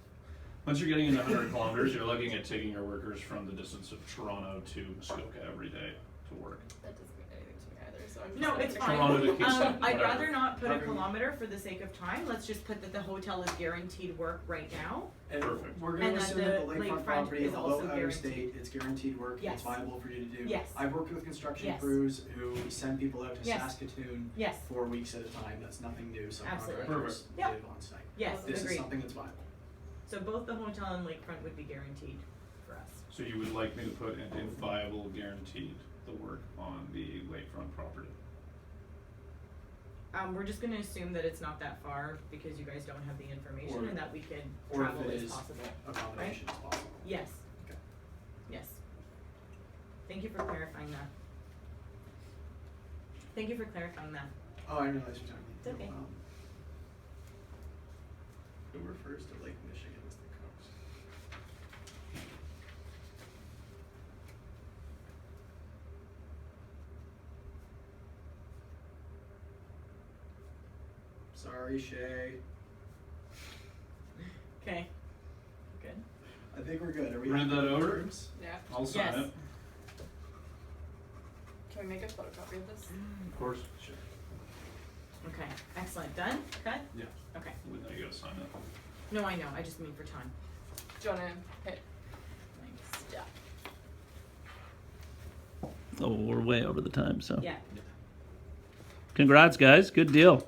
[SPEAKER 3] Once you're getting into 100 kilometers, you're looking at taking your workers from the distance of Toronto to Muskoka every day to work.
[SPEAKER 1] that doesn't mean anything to me either, so I'm just.
[SPEAKER 4] No,
[SPEAKER 1] gonna
[SPEAKER 4] it's
[SPEAKER 1] pick
[SPEAKER 4] fine.
[SPEAKER 3] Toronto to Kingston,
[SPEAKER 4] I'd
[SPEAKER 3] whatever.
[SPEAKER 4] rather not put a
[SPEAKER 2] However you-
[SPEAKER 4] kilometer for the sake of time. Let's just put that the hotel is guaranteed work right now.
[SPEAKER 2] And
[SPEAKER 3] Perfect.
[SPEAKER 2] we're gonna
[SPEAKER 4] And that
[SPEAKER 2] assume that the
[SPEAKER 4] the
[SPEAKER 2] lakefront
[SPEAKER 4] lakefront
[SPEAKER 2] property,
[SPEAKER 4] is
[SPEAKER 2] although
[SPEAKER 4] also
[SPEAKER 2] out of state,
[SPEAKER 4] guaranteed.
[SPEAKER 2] it's guaranteed work,
[SPEAKER 4] Yes.
[SPEAKER 2] it's viable for you to do.
[SPEAKER 4] Yes.
[SPEAKER 2] I've worked with construction
[SPEAKER 4] Yes.
[SPEAKER 2] crews who send people out to
[SPEAKER 4] Yes.
[SPEAKER 2] Saskatoon
[SPEAKER 4] Yes,
[SPEAKER 2] 4 weeks at a time, that's nothing new,
[SPEAKER 4] Absolutely.
[SPEAKER 2] subcontractors
[SPEAKER 3] Perfect.
[SPEAKER 4] Yep.
[SPEAKER 2] live on site.
[SPEAKER 4] yes,
[SPEAKER 2] This is
[SPEAKER 4] agreed.
[SPEAKER 2] something that's viable.
[SPEAKER 4] So both the hotel and lakefront would be guaranteed for us.
[SPEAKER 3] So you would like me to put in a viable guaranteed the work on the lakefront property?
[SPEAKER 4] We're just gonna assume that it's not that far because you guys don't have the information
[SPEAKER 2] Or-
[SPEAKER 4] and that we could
[SPEAKER 2] or if
[SPEAKER 4] travel
[SPEAKER 2] it
[SPEAKER 4] as
[SPEAKER 2] is-
[SPEAKER 4] possible.
[SPEAKER 2] Accommodation is possible.
[SPEAKER 4] Yes.
[SPEAKER 2] Okay.
[SPEAKER 4] Yes. Thank you for clarifying that. Thank you for clarifying that.
[SPEAKER 2] Oh, I realize you're talking.
[SPEAKER 4] It's okay.
[SPEAKER 5] Who refers to Lake Michigan as the coast? Sorry, Shay.
[SPEAKER 4] Okay. Good.
[SPEAKER 5] I think we're good. Are we
[SPEAKER 3] Read
[SPEAKER 5] happy
[SPEAKER 3] that
[SPEAKER 5] with
[SPEAKER 3] over?
[SPEAKER 5] terms?
[SPEAKER 1] Yeah.
[SPEAKER 3] I'll sign
[SPEAKER 4] Yes.
[SPEAKER 3] it.
[SPEAKER 1] Can we make a photocopy of this?
[SPEAKER 3] Of course.
[SPEAKER 5] Sure.
[SPEAKER 4] Okay, excellent. Done? Cut?
[SPEAKER 3] Yeah.
[SPEAKER 4] Okay.
[SPEAKER 3] We know you gotta sign it.
[SPEAKER 4] No, I know. I just mean for time.
[SPEAKER 1] Do you wanna hit step?
[SPEAKER 6] Oh, we're way over the time, so.
[SPEAKER 4] Yeah.
[SPEAKER 6] Congrats, guys. Good deal.